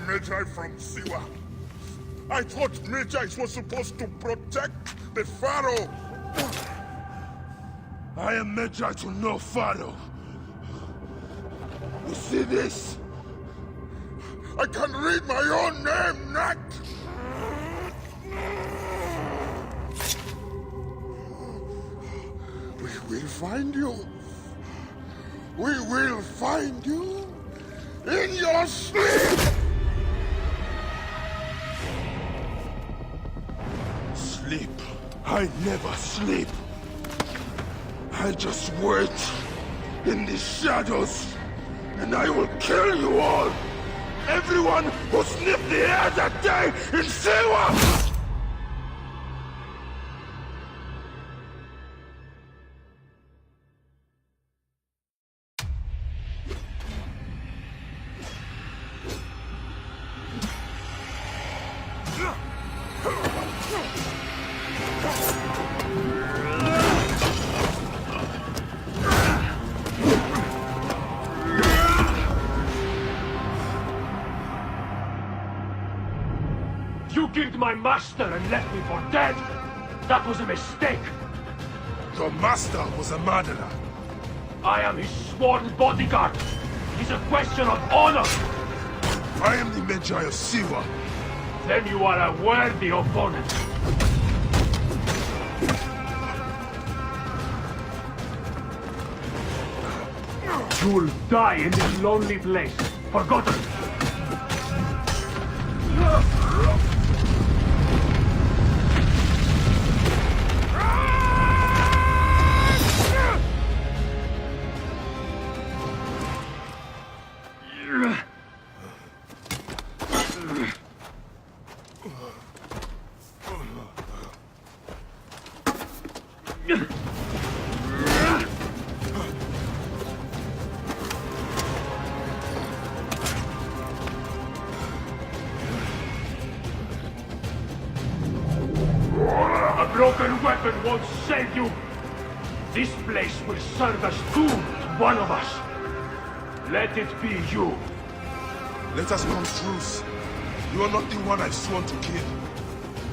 Magi from Siwa. I thought Magi was supposed to protect the Pharaoh. I am Magi to no Pharaoh. You see this? I can read my own name, Nat! We will find you. We will find you in your sleep! Sleep? I never sleep. I just wait in the shadows, and I will kill you all! Everyone who sniffed the air that day in Siwa! You killed my master and left me for dead! That was a mistake! Your master was a murderer. I am his sworn bodyguard! It's a question of honor! I am the Magi of Siwa. Then you are a worthy opponent. You will die in this lonely place, forgotten! A broken weapon won't save you! This place will serve as doom to one of us. Let it be you. Let us come truce. You are not the one I've sworn to kill.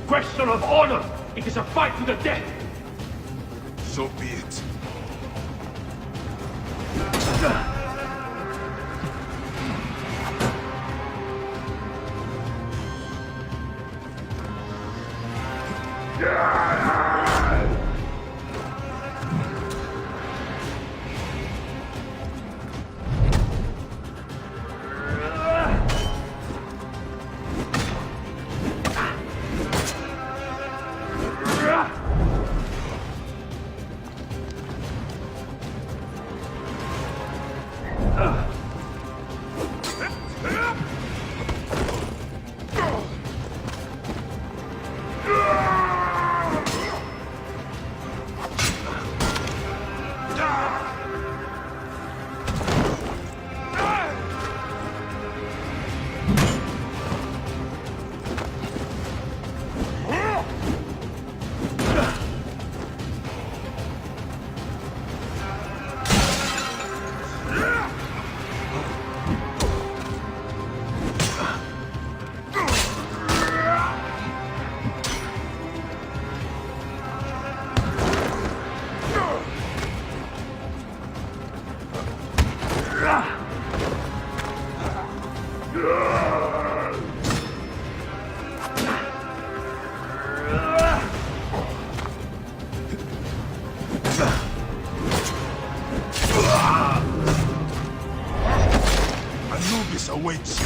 Question of honor! It is a fight to the death! So be it. Anubis awaits you.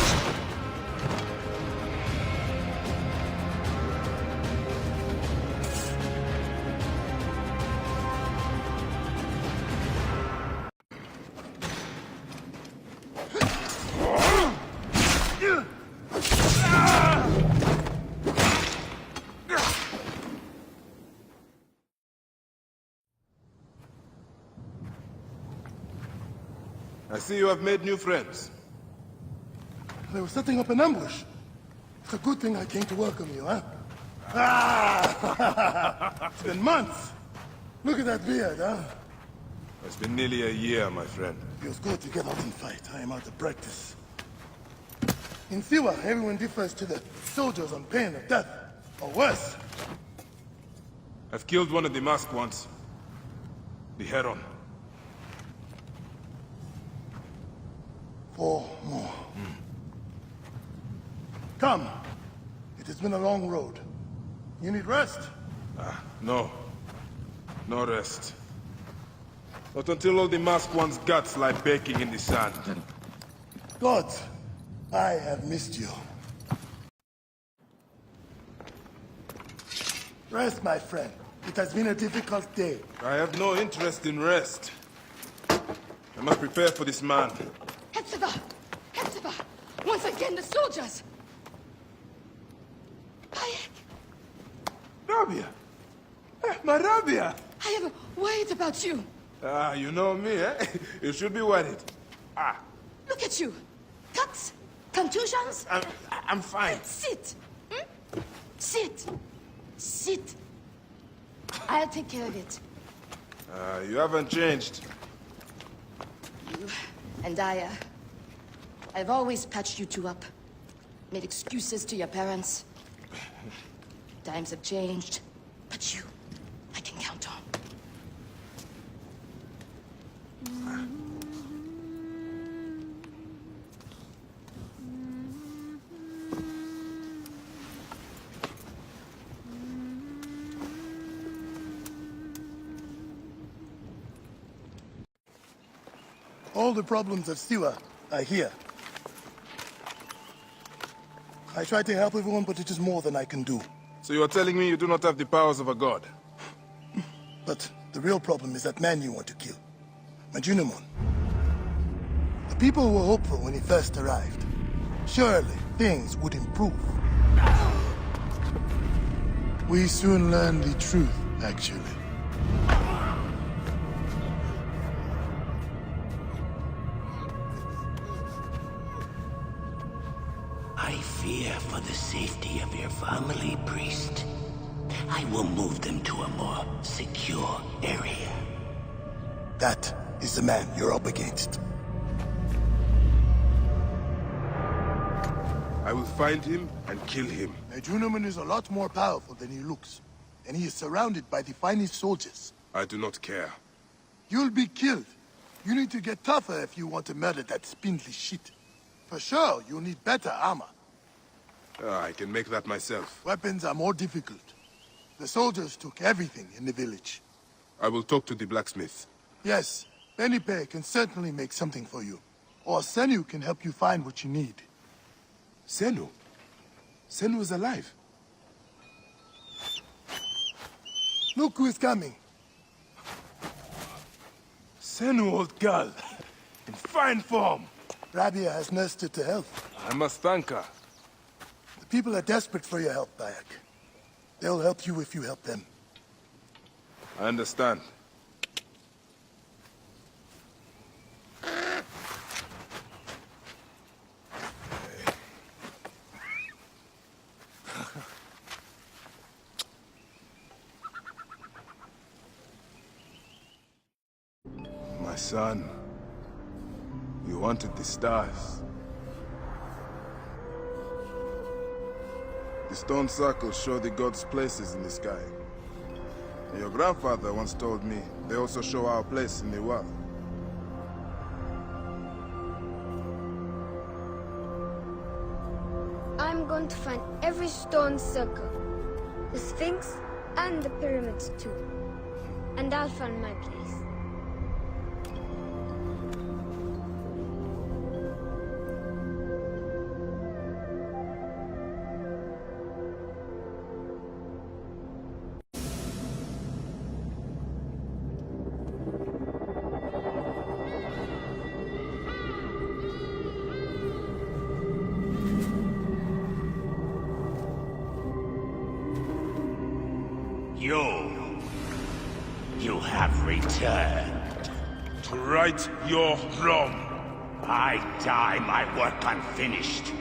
I see you have made new friends. They were setting up an ambush. It's a good thing I came to welcome you, huh? Ah! It's been months. Look at that beard, huh? It's been nearly a year, my friend. Feels good to get out and fight. I am out of practice. In Siwa, everyone defers to the soldiers on pain of death, or worse. I've killed one of the masked ones. The Heron. 4 more. Come. It has been a long road. You need rest? No. No rest. Not until all the masked one's guts lie baking in the sand. Gods, I have missed you. Rest, my friend. It has been a difficult day. I have no interest in rest. I must prepare for this man. Hetzeva! Hetzeva! Once again, the soldiers! Bayek! Rabia! My Rabia! I am worried about you. You know me, eh? You should be worried. Look at you. Cuts? Contusions? I'm fine. Sit. Hmm? Sit. Sit. I'll take care of it. You haven't changed. You and I've always patched you two up. Made excuses to your parents. Times have changed. But you, I can count on. All the problems of Siwa are here. I try to help everyone, but it is more than I can do. So you are telling me you do not have the powers of a god? But the real problem is that man you want to kill. Majunimon. The people were hopeful when he first arrived. Surely, things would improve. We soon learned the truth, actually. I fear for the safety of your family, priest. I will move them to a more secure area. That is the man you're up against. I will find him and kill him. Majunimon is a lot more powerful than he looks. And he is surrounded by the finest soldiers. I do not care. You'll be killed. You need to get tougher if you want to murder that spindly shit. For sure, you'll need better armor. I can make that myself. Weapons are more difficult. The soldiers took everything in the village. I will talk to the blacksmith. Yes, Benipe can certainly make something for you. Or Senu can help you find what you need. Senu? Senu is alive. Look who is coming. Senu, old girl. In fine form. Rabia has nursed her to health. I must thank her. The people are desperate for your help, Bayek. They'll help you if you help them. I understand. My son, you wanted the stars. The stone circles show the gods' places in the sky. And your grandfather once told me they also show our place in the world. I'm going to find every stone circle, the Sphinx, and the pyramids too. And I'll find my place. You have returned. To right your wrong. I die my work unfinished.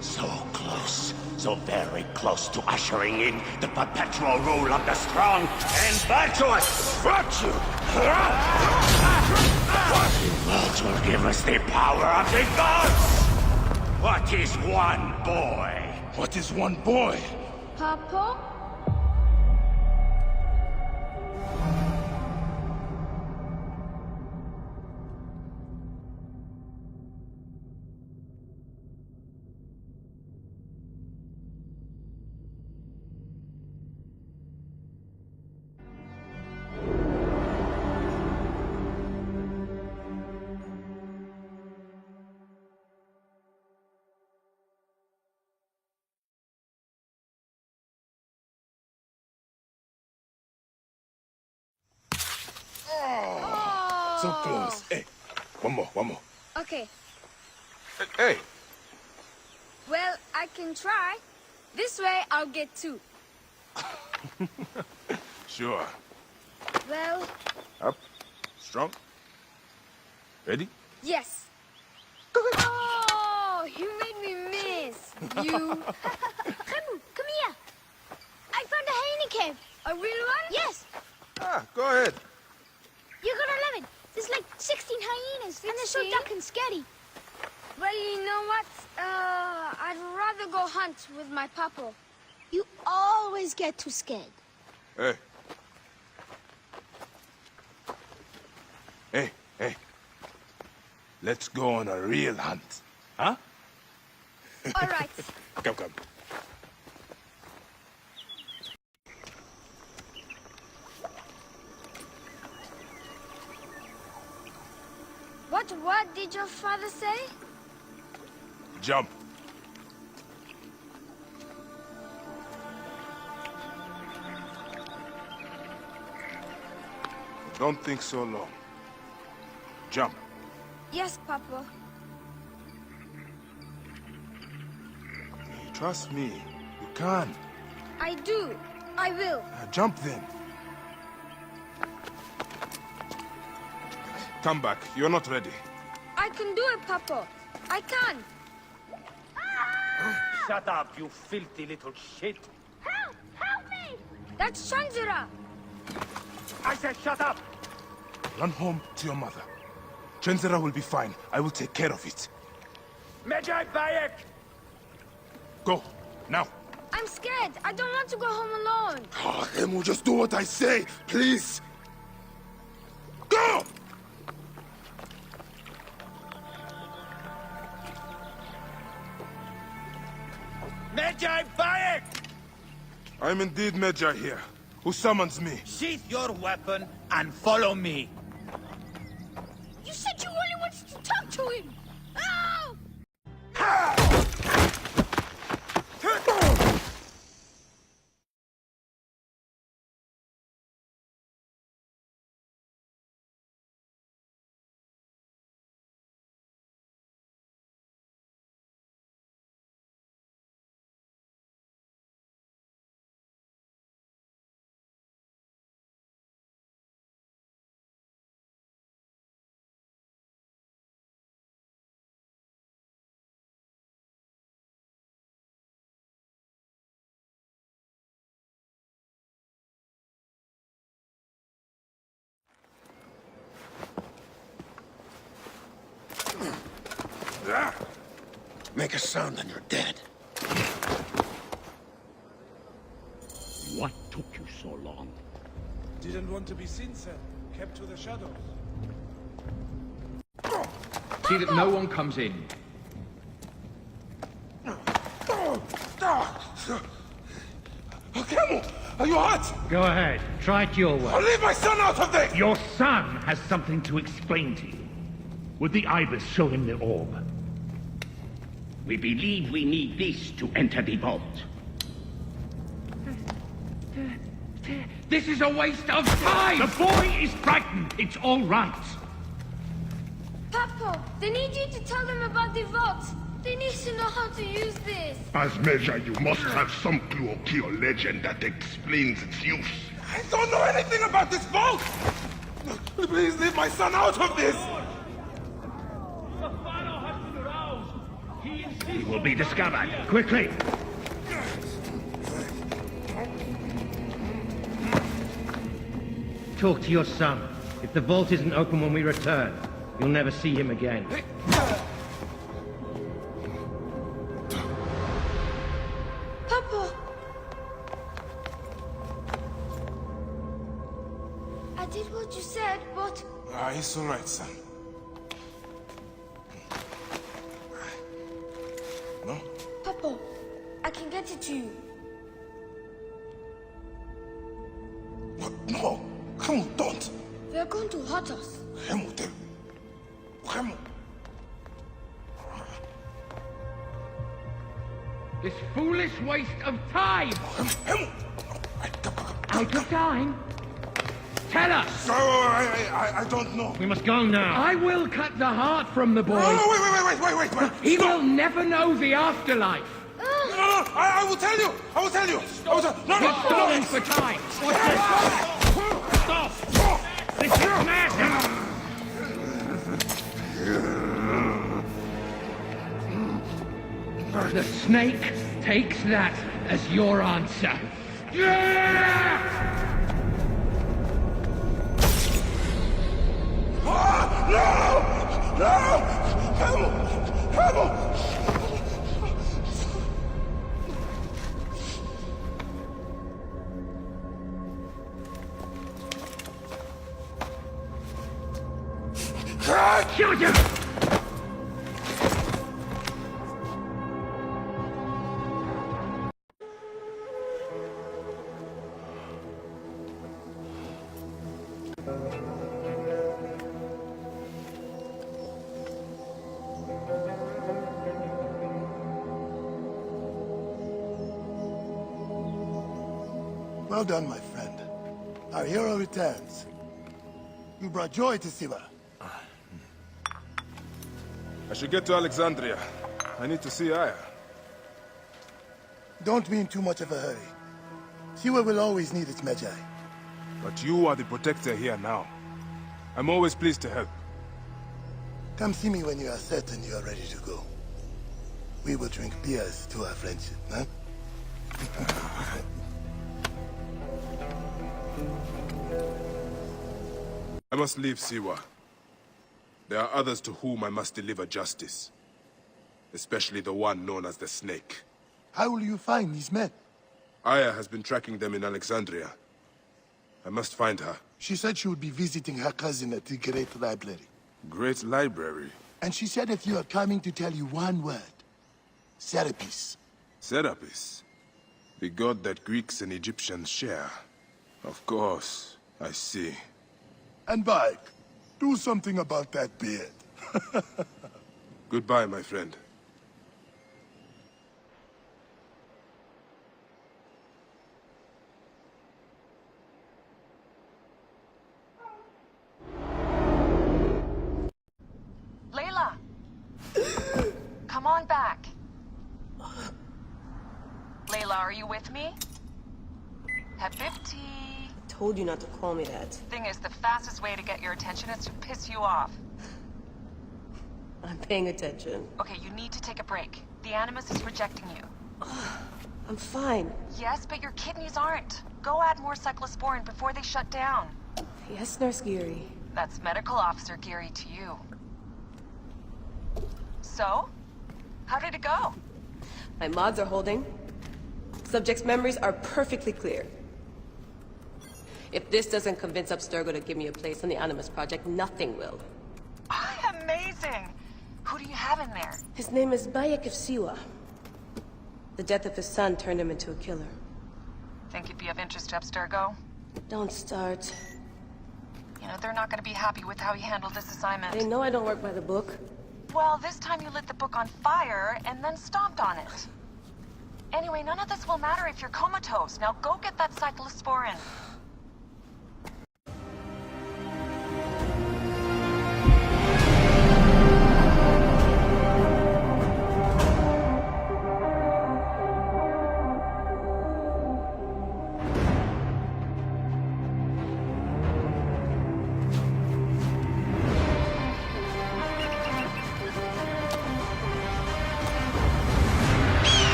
So close, so very close to ushering in the perpetual rule of the strong and virtuous. Virtue! What will give us the power of the gods? What is one boy? What is one boy? Papa? So close. Hey, one more. Okay, Hey, well, I can try. This way, I'll get two. sure. Well, Up, strong. Ready? yes. Oh, you made me miss. You. Remu, come here. I found a hyena cave. A real one? Yes, Ah, go ahead. you're gonna love it. There's like 16 hyenas, and they're so 16? dark and scary. Well, you know what? I'd rather go hunt with my papa. You always get too scared. Hey. Hey. Let's go on a real hunt. Huh? All right. Come. What did your father say? Jump. Don't think so long. Jump. Yes, Papa. Trust me. You can. I do. I will. Jump then. Come back. You're not ready. I can do it, Papa. I can. Shut up, you filthy little shit. Help! Help me! That's Chandra. I said shut up! Run home to your mother. Chenzera will be fine. I will take care of it. Medjay Bayek! Go, now. I'm scared. I don't want to go home alone. Remu, just do what I say, please. Go! Medjay Bayek! I'm indeed Medjay here. Who summons me? Sheath your weapon and follow me. You said you only wanted to talk to him! Oh! Make a sound and you're dead. What took you so long? Didn't want to be seen, sir. Kept to the shadows. See that no one comes in. Remu, are you hurt? Go ahead. Try it your way. I'll leave my son out of this! Your son has something to explain to you. Would the Ibis show him the orb? We believe we need this to enter the vault. This is a waste of time! The boy is frightened. It's all right. Papa, they need you to tell them about the vault. They need to know how to use this. As measure, you must have some clue or key or legend that explains its use. I don't know anything about this vault! Please leave my son out of this! He will be discovered. Quickly! Talk to your son. If the vault isn't open when we return, you'll never see him again. It's all right, son. No? Papa, I can get it to you. What? No! Hemu, don't! They're going to hurt us. Hemu, tell. Hemu! This foolish waste of time! Hemu! Out of time? Tell us! No, I don't know. We must go now. I will cut the heart from the boy. No, wait. He Stop. will never know the afterlife. No, I will tell you. I will tell you. No, He's stalling for time. Stop. This is madness! The snake takes that as your answer. No! Hemu! Shoot him! Well done, my friend. Our hero returns. You brought joy to Siwa. I should get to Alexandria. I need to see Aya. Don't be in too much of a hurry. Siwa will always need its Magi. But you are the protector here now. I'm always pleased to help. Come see me when you are certain you are ready to go. We will drink beers to our friendship, huh? I must leave Siwa. There are others to whom I must deliver justice. Especially the one known as the Snake. How will you find these men? Aya has been tracking them in Alexandria. I must find her. She said she would be visiting her cousin at the Great Library. Great Library? And she said if you are coming to tell you one word. Serapis. Serapis? The god that Greeks and Egyptians share. Of course, I see. And Bike, do something about that beard. Goodbye, my friend. Layla! Come on back. Layla, are you with me? Habibti. Told you not to call me that. Thing is, the fastest way to get your attention is to piss you off. I'm paying attention. Okay, you need to take a break. The Animus is rejecting you. I'm fine. Yes, but your kidneys aren't. Go add more cyclosporin before they shut down. Yes, Nurse Geary. That's Medical Officer Geary to you. So? How did it go? My mods are holding. Subject's memories are perfectly clear. If this doesn't convince Abstergo to give me a place on the Animus Project, nothing will. Amazing! Who do you have in there? His name is Bayek of Siwa. The death of his son turned him into a killer. Think you'd be of interest to Abstergo? Don't start. You know, they're not gonna be happy with how he handled this assignment. They know I don't work by the book. Well, this time you lit the book on fire and then stomped on it. Anyway, none of this will matter if you're comatose. Now go get that cyclosporin.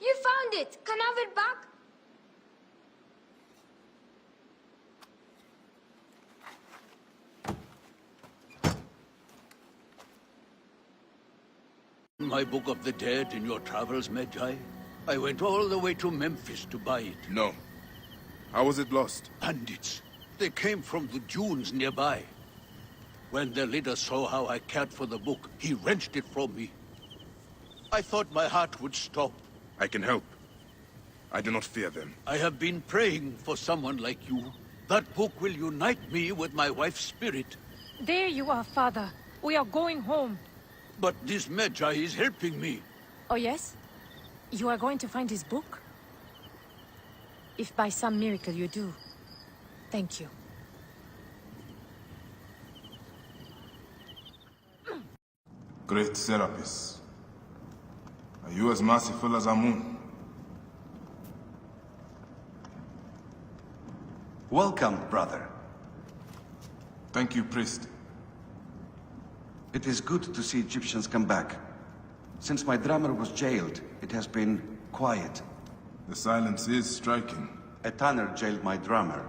You found it! Can I have it back? My Book of the Dead in your travels, Medjay? I went all the way to Memphis to buy it. No. How was it lost? Bandits. They came from the dunes nearby. When their leader saw how I cared for the book, he wrenched it from me. I thought my heart would stop. I can help. I do not fear them. I have been praying for someone like you. That book will unite me with my wife's spirit. There you are, Father. We are going home. But this Medjay is helping me. Oh, yes? You are going to find his book? If by some miracle you do, thank you. Great Serapis, are you as merciful as Amun? Welcome, brother. Thank you, priest. It is good to see Egyptians come back. Since my drummer was jailed, it has been quiet. The silence is striking. A tanner jailed my drummer,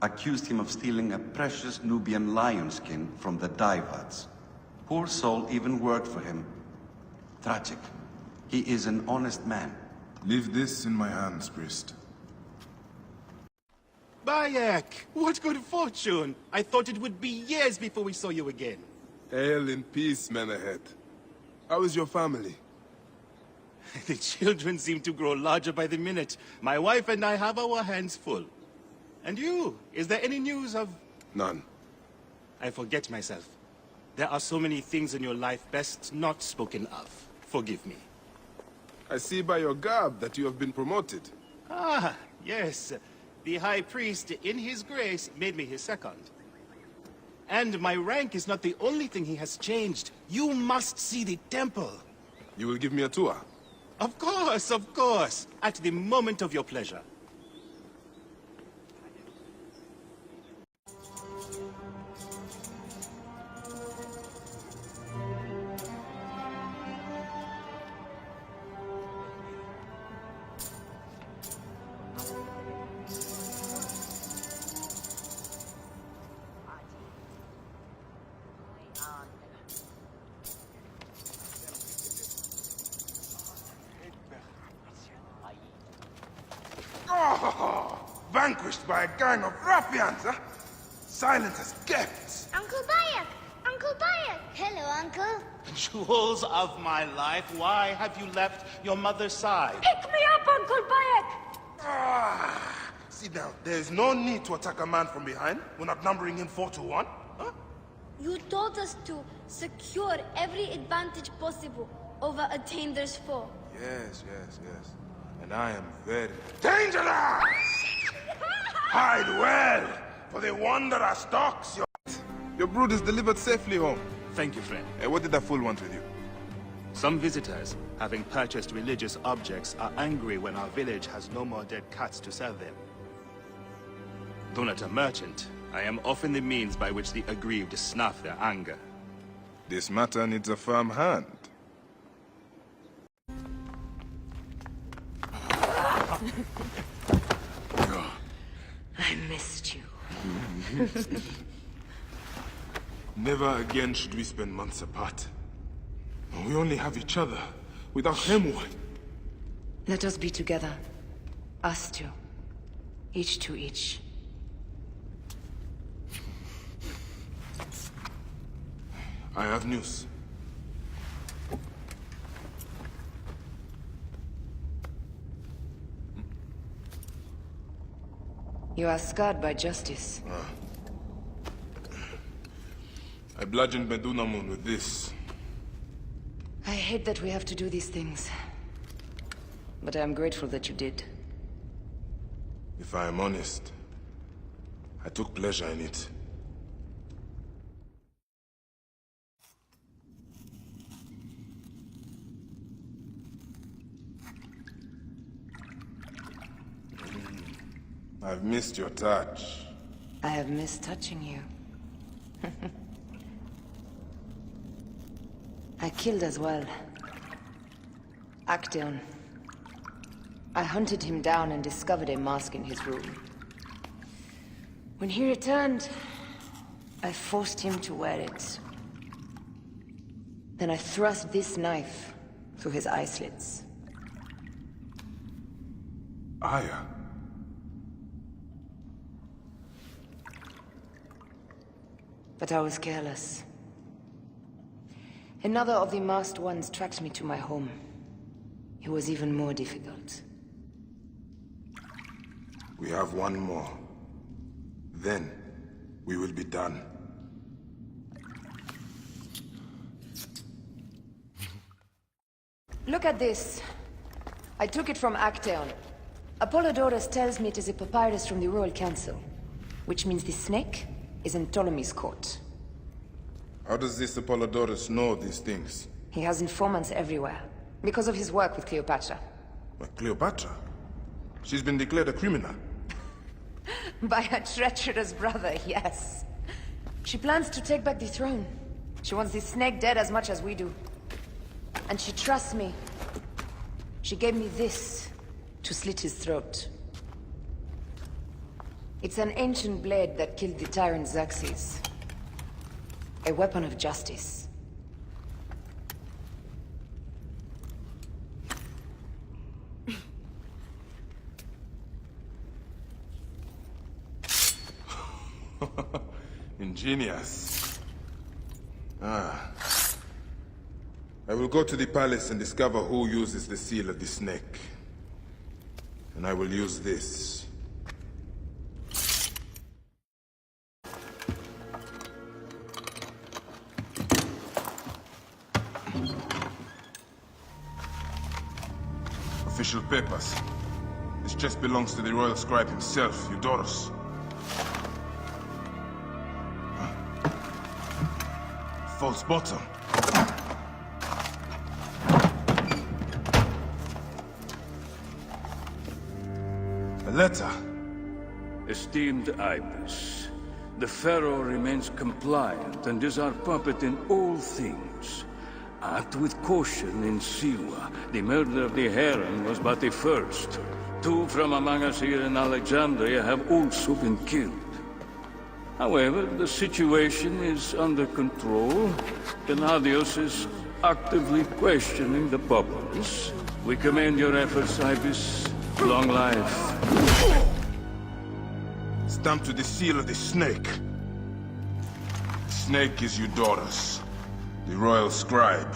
accused him of stealing a precious Nubian lion skin from the Daivads. Poor soul even worked for him. Tragic. He is an honest man. Leave this in my hands, priest. Bayek! What good fortune! I thought it would be years before we saw you again. Hail in peace, Menahet. How is your family? The children seem to grow larger by the minute. My wife and I have our hands full. And you? Is there any news of... None. I forget myself. There are so many things in your life best not spoken of. Forgive me. I see by your garb that you have been promoted. Ah, yes. The High Priest, in his grace, made me his second. And my rank is not the only thing he has changed. You must see the temple. You will give me a tour? Of course, of course. At the moment of your pleasure. Vanquished by a gang of ruffians, huh? Silent as kept. Uncle Bayek! Uncle Bayek! Hello, Uncle. Jewels of my life, why have you left your mother's side? Pick me up, Uncle Bayek! Sit down. There's no need to attack a man from behind. We're not numbering him 4-1. Huh? You told us to secure every advantage possible over a Tander's foe. Yes. And I am very dangerous! Hide well, for the wanderer stalks you. Your brood is delivered safely home. Thank you, friend. What did that fool want with you? Some visitors, having purchased religious objects, are angry when our village has no more dead cats to sell them. Though not a merchant, I am often the means by which the aggrieved snuff their anger. This matter needs a firm hand. I missed you. Never again should we spend months apart. We only have each other. Without him, what? Let us be together. Us two. Each to each. I have news. You are scarred by justice. I bludgeoned Medunamun with this. I hate that we have to do these things. But I am grateful that you did. If I am honest, I took pleasure in it. I've missed your touch. I have missed touching you. I killed as well. Actaeon. I hunted him down and discovered a mask in his room. When he returned, I forced him to wear it. Then I thrust this knife through his eye slits. Aya. But I was careless. Another of the masked ones tracked me to my home. It was even more difficult. We have one more. Then, we will be done. Look at this. I took it from Actaeon. Apollodorus tells me it is a papyrus from the Royal Council, which means the snake is in Ptolemy's court. How does this Apollodorus know these things? He has informants everywhere, because of his work with Cleopatra. But Cleopatra? She's been declared a criminal. By her treacherous brother, yes. She plans to take back the throne. She wants the snake dead as much as we do. And she trusts me. She gave me this to slit his throat. It's an ancient blade that killed the tyrant Xerxes. A weapon of justice. Ingenious. Ah. I will go to the palace and discover who uses the seal of the snake. And I will use this. Official papers. This chest belongs to the royal scribe himself, Eudorus. False bottom. A letter. Esteemed Ibis, the Pharaoh remains compliant and is our puppet in all things. Act with caution in Siwa. The murder of the Heron was but the first. 2 from among us here in Alexandria have also been killed. However, the situation is under control. Gennadios is actively questioning the populace. We commend your efforts, Ibis. Long life. Stamped with the seal of the snake. The snake is Eudorus, the royal scribe.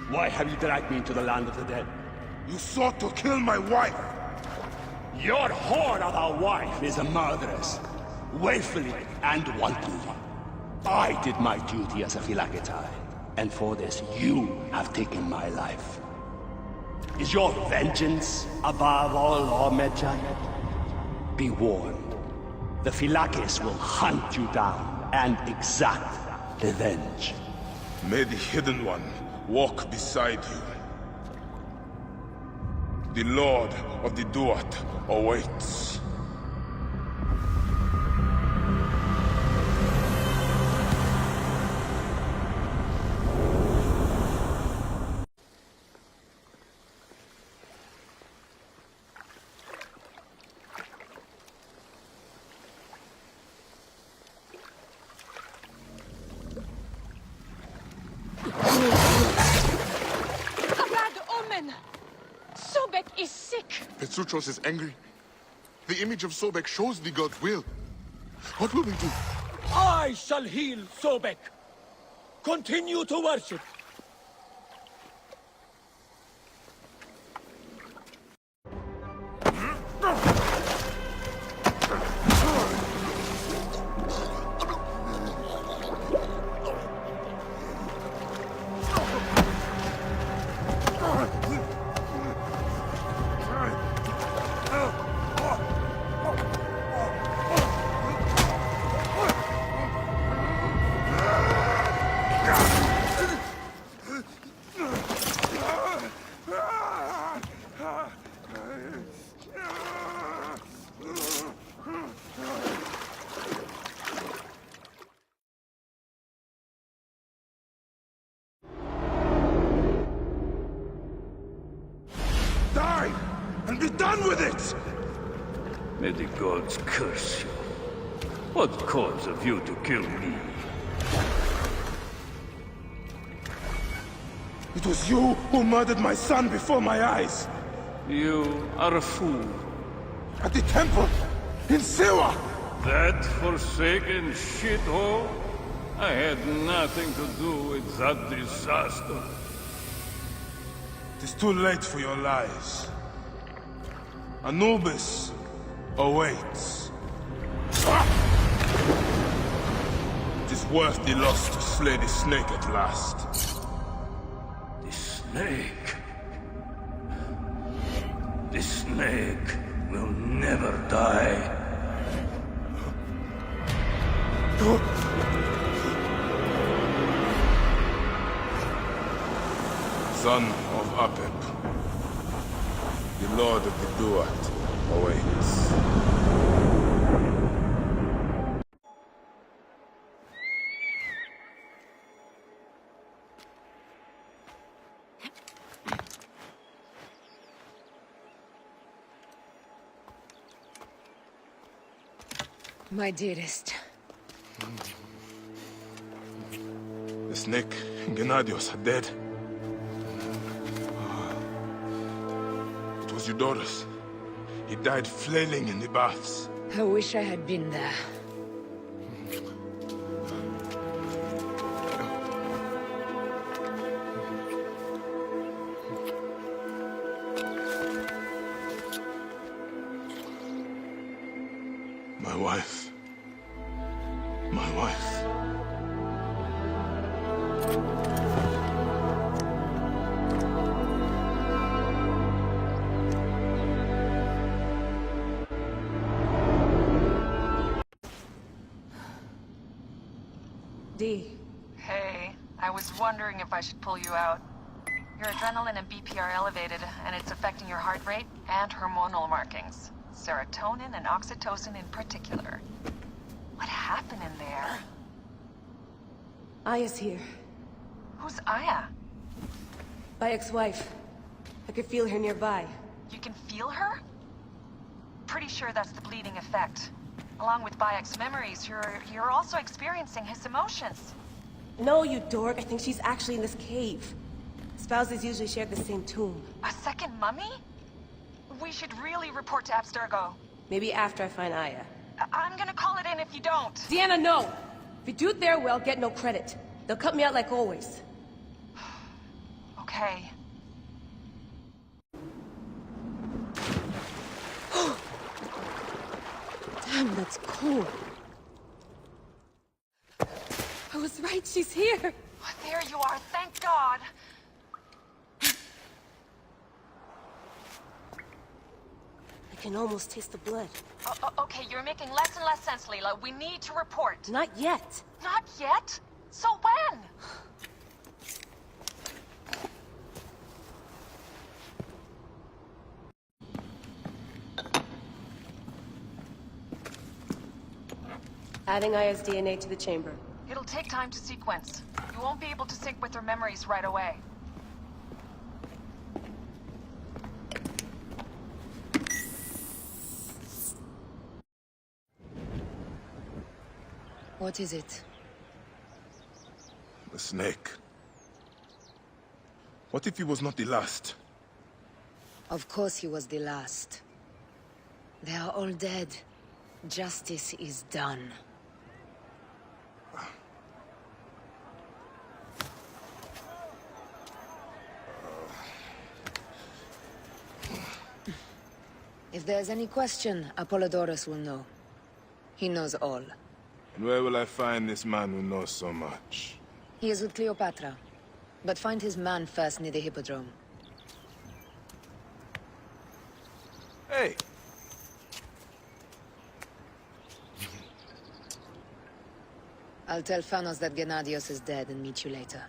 Why have you dragged me into the land of the dead? You sought to kill my wife! Your whore of a wife is a murderess, willfully and wantonly. I did my duty as a Phylakitai, and for this you have taken my life. Is your vengeance above all law, Medjay? Be warned, the Phylakes will hunt you down and exact revenge. May the Hidden One walk beside you. The Lord of the Duat awaits. Sobek is sick! Petruchos is angry. The image of Sobek shows the god's will. What will we do? I shall heal Sobek! Continue to worship! and be done with it! May the gods curse you. What cause have you to kill me? It was you who murdered my son before my eyes! You are a fool. At the temple, in Siwa! That forsaken shithole? I had nothing to do with that disaster. It is too late for your lies. Anubis awaits. It is worth the loss to slay the snake at last. The snake? The snake will never die. Son of Apep, the Lord of the Duat awaits. My dearest. The snake and Gennadios are dead. It was Eudorus. He died flailing in the baths. I wish I had been there. My wife. My wife. D. Hey, I was wondering if I should pull you out. Your adrenaline and BP are elevated, and it's affecting your heart rate and hormonal markings. Serotonin and oxytocin in particular. What happened in there? Aya's here. Who's Aya? My ex-wife. I could feel her nearby. You can feel her? Pretty sure that's the bleeding effect. Along with Bayek's memories, you're also experiencing his emotions. No, you dork. I think she's actually in this cave. Spouses usually share the same tomb. A second mummy? We should really report to Abstergo. Maybe after I find Aya. I'm gonna call it in if you don't. Deanna, no! If you do it there, well, get no credit. They'll cut me out like always. Okay. Damn, that's cool. I was right, she's here. Oh, there you are, thank God. I can almost taste the blood. Okay, you're making less and less sense, Leela. We need to report. Not yet. Not yet? So when? Adding Aya's DNA to the chamber. It'll take time to sequence. You won't be able to sync with her memories right away. What is it? The snake. What if he was not the last? Of course he was the last. They are all dead. Justice is done. If there's any question, Apollodorus will know. He knows all. And where will I find this man who knows so much? He is with Cleopatra. But find his man first near the Hippodrome. Hey! I'll tell Phanos that Gennadios is dead and meet you later.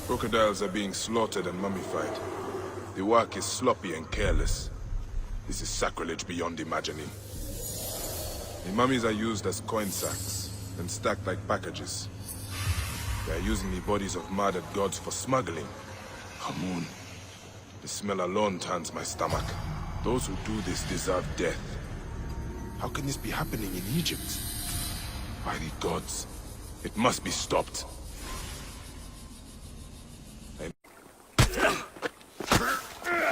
Crocodiles are being slaughtered and mummified. The work is sloppy and careless. This is sacrilege beyond imagining. The mummies are used as coin sacks and stacked like packages. They're using the bodies of murdered gods for smuggling. Hamun. The smell alone turns my stomach. Those who do this deserve death. How can this be happening in Egypt? By the gods, it must be stopped.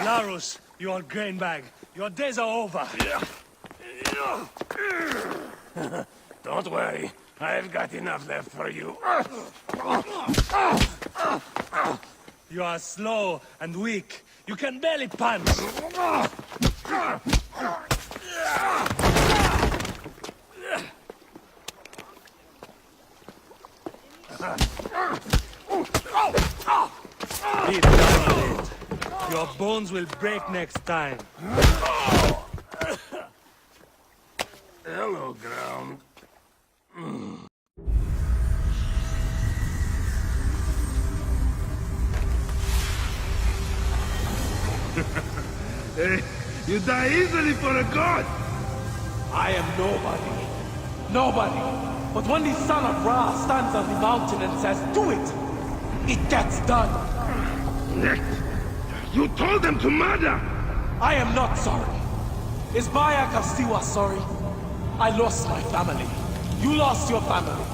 Larus, you old grain bag. Your days are over. Don't worry. I've got enough left for you. You are slow and weak. You can barely punch. Be done with it. Your bones will break next time. Hello, ground. You die easily for a god! I am nobody. Nobody. But when the son of Ra stands on the mountain and says, do it, it gets done. You told them to murder! I am not sorry. Is Baya Kastiwa sorry? I lost my family. You lost your family.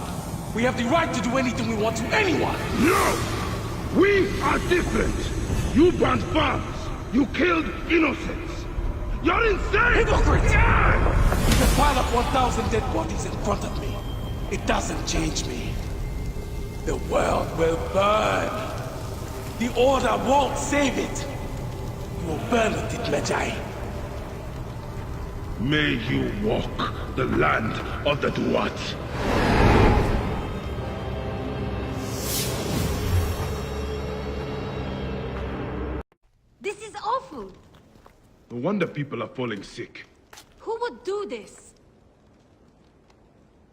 We have the right to do anything we want to anyone. No! We are different. You burned farms. You killed innocents. You're insane! Hypocrite! You can pile up 1,000 dead bodies in front of me. It doesn't change me. The world will burn. The Order won't save it. You will burn with it, Medjay. May you walk the land of the Duat. This is awful. No wonder people are falling sick. Who would do this?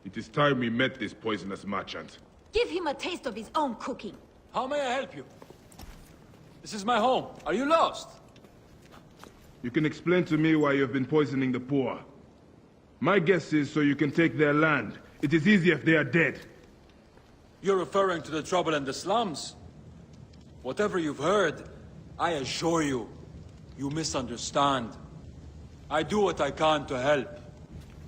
It is time we met this poisonous merchant. Give him a taste of his own cooking. How may I help you? This is my home. Are you lost? You can explain to me why you've been poisoning the poor. My guess is so you can take their land. It is easier if they are dead. You're referring to the trouble in the slums? Whatever you've heard, I assure you, you misunderstand. I do what I can to help.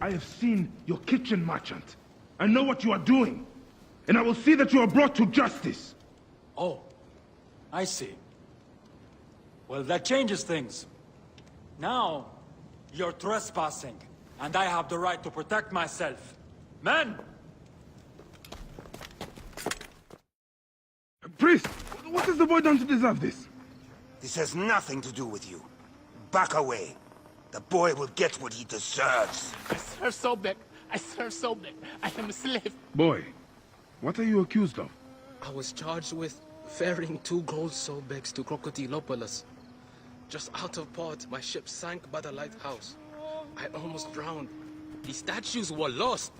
I have seen your kitchen merchant. I know what you are doing. And I will see that you are brought to justice. Oh, I see. Well, that changes things. Now, you're trespassing, and I have the right to protect myself. Men! Priest, what has the boy done to deserve this? This has nothing to do with you. Back away. The boy will get what he deserves. I serve Sobek. I serve Sobek. I am a slave. Boy, what are you accused of? I was charged with ferrying 2 gold Sobeks to Crocodilopolis. Just out of port, my ship sank by the lighthouse. I almost drowned. The statues were lost.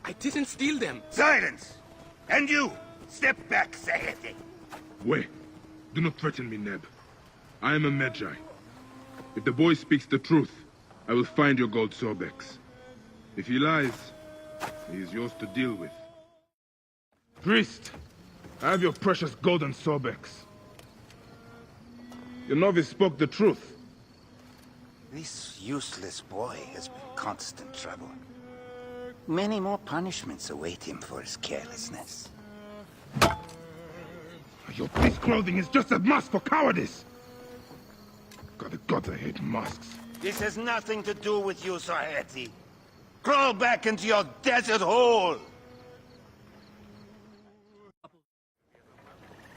I didn't steal them. Silence! And you! Step back, Sayeti! Wait. Do not threaten me, Neb. I am a Medjay. If the boy speaks the truth, I will find your gold Sobeks. If he lies, he is yours to deal with. Priest, I have your precious golden Sobeks. Your novice spoke the truth. This useless boy has been constant trouble. Many more punishments await him for his carelessness. Your priest clothing is just a mask for cowardice! God, the gods, I hate masks. This has nothing to do with you, Saheti. Crawl back into your desert hole!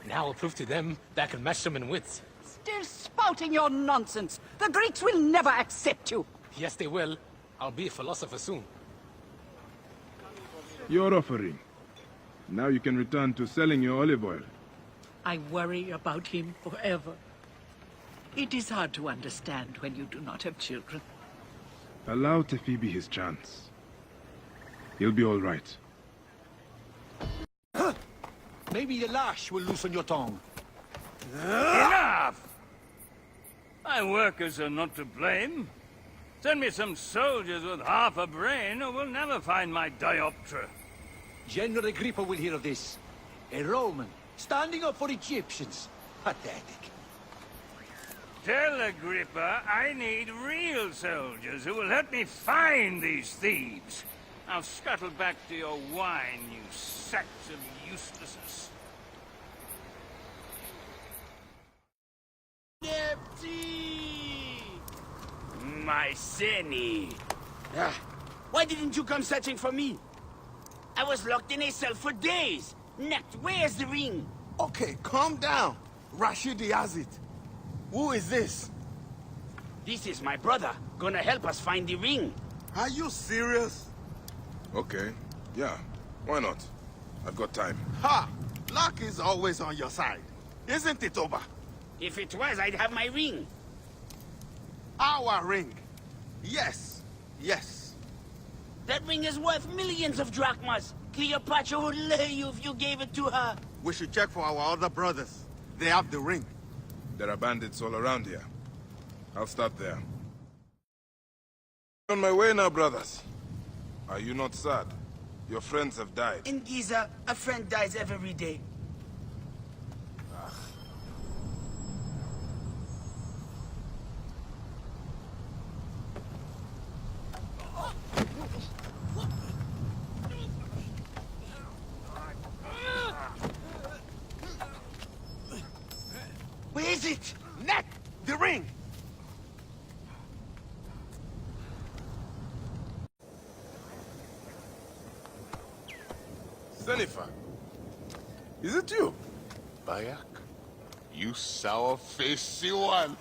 Now I'll prove to them that I can match them in wits. Still spouting your nonsense. The Greeks will never accept you. Yes, they will. I'll be a philosopher soon. Your offering. Now you can return to selling your olive oil. I worry about him forever. It is hard to understand when you do not have children. Allow Tefibi his chance. He'll be all right. Maybe the lash will loosen your tongue. Enough! My workers are not to blame. Send me some soldiers with half a brain, or we'll never find my dioptra. General Agrippa will hear of this. A Roman, standing up for Egyptians. Pathetic. Tell Agrippa I need real soldiers who will help me find these thieves. Now scuttle back to your wine, you sacks of uselessness. Mycene! Why didn't you come searching for me? I was locked in a cell for days. Next, where's the ring? Okay, calm down. Rashidi has it. Who is this? This is my brother. Gonna help us find the ring. Are you serious? Okay, yeah, why not? I've got time. Ha! Luck is always on your side. Isn't it, Oba? If it was, I'd have my ring. Our ring. Yes, yes. That ring is worth millions of drachmas. Cleopatra would lay you if you gave it to her. We should check for our other brothers. They have the ring. There are bandits all around here. I'll start there. On my way now, brothers. Are you not sad? Your friends have died. In Giza, a friend dies every day. Where is it? Net! The ring! Sennifer, is it you? Bayek, you sour-faced Siwan.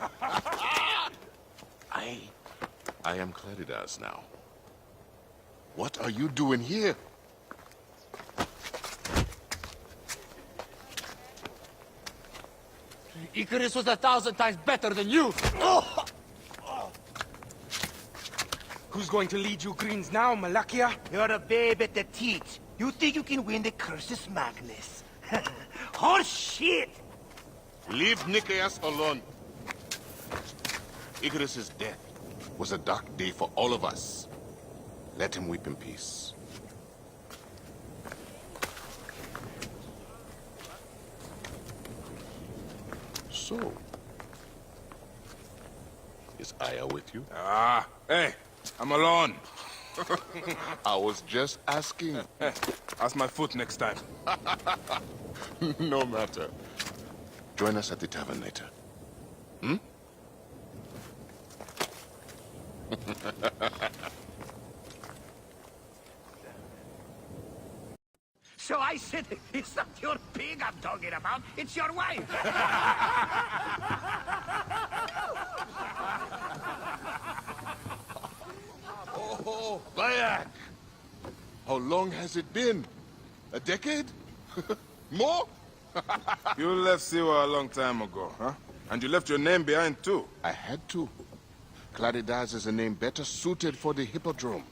I am Claridas now. What are you doing here? Icarus was 1,000 times better than you! Who's going to lead you Greens now, Malakia? You're a babe at the teat. You think you can win the Cursus Magnus? Horse shit! Leave Nicaeus alone. Icarus's death was a dark day for all of us. Let him weep in peace. So, is Aya with you? Ah, hey, I'm alone. I was just asking. Hey, ask my foot next time. No matter. Join us at the tavern later. Hmm? So I said, it's not your pig I'm talking about, it's your wife. Oh, Bayek! How long has it been? A decade? More? You left Siwa a long time ago, huh? And you left your name behind, too. I had to. Claridas is a name better suited for the Hippodrome.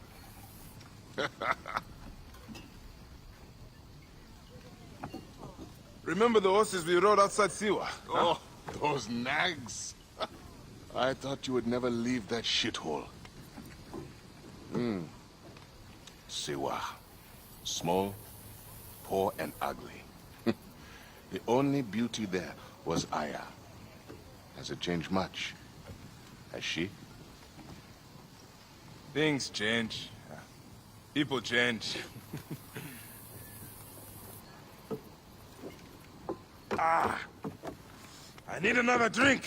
Remember the horses we rode outside Siwa? Oh, those nags. I thought you would never leave that shithole. Siwa. Small, poor, and ugly. The only beauty there was Aya. Has it changed much? Has she? Things change. People change. Ah! I need another drink!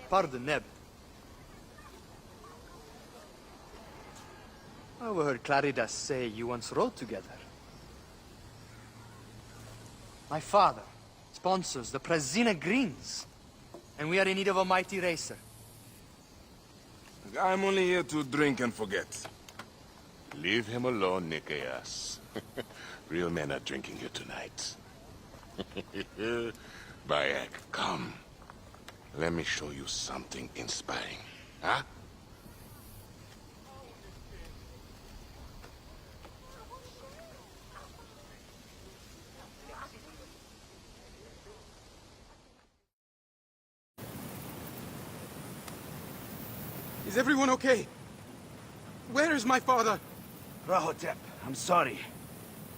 Pardon, Neb. I overheard Claridas say you once rode together. My father sponsors the Prasina Greens, and we are in need of a mighty racer. I'm only here to drink and forget. Leave him alone, Nicaeus. Real men are drinking here tonight. Bayek, come. Let me show you something inspiring. Huh? Is everyone okay? Where is my father? Rahotep, I'm sorry.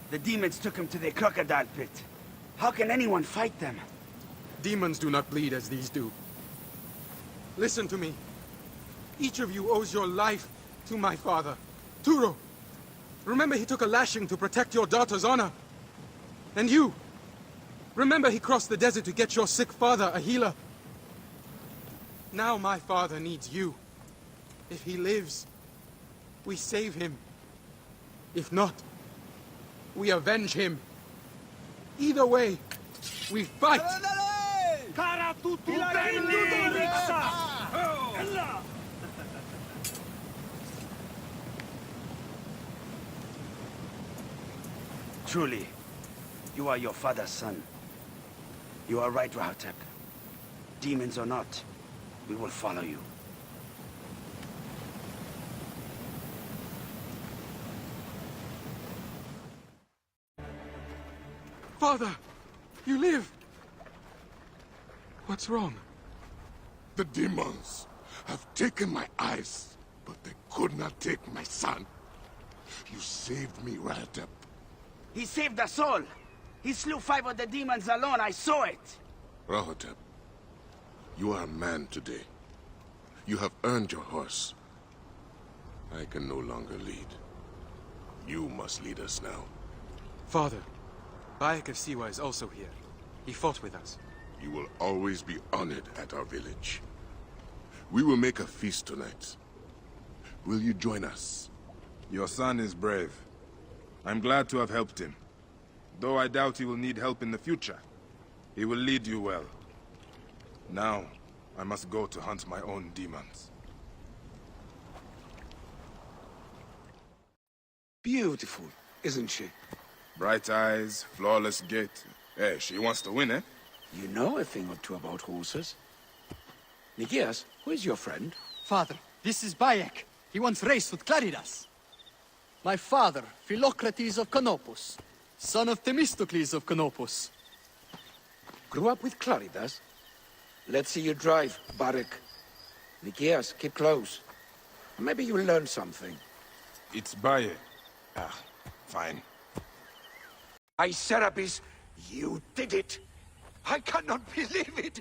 The demons took him to the crocodile pit. How can anyone fight them? Demons do not bleed as these do. Listen to me. Each of you owes your life to my father. Turo, remember he took a lashing to protect your daughter's honor. And you, remember he crossed the desert to get your sick father a healer. Now my father needs you. If he lives, we save him. If not, we avenge him. Either way, we fight! Truly, you are your father's son. You are right, Rahotep. Demons or not, we will follow you. Father, you live! What's wrong? The demons have taken my eyes, but they could not take my son. You saved me, Rahotep. He saved us all. He slew 5 of the demons alone. I saw it. Rahotep, you are a man today. You have earned your horse. I can no longer lead. You must lead us now. Father, Bayek of Siwa is also here. He fought with us. You will always be honored at our village. We will make a feast tonight. Will you join us? Your son is brave. I'm glad to have helped him. Though I doubt he will need help in the future. He will lead you well. Now, I must go to hunt my own demons. Beautiful, isn't she? Bright eyes, flawless gait. Hey, she wants to win, eh? You know a thing or two about horses. Nikias, who is your friend? Father, this is Bayek. He once raced with Claridas. My father, Philocrates of Canopus, son of Themistocles of Canopus. Grew up with Claridas? Let's see you drive, Barik. Nikias, keep close. Maybe you'll learn something. It's Baye. Ah, fine. Serapis, you did it! I cannot believe it!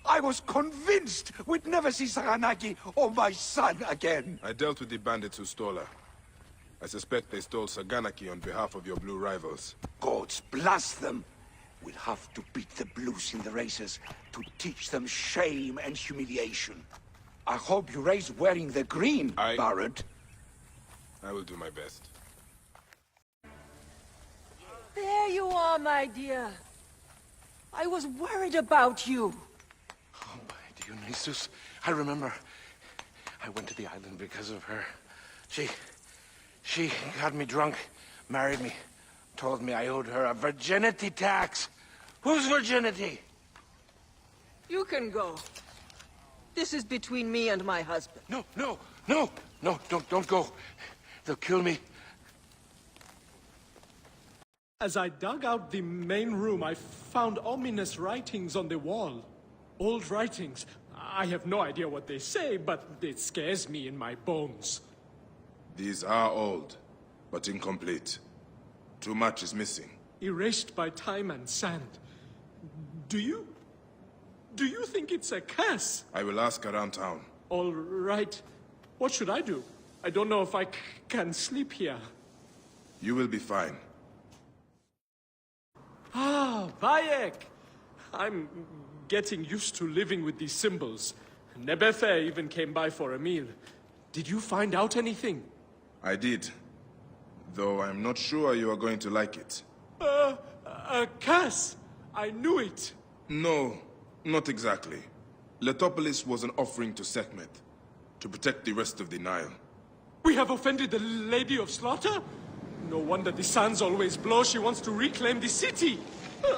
I was convinced we'd never see Saganaki or my son again! I dealt with the bandits who stole her. I suspect they stole Saganaki on behalf of your blue rivals. Gods bless them! We'll have to beat the blues in the races to teach them shame and humiliation. I hope you raise wearing the green, Barrett. I will do my best. There you are, my dear. I was worried about you. Oh, my Dionysus. I remember. I went to the island because of her. She got me drunk, married me, told me I owed her a virginity tax. Whose virginity? You can go. This is between me and my husband. No, don't go. They'll kill me. As I dug out the main room, I found ominous writings on the wall. Old writings. I have no idea what they say, but it scares me in my bones. These are old, but incomplete. Too much is missing. Erased by time and sand. Do you think it's a curse? I will ask around town. All right. What should I do? I don't know if I can sleep here. You will be fine. Ah, Bayek! I'm getting used to living with these symbols. Nebefe even came by for a meal. Did you find out anything? I did. Though I'm not sure you are going to like it. A curse! I knew it! No, not exactly. Letopolis was an offering to Sekhmet, to protect the rest of the Nile. We have offended the Lady of Slaughter? No wonder the suns always blow. She wants to reclaim the city.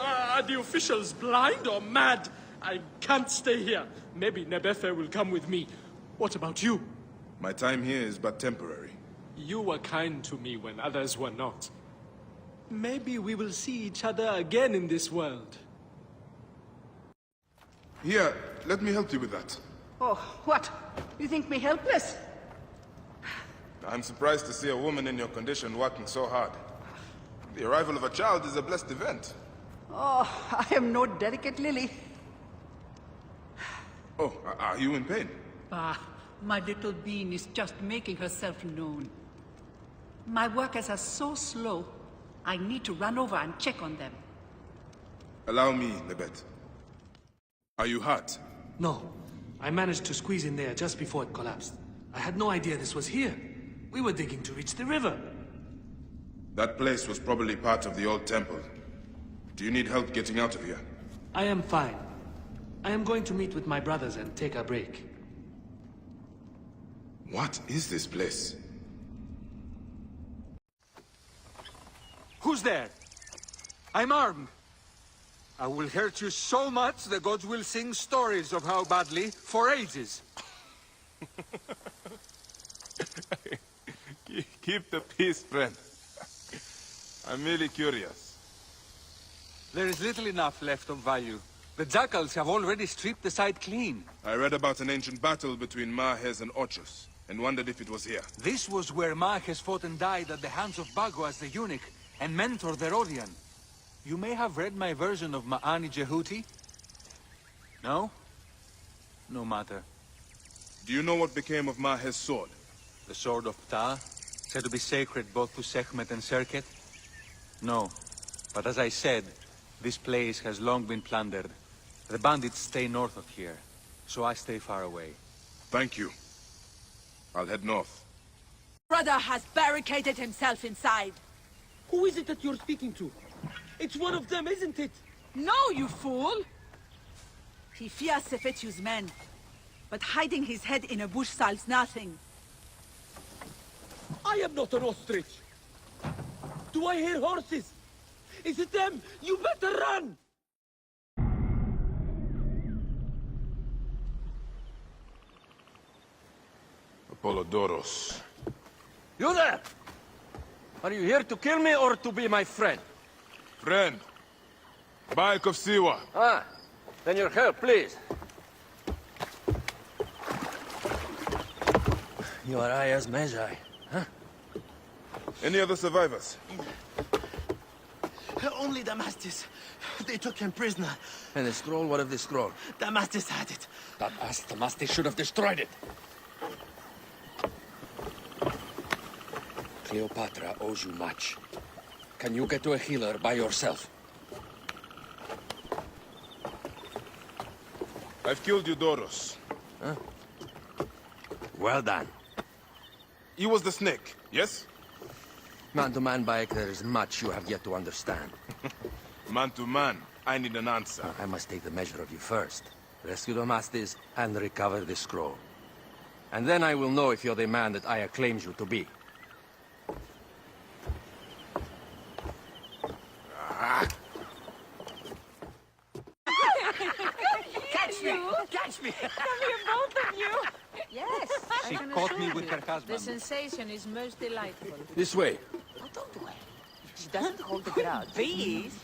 Are the officials blind or mad? I can't stay here. Maybe Nebefe will come with me. What about you? My time here is but temporary. You were kind to me when others were not. Maybe we will see each other again in this world. Here, let me help you with that. Oh, what? You think me helpless? I'm surprised to see a woman in your condition working so hard. The arrival of a child is a blessed event. Oh, I am no delicate lily. Oh, are you in pain? Ah, my little bean is just making herself known. My workers are so slow, I need to run over and check on them. Allow me, Nebet. Are you hurt? No. I managed to squeeze in there just before it collapsed. I had no idea this was here. We were digging to reach the river. That place was probably part of the old temple. Do you need help getting out of here? I am fine. I am going to meet with my brothers and take a break. What is this place? Who's there? I'm armed. I will hurt you so much the gods will sing stories of how badly for ages. Keep the peace, friend. I'm merely curious. There is little enough left of value. The jackals have already stripped the site clean. I read about an ancient battle between Mahes and Ochus, and wondered if it was here. This was where Mahes fought and died at the hands of Bagwas the eunuch, and mentor the Rodian. You may have read my version of Ma'ani Jehuti. No? No matter. Do you know what became of Mahes' sword? The sword of Ptah, said to be sacred both to Sekhmet and Serket? No. But as I said, this place has long been plundered. The bandits stay north of here, so I stay far away. Thank you. I'll head north. Brother has barricaded himself inside. Who is it that you're speaking to? It's one of them, isn't it? No, you fool! He fears Sefetu's men, but hiding his head in a bush solves nothing. I am not an ostrich. Do I hear horses? Is it them? You better run! Apollodoros. You there! Are you here to kill me or to be my friend? Friend. Bayek of Siwa. Ah, then your help, please. You are Aya's Magi, huh? Any other survivors? Only Damastis. They took him prisoner. And the scroll? What of the scroll? Damastis had it. That ass Damastis should have destroyed it. Cleopatra owes you much. Can you get to a healer by yourself? I've killed Eudoros. Huh? Well done. He was the snake, yes? Man to man, Bayek, there is much you have yet to understand. Man to man, I need an answer. I must take the measure of you first. Rescue Damastis and recover the scroll. And then I will know if you're the man that Aya claims you to be. Catch me! Catch me! Come here, both of you! Yes, She I can caught assure me with you, her husband. The sensation is most delightful. This way. Oh, don't worry. She doesn't hold the grudge. Please.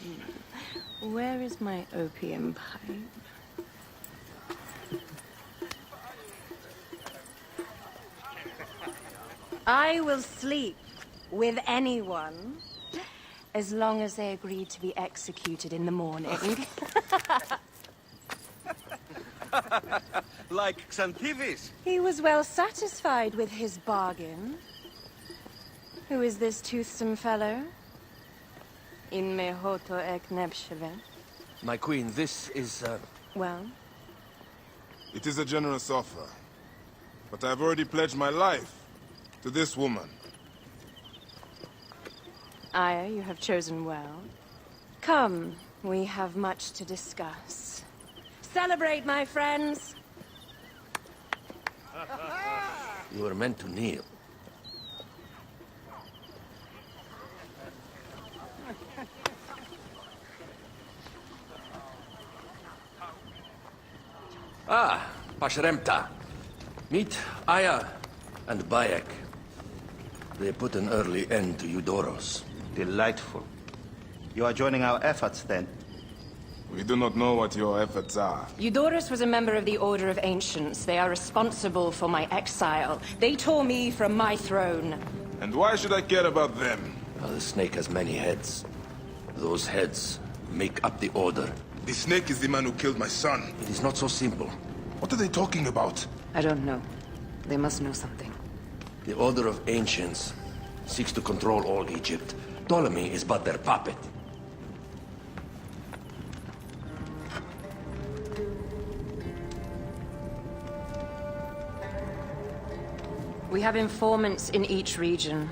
Where is my opium pipe? I will sleep with anyone as long as they agree to be executed in the morning. Like Xanthivis. He was well satisfied with his bargain. Who is this toothsome fellow? In mehoto ek nebsheve. My queen, this is, Well? It is a generous offer. But I've already pledged my life to this woman. Aya, you have chosen well. Come, we have much to discuss. Celebrate, my friends! You were meant to kneel. Ah, Pashremta. Meet Aya and Bayek. They put an early end to Eudoros. Delightful. You are joining our efforts, then? We do not know what your efforts are. Eudorus was a member of the Order of Ancients. They are responsible for my exile. They tore me from my throne. And why should I care about them? The snake has many heads. Those heads make up the Order. The snake is the man who killed my son. It is not so simple. What are they talking about? I don't know. They must know something. The Order of Ancients seeks to control all Egypt. Ptolemy is but their puppet. We have informants in each region.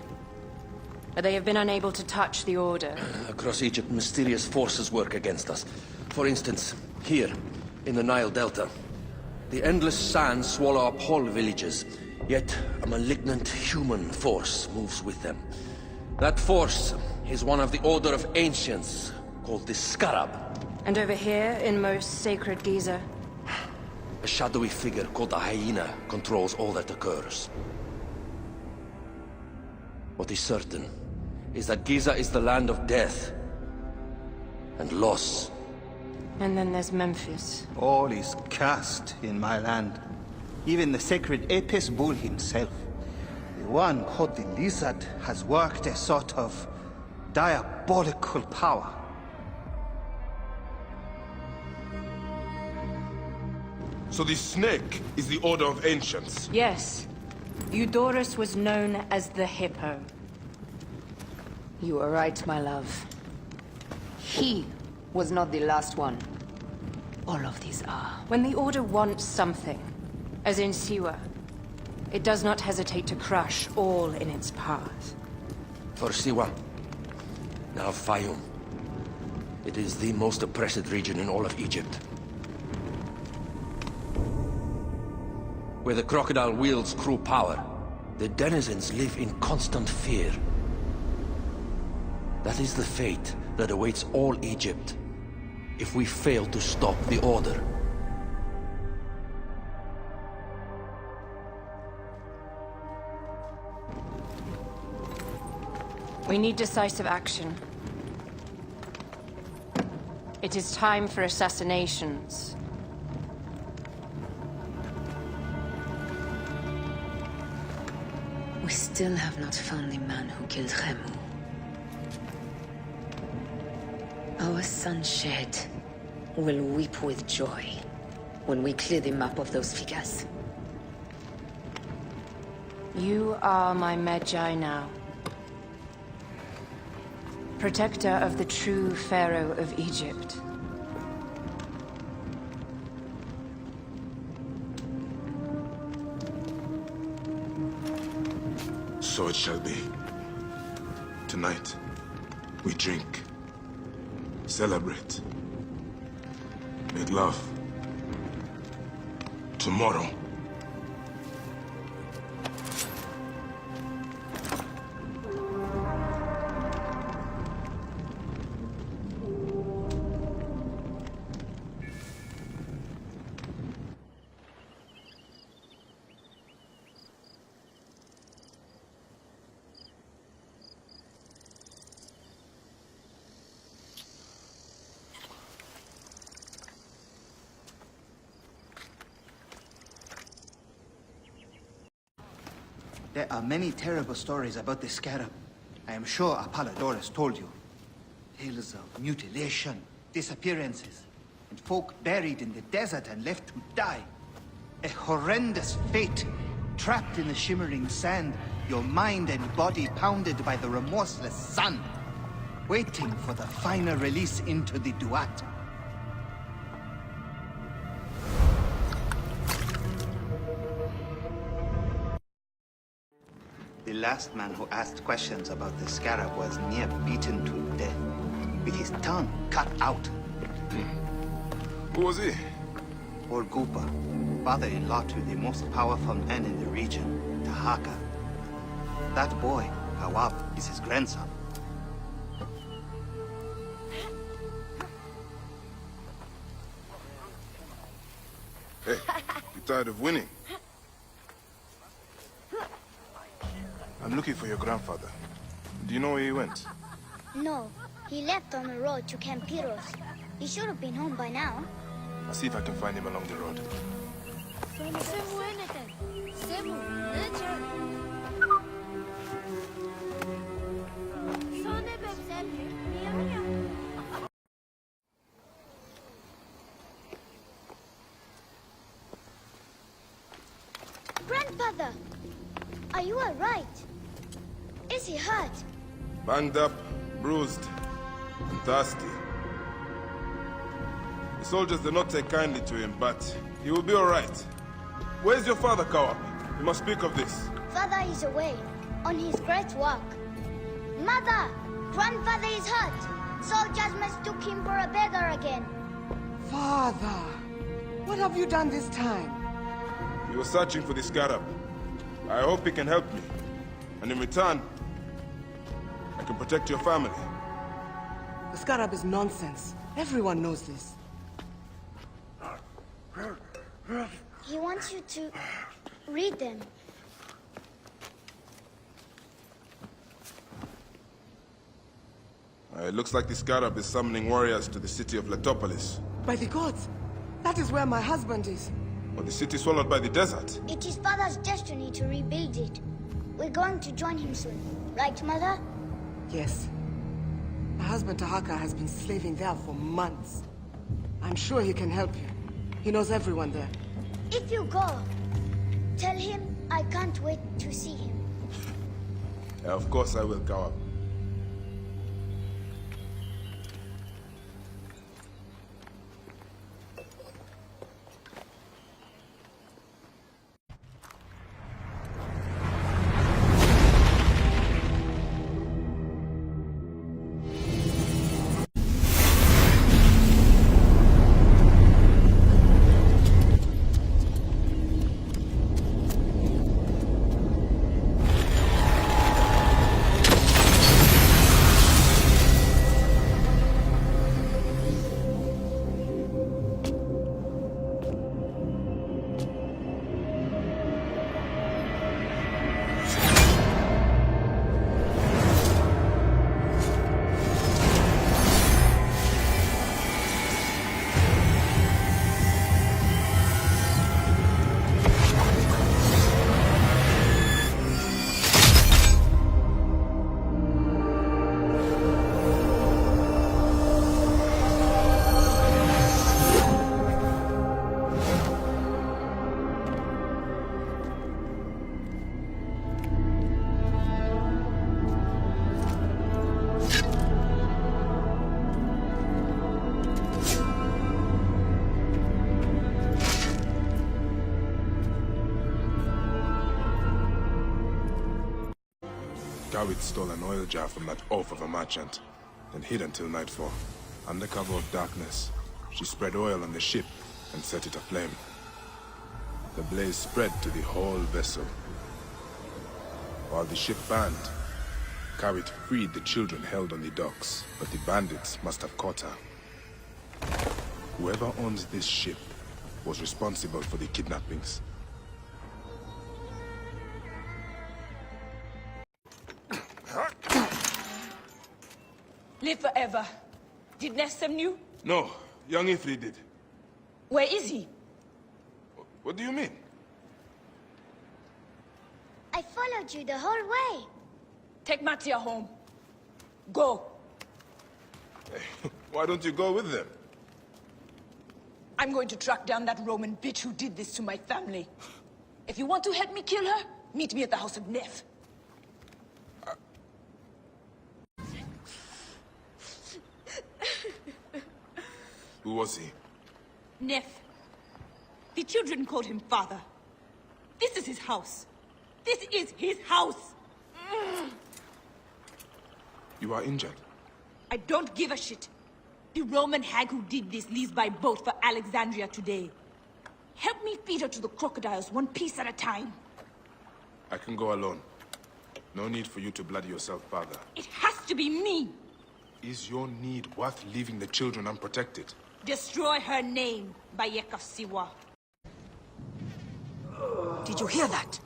But they have been unable to touch the Order. Across Egypt, mysterious forces work against us. For instance, here, in the Nile Delta, the endless sands swallow up whole villages, yet a malignant human force moves with them. That force is one of the Order of Ancients, called the Scarab. And over here, in most sacred Giza? A shadowy figure called the Hyena controls all that occurs. What is certain is that Giza is the land of death and loss. And then there's Memphis. All is cursed in my land. Even the sacred Apis bull himself. The one called the Lizard has worked a sort of diabolical power. So the snake is the Order of Ancients? Yes. Eudorus was known as the Hippo. You are right, my love. He was not the last one. All of these are. When the Order wants something, as in Siwa, it does not hesitate to crush all in its path. For Siwa, now Fayum. It is the most oppressed region in all of Egypt. Where the crocodile wields cruel power, the denizens live in constant fear. That is the fate that awaits all Egypt if we fail to stop the Order. We need decisive action. It is time for assassinations. We still have not found the man who killed Khemu. Our son Shed will weep with joy when we clear the map of those figures. You are my Medjay now. Protector of the true Pharaoh of Egypt. So it shall be. Tonight, we drink, celebrate, make love. Tomorrow, There are many terrible stories about the Scarab. I am sure Apollodorus told you. Tales of mutilation, disappearances, and folk buried in the desert and left to die. A horrendous fate, trapped in the shimmering sand, your mind and body pounded by the remorseless sun, waiting for the final release into the Duat. The last man who asked questions about the Scarab was near beaten to death, with his tongue cut out. Who was he? Orgupa, father-in-law to the most powerful man in the region, Tahaka. That boy, Hawab, is his grandson. Hey, you tired of winning? I'm looking for your grandfather. Do you know where he went? No, he left on the road to Camp Piros. He should have been home by now. I'll see if I can find him along the road. Grandfather, are you all right? Is he hurt? Banged up, bruised, and thirsty. The soldiers do not take kindly to him, but he will be all right. Where's your father, Kawap? You must speak of this. Father is away, on his great work. Mother! Grandfather is hurt! Soldiers mistook him for a beggar again. Father! What have you done this time? He was searching for the scarab. I hope he can help me. And in return, I can protect your family. The scarab is nonsense. Everyone knows this. He wants you to read them. It looks like the scarab is summoning warriors to the city of Letopolis. By the gods! That is where my husband is. Or the city swallowed by the desert. It is Father's destiny to rebuild it. We're going to join him soon. Right, Mother? Yes. My husband Tahaka has been slaving there for months. I'm sure he can help you. He knows everyone there. If you go, tell him I can't wait to see him. Yeah, of course I will, Kawap. Kawit stole an oil jar from that oaf of a merchant, and hid until nightfall. Under cover of darkness, she spread oil on the ship and set it aflame. The blaze spread to the whole vessel. While the ship burned, Kawit freed the children held on the docks, but the bandits must have caught her. Whoever owns this ship was responsible for the kidnappings. Live forever. Did Nef send you? No, young Ifrit did. Where is he? What do you mean? I followed you the whole way. Take Matia home. Go. Why don't you go with them? I'm going to track down that Roman bitch who did this to my family. If you want to help me kill her, meet me at the house of Nef. Who was he? Nef. The children called him father. This is his house. This is his house! You are injured. I don't give a shit. The Roman hag who did this leaves by boat for Alexandria today. Help me feed her to the crocodiles, one piece at a time. I can go alone. No need for you to bloody yourself, father. It has to be me! Is your need worth leaving the children unprotected? Destroy her name, Bayek of Siwa. Did you hear that?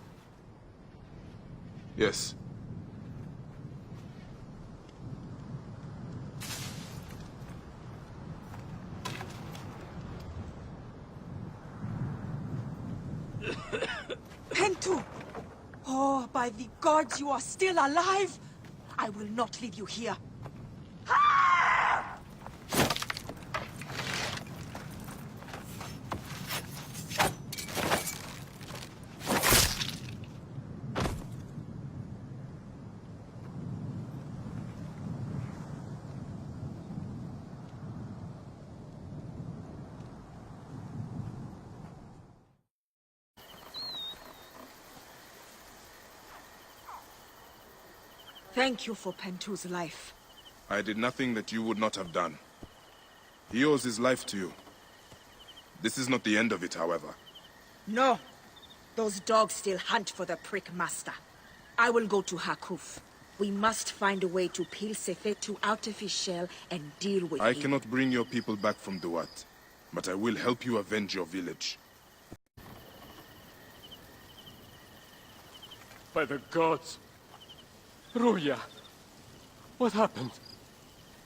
Yes. By the gods, you are still alive! I will not leave you here. Thank you for Pentu's life. I did nothing that you would not have done. He owes his life to you. This is not the end of it, however. No. Those dogs still hunt for the prick master. I will go to Hakuf. We must find a way to peel Sefetu out of his shell and deal with I him. cannot bring your people back from Duat, but I will help you avenge your village. By the gods. Ruya, what happened?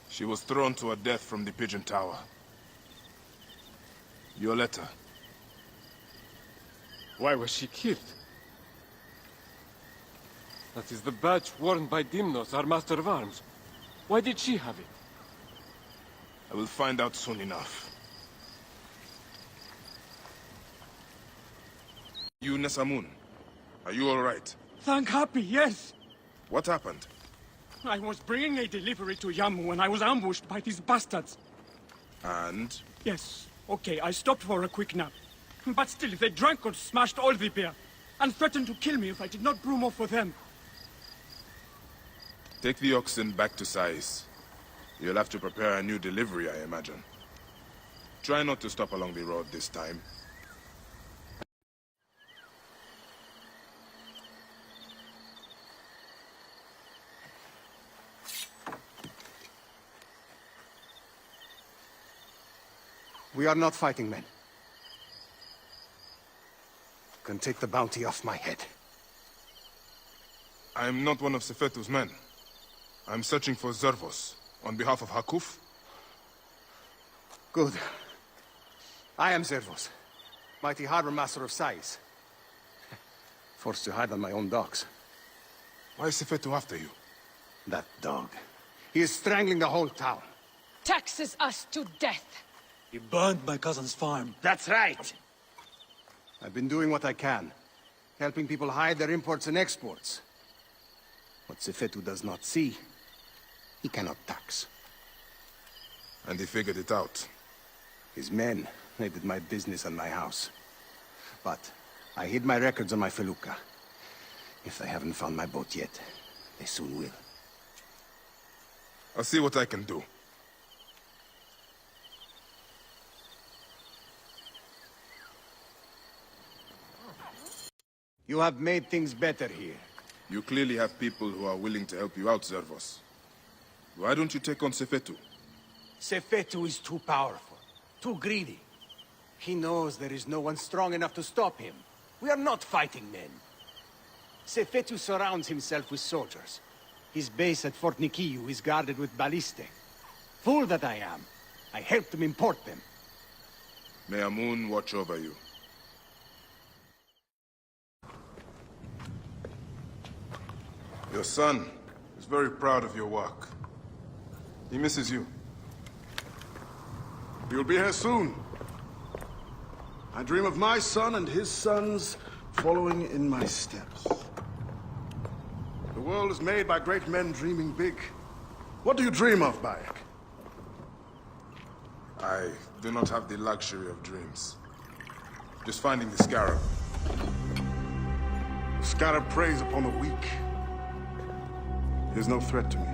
She was thrown to her death from the Pigeon Tower. Your letter. Why was she killed? That is the badge worn by Dimnos, our master of arms. Why did she have it? I will find out soon enough. You, Nesamun. Are you all right? Thank Happy, yes. What happened? I was bringing a delivery to Yamu when I was ambushed by these bastards. And? Yes, okay, I stopped for a quick nap. But still, they drank or smashed all the beer, and threatened to kill me if I did not brew more for them. Take the oxen back to Sais. You'll have to prepare a new delivery, I imagine. Try not to stop along the road this time. We are not fighting men. You can take the bounty off my head. I am not one of Sefetu's men. I'm searching for Zervos, on behalf of Hakuf. Good. I am Zervos, mighty harbor master of Sais. Forced to hide on my own docks. Why is Sefetu after you? That dog. He is strangling the whole town. Taxes us to death. He burned my cousin's farm. That's right. I've been doing what I can, helping people hide their imports and exports. What Sefetu does not see, he cannot tax. And he figured it out. His men raided my business and my house. But I hid my records on my felucca. If they haven't found my boat yet, they soon will. I'll see what I can do. You have made things better here. You clearly have people who are willing to help you out, Zervos. Why don't you take on Sefetu? Sefetu is too powerful, too greedy. He knows there is no one strong enough to stop him. We are not fighting men. Sefetu surrounds himself with soldiers. His base at Fort Nikiu is guarded with ballistae. Fool that I am. I helped him import them. May Amun watch over you. Your son is very proud of your work. He misses you. You'll be here soon. I dream of my son and his sons following in my steps. The world is made by great men dreaming big. What do you dream of, Bayek? I do not have the luxury of dreams. Just finding the Scarab. The Scarab preys upon the weak. He is no threat to me.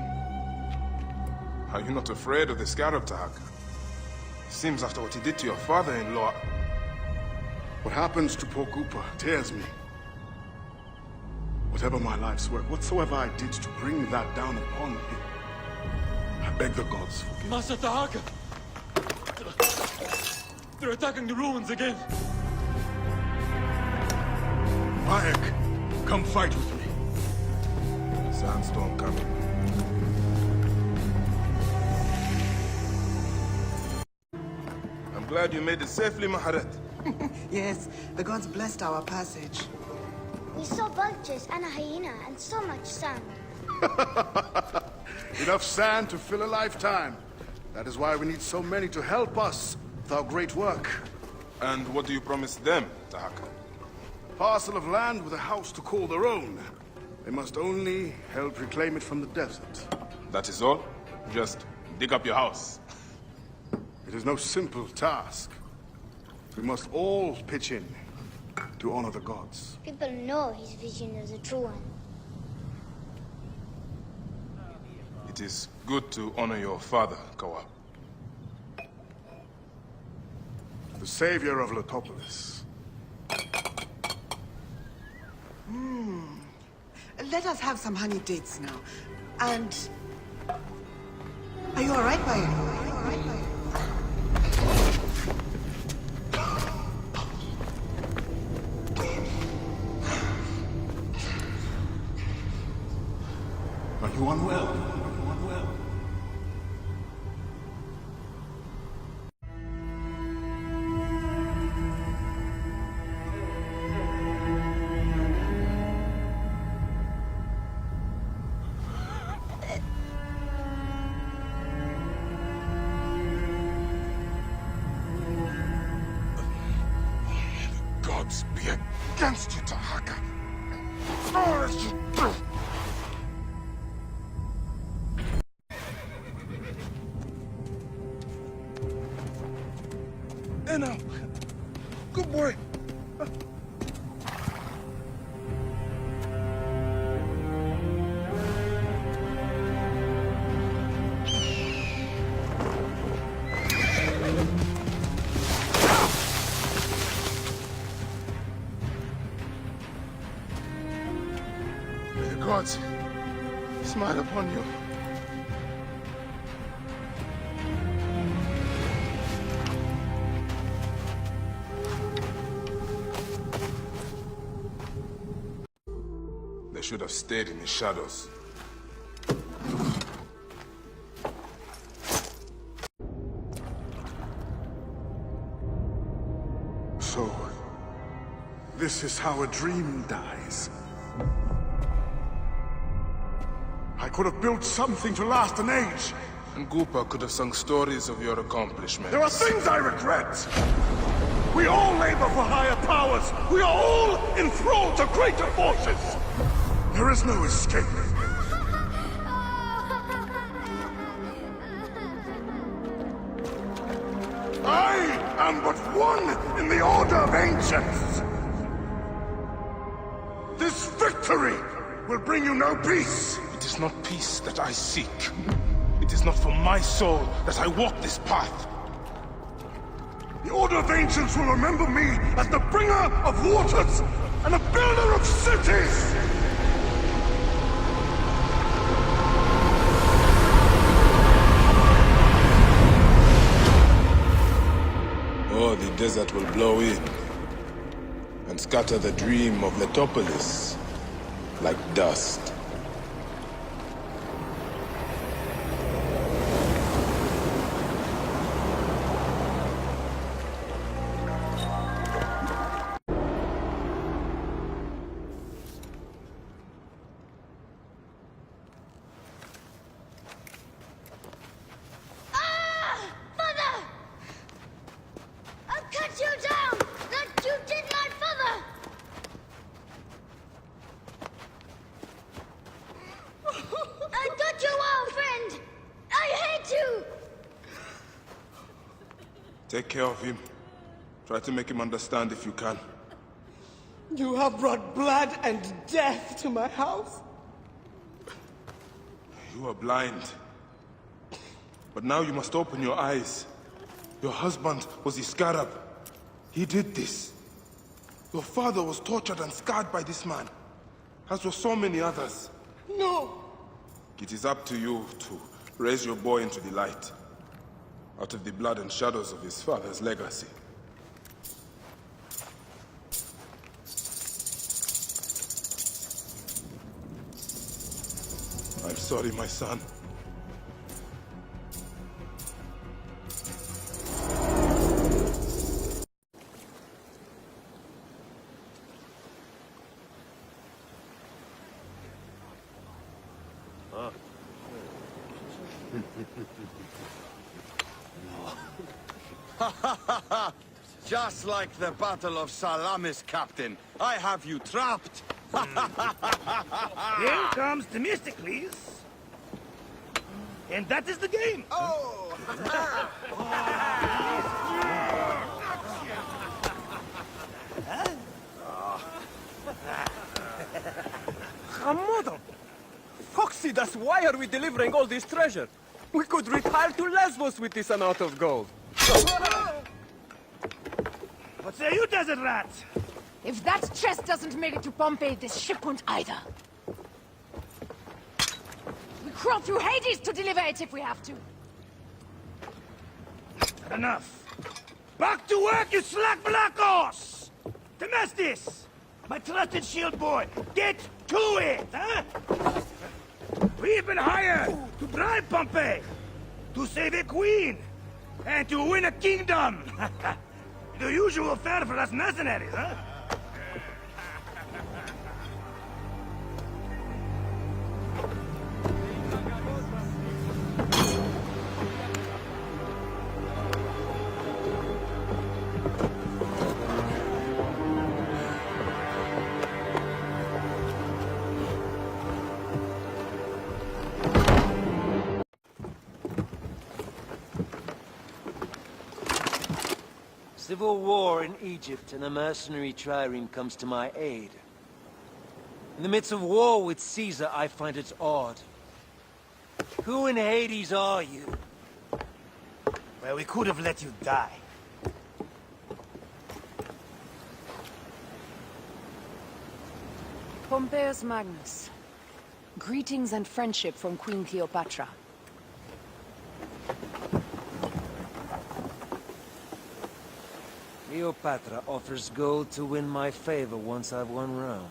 Are you not afraid of the Scarab, Tahaka? Seems after what he did to your father-in-law... What happens to poor Gupa tears me. Whatever my life's work, whatsoever I did to bring that down upon him, I beg the gods forgive me. Master Tahaka! They're attacking the ruins again! Bayek, come fight with me. Sandstorm coming. I'm glad you made it safely, Maharet. Yes, the gods blessed our passage. We saw vultures and a hyena and so much sand. Enough sand to fill a lifetime. That is why we need so many to help us with our great work. And what do you promise them, Tahaka? Parcel of land with a house to call their own. They must only help reclaim it from the desert. That is all? Just dig up your house? It is no simple task. We must all pitch in to honor the gods. People know his vision is a true one. It is good to honor your father, Kawa. The savior of Letopolis. Let us have some honey dates now. And... Are you alright, Bayek? Are you unwell? Gods be against you, Tahaka. Far as you do. Now, good boy. May the gods smile upon you. They should have stayed in the shadows. So, this is how a dream dies. I could have built something to last an age. And Gupa could have sung stories of your accomplishments. There are things I regret. We all labor for higher powers. We are all enthralled to greater forces. There is no escape. I am but one in the Order of Ancients. This victory will bring you no peace. It is not peace that I seek. It is not for my soul that I walk this path. The Order of Ancients will remember me as the bringer of waters and the builder of cities! Or the desert will blow in and scatter the dream of Letopolis like dust. Take care of him. Try to make him understand if you can. You have brought blood and death to my house. You are blind. But now you must open your eyes. Your husband was the Scarab. He did this. Your father was tortured and scarred by this man, as were so many others. No! It is up to you to raise your boy into the light, out of the blood and shadows of his father's legacy. I'm sorry, my son. Just like the Battle of Salamis, Captain. I have you trapped. Here comes Themistocles. And that is the game. Oh! Mother! Foxy, that's why are we delivering all this treasure? We could retire to Lesbos with this amount of gold. What say you, desert rats? If that chest doesn't make it to Pompeii, this ship won't either. We crawl through Hades to deliver it if we have to. Enough. Back to work, you slack black horse! Themestis! My trusted shield boy, get to it, huh? We've been hired to drive Pompeii, to save a queen, and to win a kingdom. The usual fare for us mercenaries, huh? Civil war in Egypt, and a mercenary trireme comes to my aid. In the midst of war with Caesar, I find it odd. Who in Hades are you? Well, we could have let you die. Pompeius Magnus. Greetings and friendship from Queen Cleopatra. Cleopatra offers gold to win my favor once I've won Rome.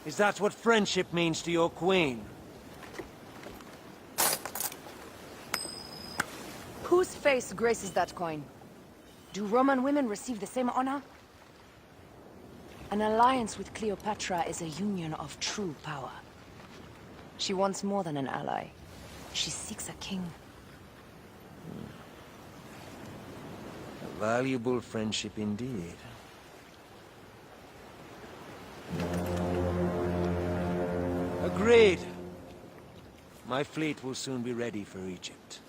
Is that what friendship means to your queen? Whose face graces that coin? Do Roman women receive the same honor? An alliance with Cleopatra is a union of true power. She wants more than an ally. She seeks a king. A valuable friendship indeed. Agreed. My fleet will soon be ready for Egypt.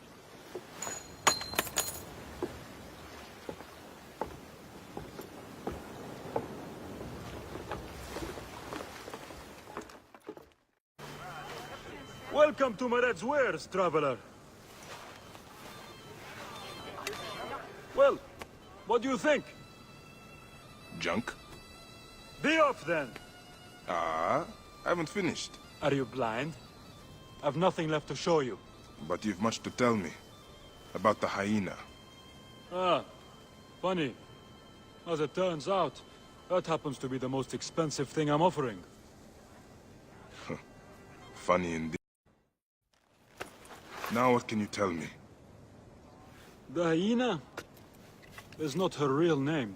Welcome to Mered's wares, traveler. Well, what do you think? Junk? Be off then! I haven't finished. Are you blind? I've nothing left to show you. But you've much to tell me. About the hyena. Ah, funny. As it turns out, that happens to be the most expensive thing I'm offering. Funny indeed. Now what can you tell me? The hyena is not her real name.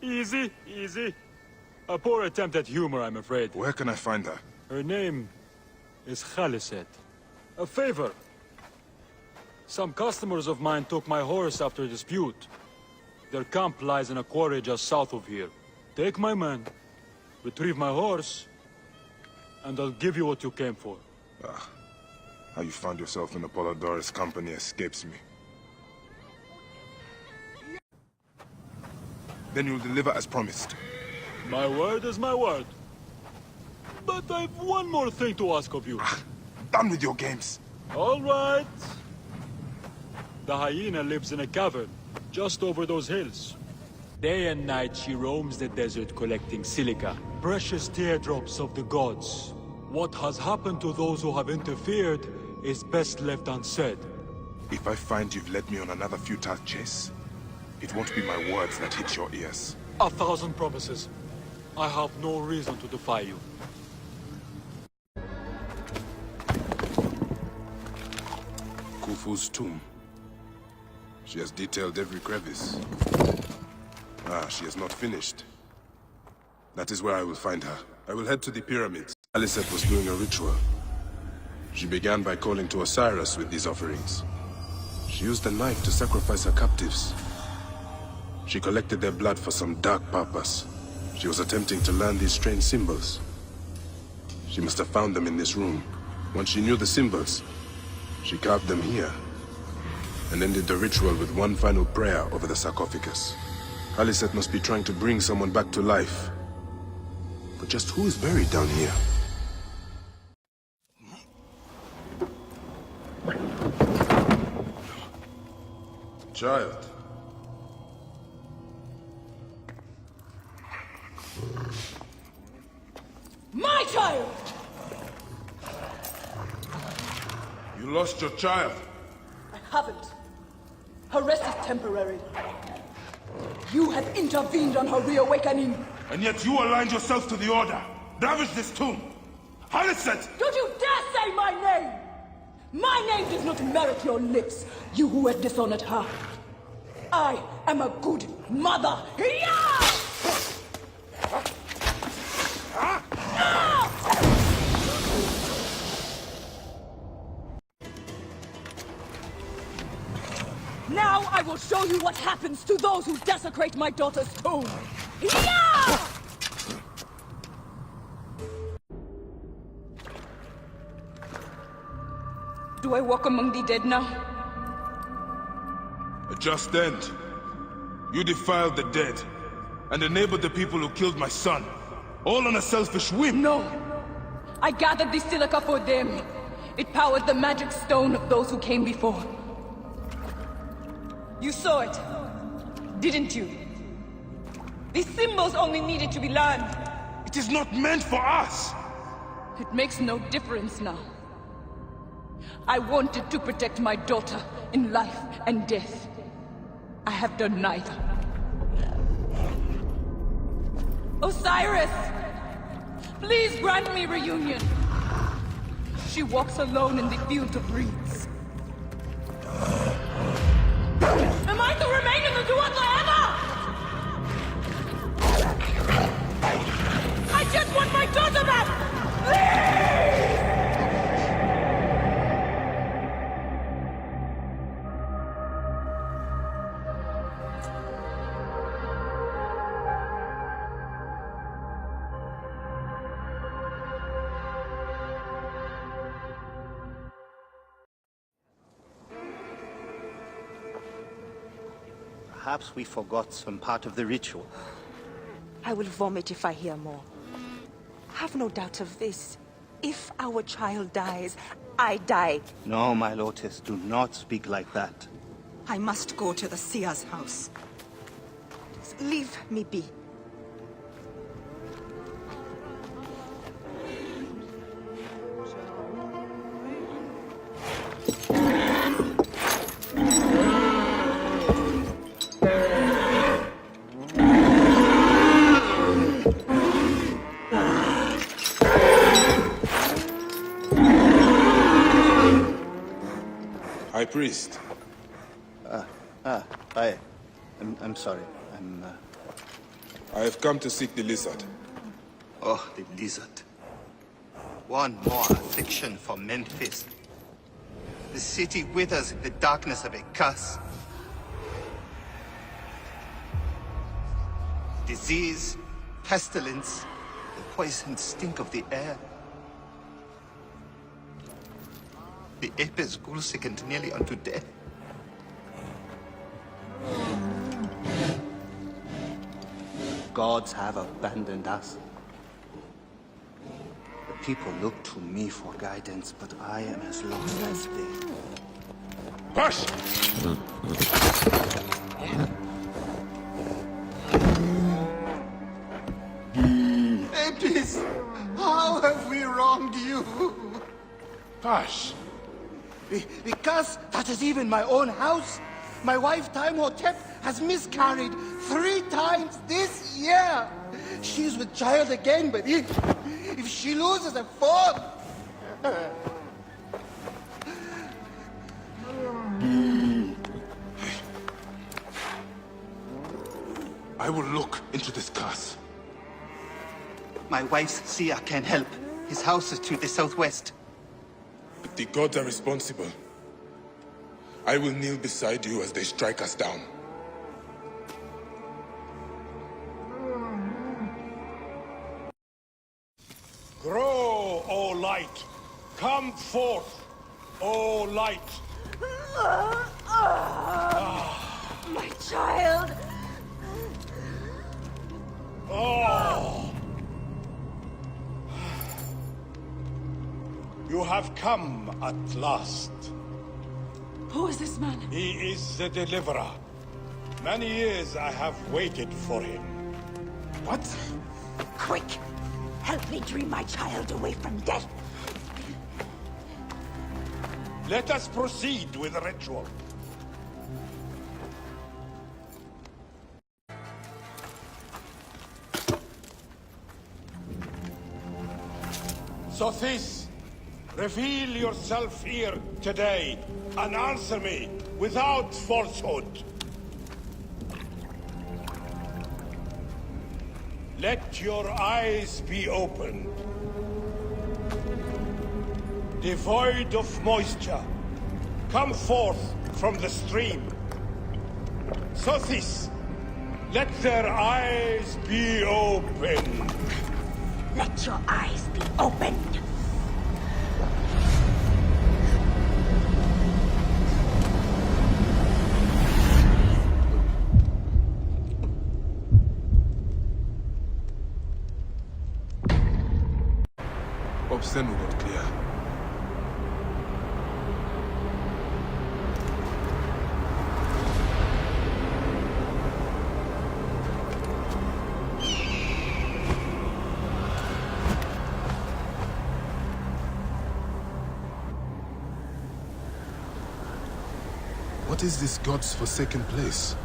Easy, easy. A poor attempt at humor, I'm afraid. Where can I find her? Her name is Khaliset. A favor. Some customers of mine took my horse after a dispute. Their camp lies in a quarry just south of here. Take my men, retrieve my horse, and I'll give you what you came for. How you found yourself in Apollodorus' company escapes me. Then you'll deliver as promised. My word is my word. But I've one more thing to ask of you. Done with your games. All right. The hyena lives in a cavern, just over those hills. Day and night she roams the desert collecting silica, precious teardrops of the gods. What has happened to those who have interfered is best left unsaid. If I find you've led me on another futile chase, it won't be my words that hit your ears. 1,000 promises. I have no reason to defy you. Khufu's tomb. She has detailed every crevice. She has not finished. That is where I will find her. I will head to the pyramids. Khaliset was doing a ritual. She began by calling to Osiris with these offerings. She used a knife to sacrifice her captives. She collected their blood for some dark purpose. She was attempting to learn these strange symbols. She must have found them in this room. Once she knew the symbols, she carved them here, and ended the ritual with one final prayer over the sarcophagus. Khaliset must be trying to bring someone back to life. But just who is buried down here? Child. My child! You lost your child. I haven't. Her rest is temporary. You have intervened on her reawakening. And yet you aligned yourself to the Order. Ravage this tomb. Khaliset! Don't you dare say my name! My name does not merit your lips, you who have dishonored her. I am a good mother. Now I will show you what happens to those who desecrate my daughter's tomb. Do I walk among the dead now? A just end. You defiled the dead, and enabled the people who killed my son. All on a selfish whim. No! I gathered the silica for them. It powers the magic stone of those who came before. You saw it, didn't you? These symbols only needed to be learned. It is not meant for us! It makes no difference now. I wanted to protect my daughter in life and death. I have done neither. Osiris! Please grant me reunion. She walks alone in the field of reeds. Am I to remain in the Duat forever? I just want my daughter back! Please! Perhaps we forgot some part of the ritual. I will vomit if I hear more. Have no doubt of this. If our child dies, I die. No, my Lotus, do not speak like that. I must go to the Seer's house. Leave me be. High Priest. I'm sorry. I have come to seek the lizard. Oh, the lizard. One more affliction for Memphis. The city withers in the darkness of a curse. Disease, pestilence, the poisoned stink of the air. The Apis ghoul sickened nearly unto death. Gods have abandoned us. The people look to me for guidance, but I am as lost as they. Hush! Apis, how have we wronged you? Hush! The curse touches even my own house. My wife, Timehotep, has miscarried 3 times this year. She's with child again, but if she loses a 4th... I will look into this curse. My wife's seer can help. His house is to the southwest. But the gods are responsible. I will kneel beside you as they strike us down. Grow, O light! Come forth, O light! My child! Oh! You have come at last. Who is this man? He is the Deliverer. Many years I have waited for him. What? Quick! Help me dream my child away from death! Let us proceed with the ritual. Sothis, reveal yourself here today and answer me without falsehood. Let your eyes be opened. Devoid of moisture, come forth from the stream. Sothis, let their eyes be opened. Let your eyes be opened! Hopes then we got clear. What is this God's forsaken place?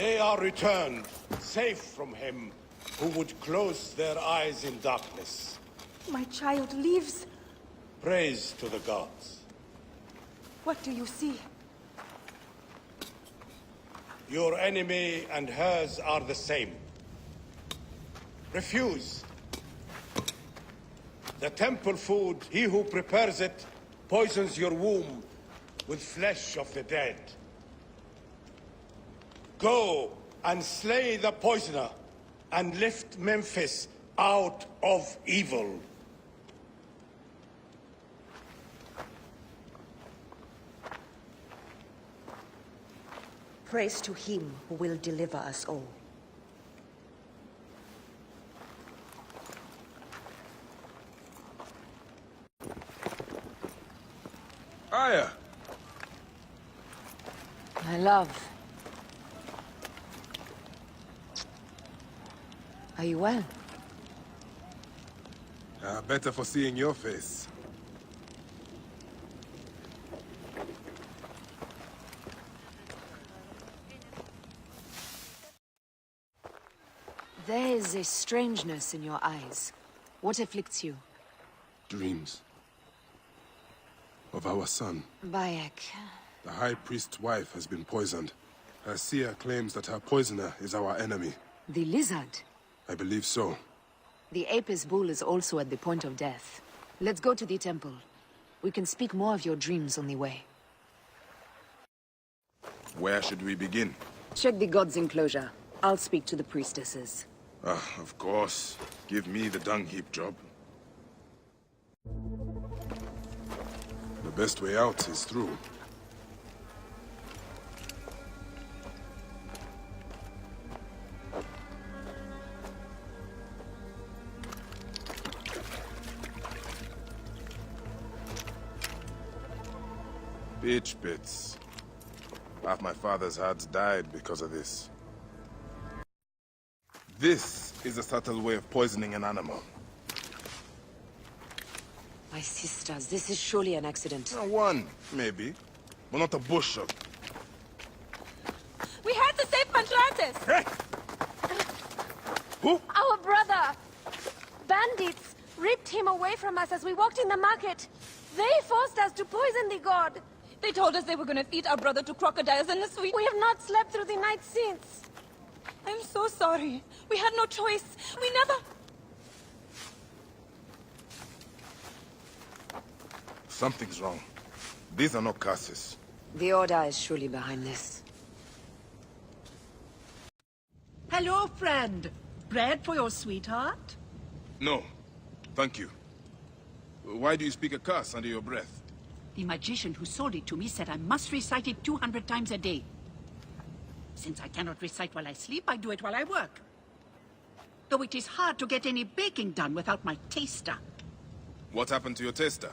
They are returned, safe from him who would close their eyes in darkness. My child lives. Praise to the gods. What do you see? Your enemy and hers are the same. Refuse. The temple food, he who prepares it, poisons your womb with flesh of the dead. Go and slay the poisoner, and lift Memphis out of evil. Praise to him who will deliver us all. Aya! My love. Are you well? Better for seeing your face. There is a strangeness in your eyes. What afflicts you? Dreams. Of our son. Bayek. The High Priest's wife has been poisoned. Her seer claims that her poisoner is our enemy. The lizard? I believe so. The Apis bull is also at the point of death. Let's go to the temple. We can speak more of your dreams on the way. Where should we begin? Check the god's enclosure. I'll speak to the priestesses. Of course. Give me the dung heap job. The best way out is through. Bitch bits. Half my father's herds died because of this. This is a subtle way of poisoning an animal. My sisters, this is surely an accident. One, maybe. But not a bush of... We had to save Pantlantis! Hey! Who? Our brother! Bandits ripped him away from us as we walked in the market. They forced us to poison the god. They told us they were going to feed our brother to crocodiles in the sweet. We have not slept through the night since. I'm so sorry. We had no choice. We never... Something's wrong. These are not curses. The Order is surely behind this. Hello, friend. Bread for your sweetheart? No. Thank you. Why do you speak a curse under your breath? The magician who sold it to me said I must recite it 200 times a day. Since I cannot recite while I sleep, I do it while I work. Though it is hard to get any baking done without my taster. What happened to your taster?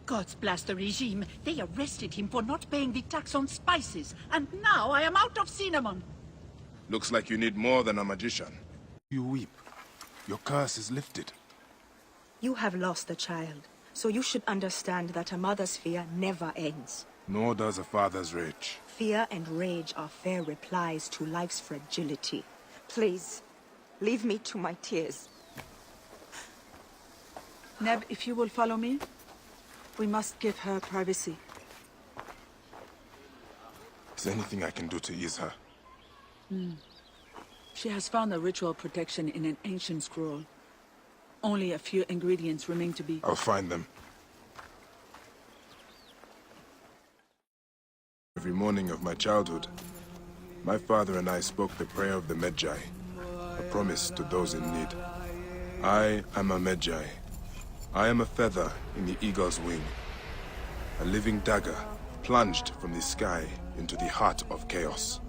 Gods blast the regime. They arrested him for not paying the tax on spices. And now I am out of cinnamon. Looks like you need more than a magician. You weep. Your curse is lifted. You have lost a child, so you should understand that a mother's fear never ends. Nor does a father's rage. Fear and rage are fair replies to life's fragility. Please, leave me to my tears. Neb, if you will follow me, we must give her privacy. Is there anything I can do to ease her? She has found a ritual protection in an ancient scroll. Only a few ingredients remain to be... I'll find them. Every morning of my childhood, my father and I spoke the prayer of the Medjay, a promise to those in need. I am a Medjay. I am a feather in the eagle's wing, a living dagger plunged from the sky into the heart of chaos.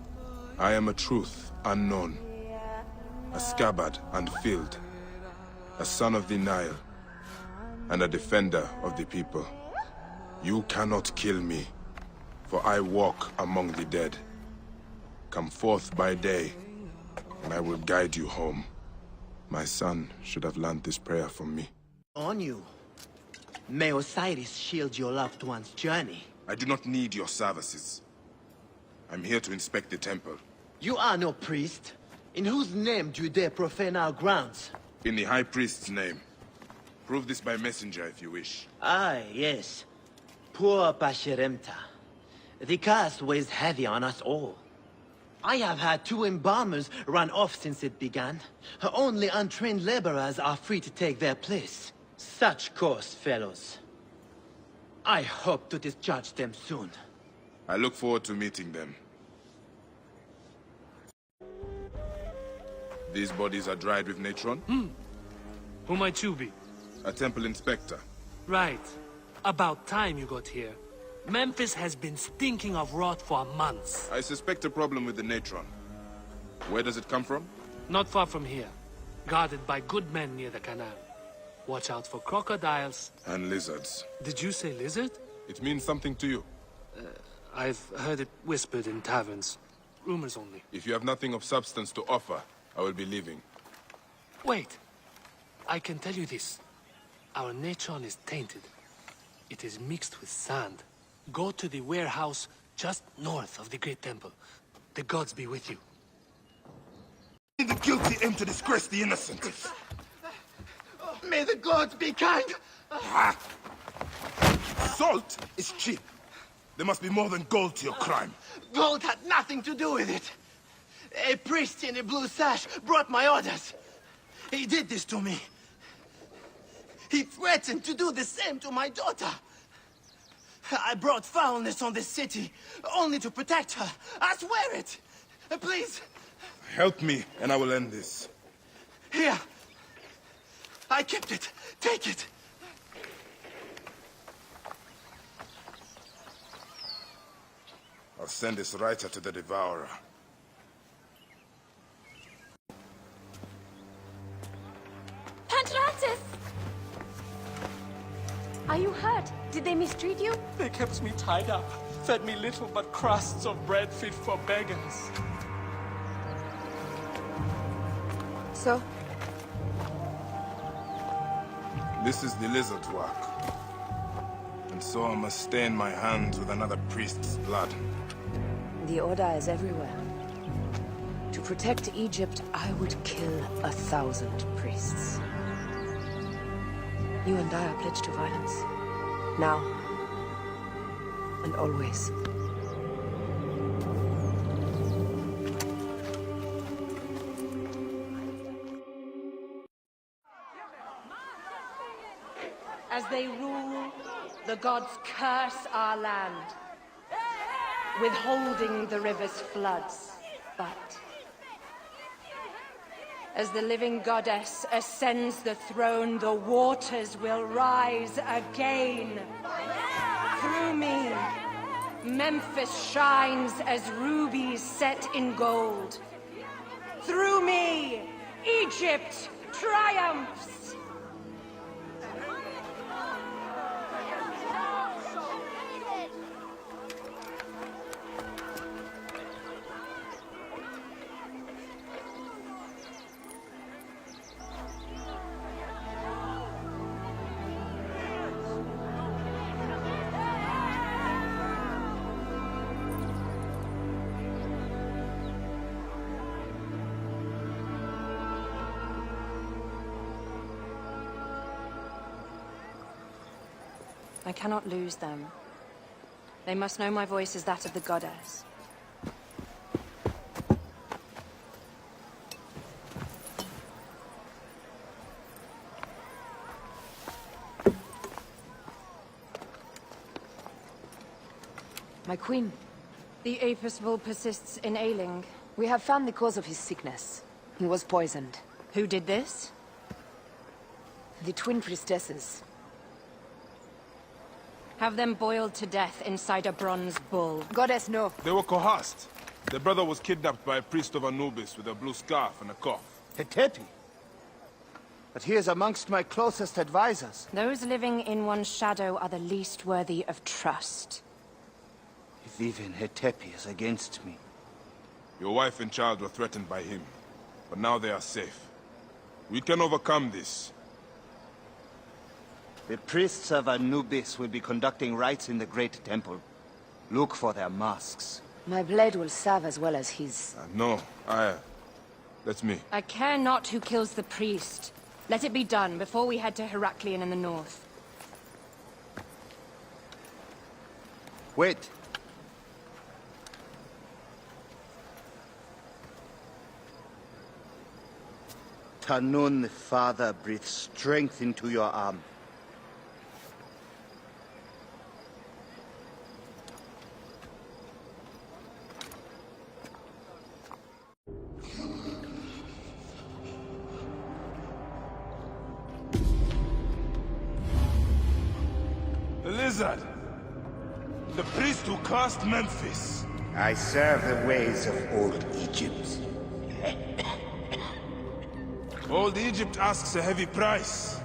I am a truth unknown, a scabbard unfilled, a son of the Nile, and a defender of the people. You cannot kill me, for I walk among the dead. Come forth by day, and I will guide you home. My son should have learned this prayer from me. On you. May Osiris shield your loved one's journey. I do not need your services. I'm here to inspect the temple. You are no priest. In whose name do you dare profane our grounds? In the High Priest's name. Prove this by messenger if you wish. Ah, yes. Poor Pasherenptah. The curse weighs heavy on us all. I have had 2 embalmers run off since it began. Only untrained laborers are free to take their place. Such coarse fellows. I hope to discharge them soon. I look forward to meeting them. These bodies are dried with natron? Who might you be? A temple inspector. Right. About time you got here. Memphis has been stinking of rot for months. I suspect a problem with the natron. Where does it come from? Not far from here. Guarded by good men near the canal. Watch out for crocodiles. And lizards. Did you say lizard? It means something to you. I've heard it whispered in taverns. Rumors only. If you have nothing of substance to offer, I will be leaving. Wait. I can tell you this. Our natron is tainted. It is mixed with sand. Go to the warehouse just north of the Great Temple. The gods be with you. The guilty aim to disgrace the innocent. May the gods be kind! Salt is cheap. There must be more than gold to your crime. Gold had nothing to do with it. A priest in a blue sash brought my orders. He did this to me. He threatened to do the same to my daughter. I brought foulness on this city, only to protect her. I swear it! Please! Help me, and I will end this. Here! I kept it. Take it! I'll send this writer to the Devourer. Pantratus! Are you hurt? Did they mistreat you? They kept me tied up, fed me little but crusts of bread fit for beggars. So? This is the lizard's work. And so I must stain my hands with another priest's blood. The Order is everywhere. To protect Egypt, I would kill 1,000 priests. You and I are pledged to violence. Now. And always. As they rule, the gods curse our land, withholding the river's floods. But as the living goddess ascends the throne, the waters will rise again. Through me, Memphis shines as rubies set in gold. Through me, Egypt triumphs. I cannot lose them. They must know my voice is that of the goddess. My queen. The Apis bull persists in ailing. We have found the cause of his sickness. He was poisoned. Who did this? The twin priestesses. Have them boiled to death inside a bronze bull. Goddess, no. They were coerced. Their brother was kidnapped by a priest of Anubis with a blue scarf and a cough. Hetepi? But he is amongst my closest advisors. Those living in one's shadow are the least worthy of trust. If even Hetepi is against me. Your wife and child were threatened by him, but now they are safe. We can overcome this. The priests of Anubis will be conducting rites in the Great Temple. Look for their masks. My blade will serve as well as his. No, that's me. I care not who kills the priest. Let it be done before we head to Heraklion in the north. Wait. Tanun, Father, breathe strength into your arm. The lizard! The priest who cursed Memphis! I serve the ways of old Egypt. Old Egypt asks a heavy price.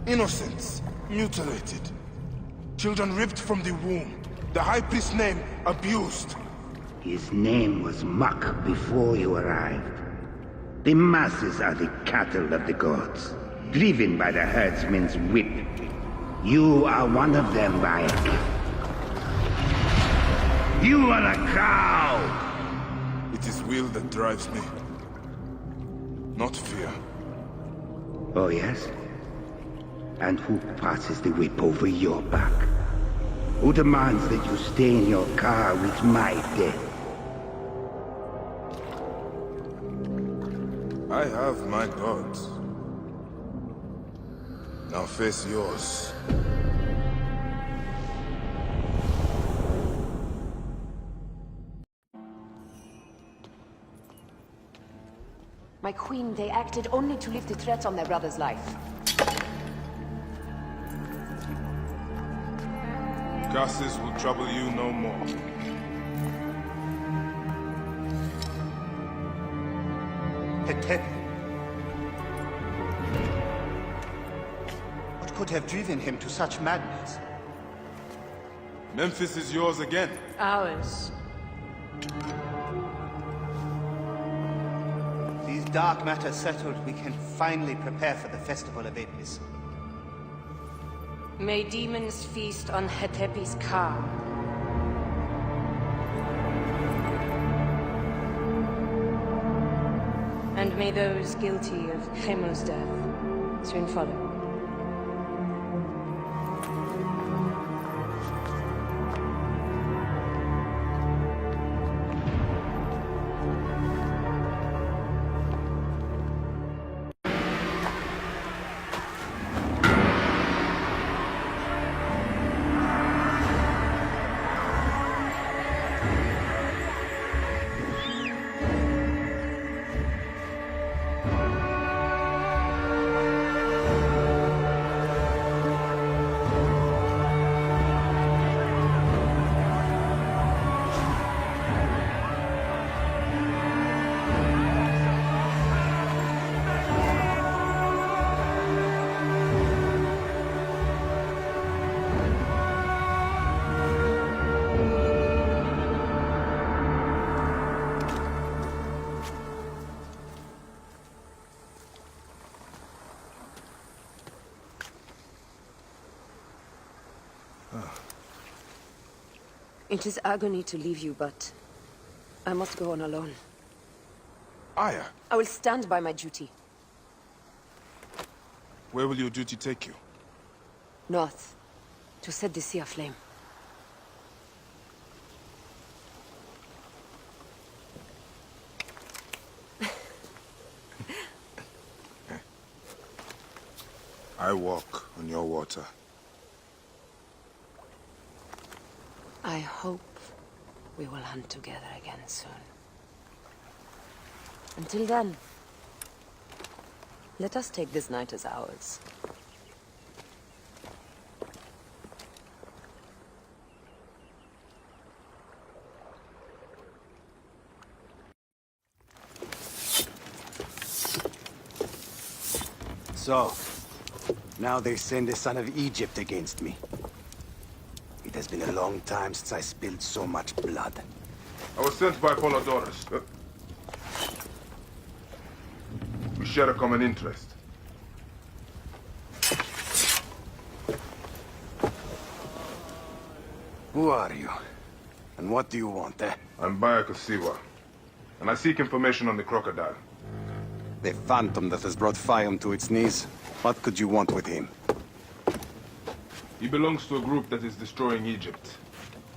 Innocents mutilated. Children ripped from the womb. The High Priest's name abused. His name was Muck before you arrived. The masses are the cattle of the gods, driven by the herdsman's whip. You are one of them, Bayek. You are a cow! It is will that drives me. Not fear. Oh, yes? And who passes the whip over your back? Who demands that you stay in your car with my death? I have my gods. Now face yours. My queen, they acted only to lift the threat on their brother's life. Curses will trouble you no more. What could have driven him to such madness? Memphis is yours again. Ours. These dark matters settled, we can finally prepare for the Festival of Apis. May demons feast on Hetepi's car. And may those guilty of Chemo's death soon follow. It is agony to leave you, but I must go on alone. Aya, I will stand by my duty. where will your duty take you? North, to set the sea aflame. I walk on your water. I hope we will hunt together again soon. Until then, let us take this night as ours. So, now they send the son of Egypt against me. It has been a long time since I spilled so much blood. I was sent by Apollodorus. We share a common interest. Who are you? And what do you want, eh? I'm Bayek of Siwa, and I seek information on the crocodile. The phantom that has brought Fayum to its knees. What could you want with him? He belongs to a group that is destroying Egypt.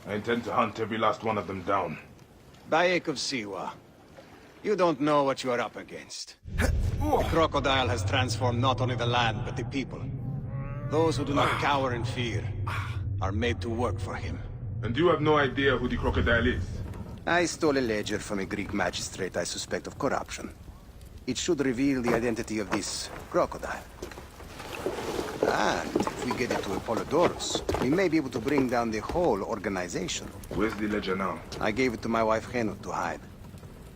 I intend to hunt every last one of them down. Bayek of Siwa. You don't know what you are up against. The crocodile has transformed not only the land, but the people. Those who do not cower in fear are made to work for him. And you have no idea who the crocodile is? I stole a ledger from a Greek magistrate I suspect of corruption. It should reveal the identity of this crocodile. And if we get it to Apollodorus, we may be able to bring down the whole organization. Where's the ledger now? I gave it to my wife Henut to hide.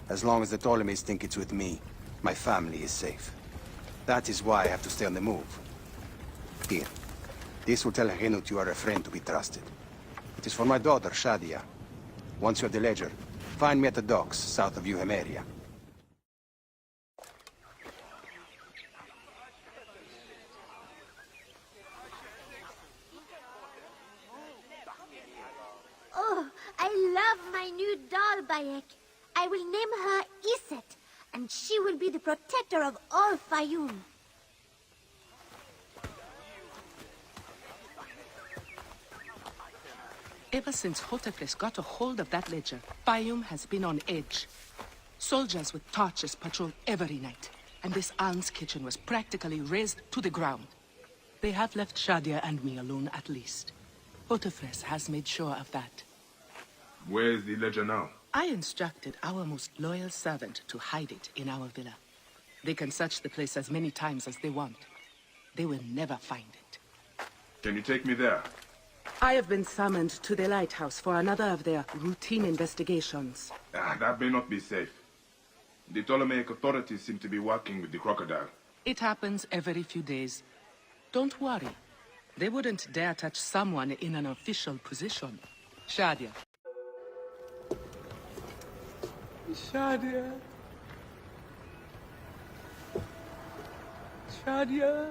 As long as the Ptolemies think it's with me, my family is safe. That is why I have to stay on the move. Here. This will tell Henut you are a friend to be trusted. It is for my daughter, Shadia. Once you have the ledger, find me at the docks south of Euhemeria. Oh, I love my new doll, Bayek. I will name her Iset, and she will be the protector of all Fayum. Ever since Hotefres got a hold of that ledger, Fayum has been on edge. Soldiers with torches patrol every night, and this alms kitchen was practically razed to the ground. They have left Shadia and me alone at least. Hotefres has made sure of that. Where is the ledger now? I instructed our most loyal servant to hide it in our villa. They can search the place as many times as they want. They will never find it. Can you take me there? I have been summoned to the lighthouse for another of their routine investigations. That may not be safe. The Ptolemaic authorities seem to be working with the crocodile. It happens every few days. Don't worry. They wouldn't dare touch someone in an official position. Shadia. Shadia. Shadia.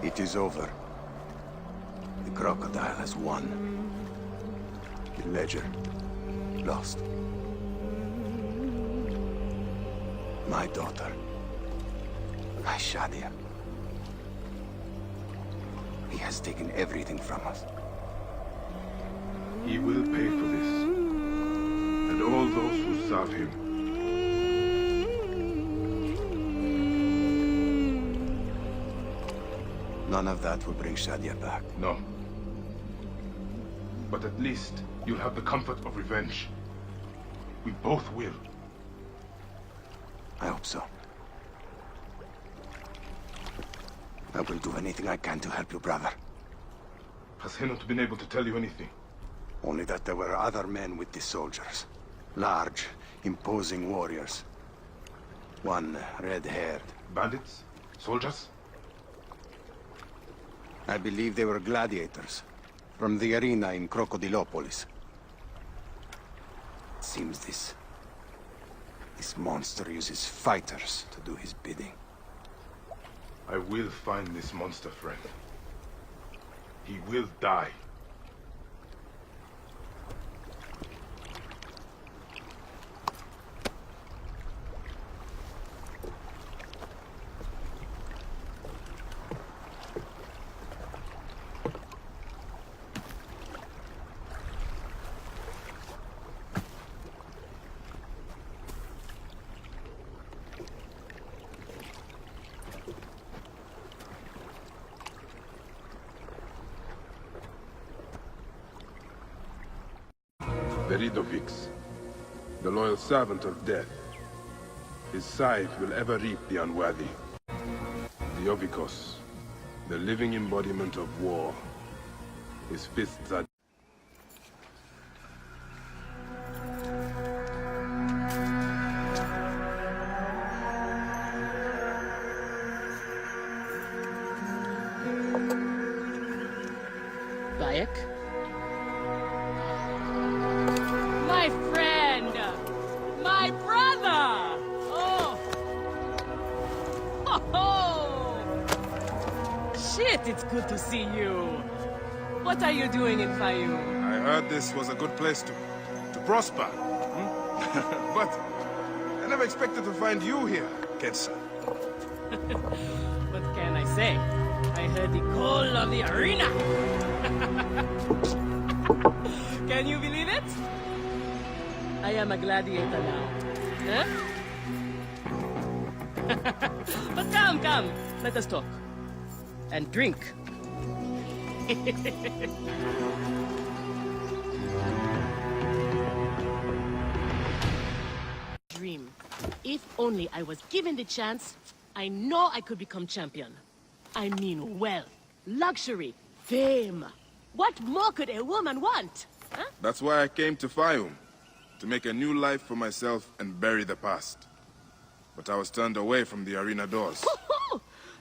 It is over. The crocodile has won. The ledger lost. My daughter. My Shadia. He has taken everything from us. He will pay for this. And all those who serve him. None of that will bring Shadia back. No. But at least you'll have the comfort of revenge. We both will. I hope so. I will do anything I can to help you, brother. Has Henut been able to tell you anything? Only that there were other men with the soldiers. Large, imposing warriors. One red-haired. Bandits? Soldiers? I believe they were gladiators. From the arena in Crocodilopolis. It seems this monster uses fighters to do his bidding. I will find this monster, friend. He will die. Viridovix, the loyal servant of death. His scythe will ever reap the unworthy. The Ovikos, the living embodiment of war. His fists are... Bayek? My friend! My brother! Oh! Oh! Shit, it's good to see you. What are you doing in Fayum? I heard this was a good place to prosper. But I never expected to find you here, Ketsa. What can I say? I heard the call of the arena. Can you believe it? I am a gladiator now. Huh? But come. Let us talk. And drink. Dream. If only I was given the chance, I know I could become champion. I mean wealth, luxury, fame. What more could a woman want? Huh? That's why I came to Fayum. To make a new life for myself and bury the past. But I was turned away from the arena doors.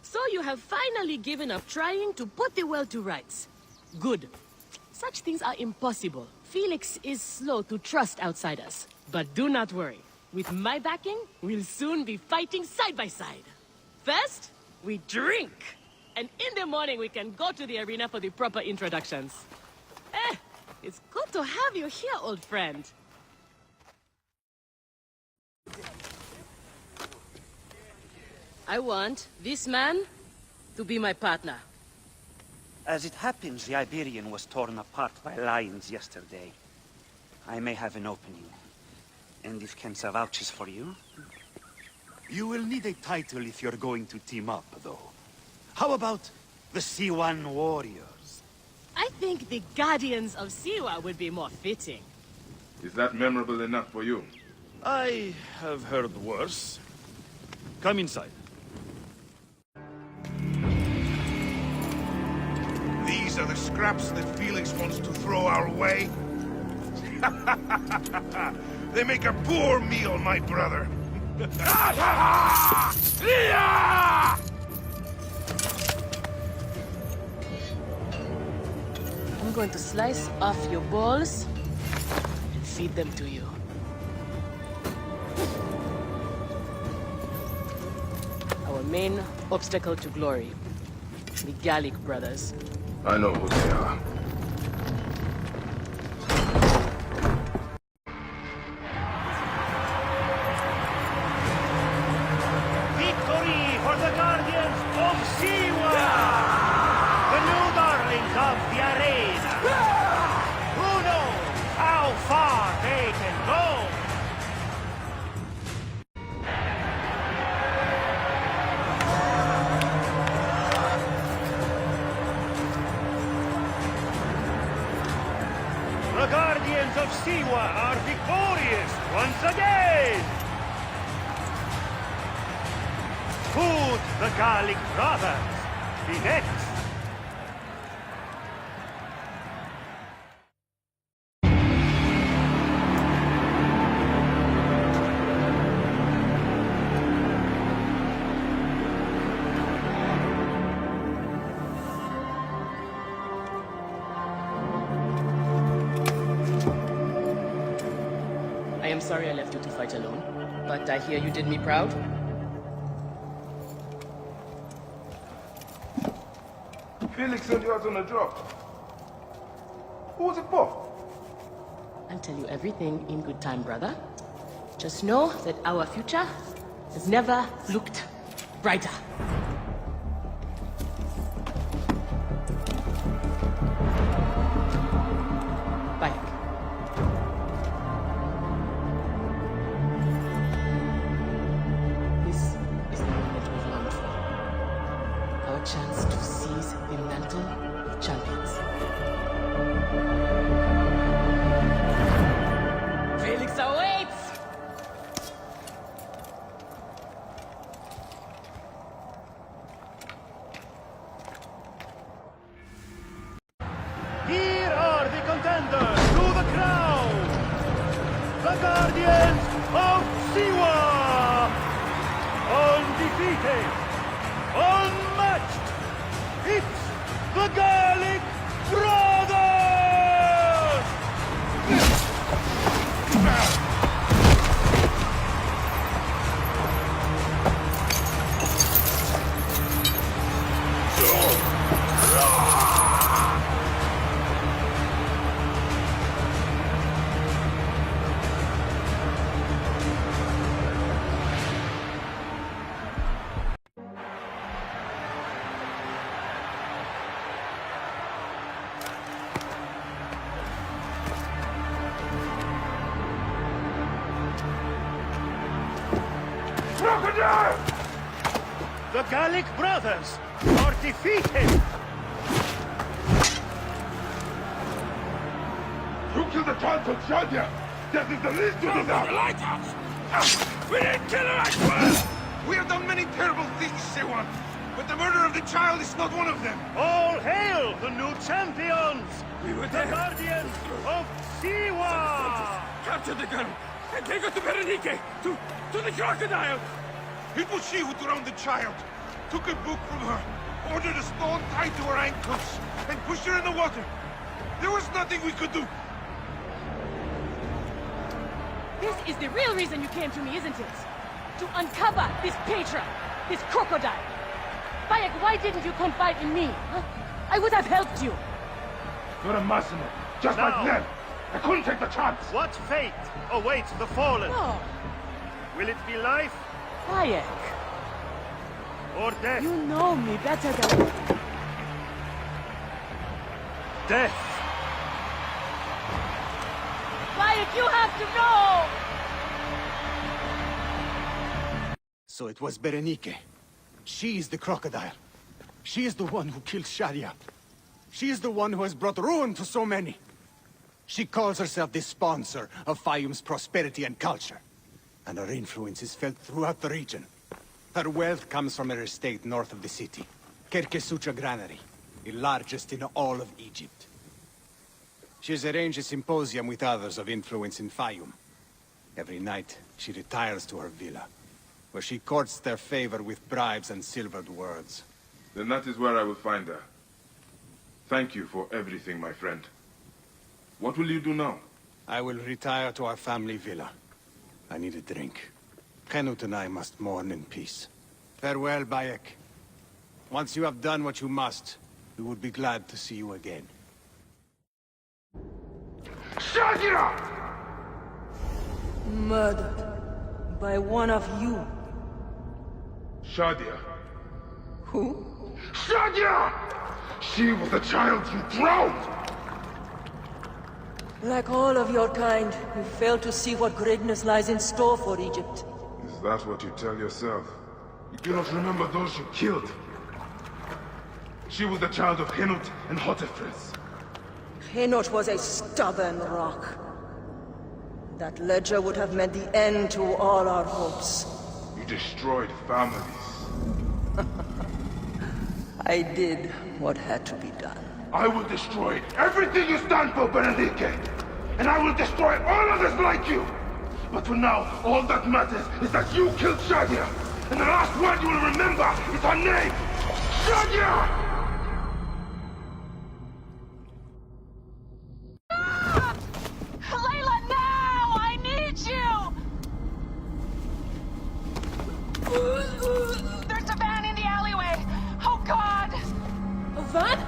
So you have finally given up trying to put the world to rights. Good. Such things are impossible. Felix is slow to trust outsiders. But do not worry. With my backing, we'll soon be fighting side by side. First, we drink. And in the morning, we can go to the arena for the proper introductions. It's good to have you here, old friend. I want this man to be my partner. As it happens, the Iberian was torn apart by lions yesterday. I may have an opening. And if Kensa vouches for you... You will need a title if you're going to team up, though. How about the Siwan Warriors? I think the Guardians of Siwa would be more fitting. Is that memorable enough for you? I have heard worse. Come inside. These are the scraps that Felix wants to throw our way? They make a poor meal, my brother. I'm going to slice off your balls and feed them to you. Our main obstacle to glory, the Gallic brothers. I know who they are. Victory for the Guardians of Siwa! The new darlings of the arena! Who knows how far they can go? The Guardians of Siwa are victorious once again! Could the Gallic brothers be next? I am sorry I left you to fight alone, but I hear you did me proud. Felix sent you out on a job. Who was it for? I'll tell you everything in good time, brother. Just know that our future has never looked brighter. Bye. This is the moment we've longed for. Our chance to seize the mantle of champions. The Guardians of Siwa! Undefeated! Unmatched! It's the Garlic Brothers! Crocodile! The Gallic brothers are defeated! You killed the child from Shadia! That is the least you deserve! The lighthouse! We didn't kill her, I swear! We have done many terrible things, Sewan, but the murder of the child is not one of them! All hail the new champions! We were The there! Guardians of Siwa! Capture the gun and take her to Berenice! To the crocodile! It was she who drowned the child, took a book from her, ordered a stone tied to her ankles, and pushed her in the water. There was nothing we could do. This is the real reason you came to me, isn't it? To uncover this Petra, this crocodile. Bayek, why didn't you confide in me? Huh? I would have helped you. You're a mercenary, just Now, like them. I couldn't take the chance. What fate awaits the fallen? No. Will it be life Bayek, or death? you know me better than... Death! Bayek, you have to know! So it was Berenice. She is the crocodile. She is the one who killed Shadia. She is the one who has brought ruin to so many. She calls herself the sponsor of Fayum's prosperity and culture. And her influence is felt throughout the region. Her wealth comes from her estate north of the city. Kerkesucha Granary, the largest in all of Egypt. She has arranged a symposium with others of influence in Fayum. Every night, she retires to her villa, where she courts their favor with bribes and silvered words. Then that is where I will find her. Thank you for everything, my friend. What will you do now? I will retire to our family villa. I need a drink. Henut and I must mourn in peace. Farewell, Bayek. Once you have done what you must, we would be glad to see you again. Shadia! Murdered by one of you. Shadia. Who? Shadia! She was the child you drowned! Like all of your kind, you fail to see what greatness lies in store for Egypt. Is that what you tell yourself? You do not remember those you killed. She was the child of Henut and Hotefres. Henot was a stubborn rock. That ledger would have meant the end to all our hopes. You destroyed families. I did what had to be done. I will destroy everything you stand for, Berenice! And I will destroy all others like you! But for now, all that matters is that you killed Shadia! And the last word you will remember is her name! Shadia! Layla, now! I need you! There's a van in the alleyway! Oh, God! A van?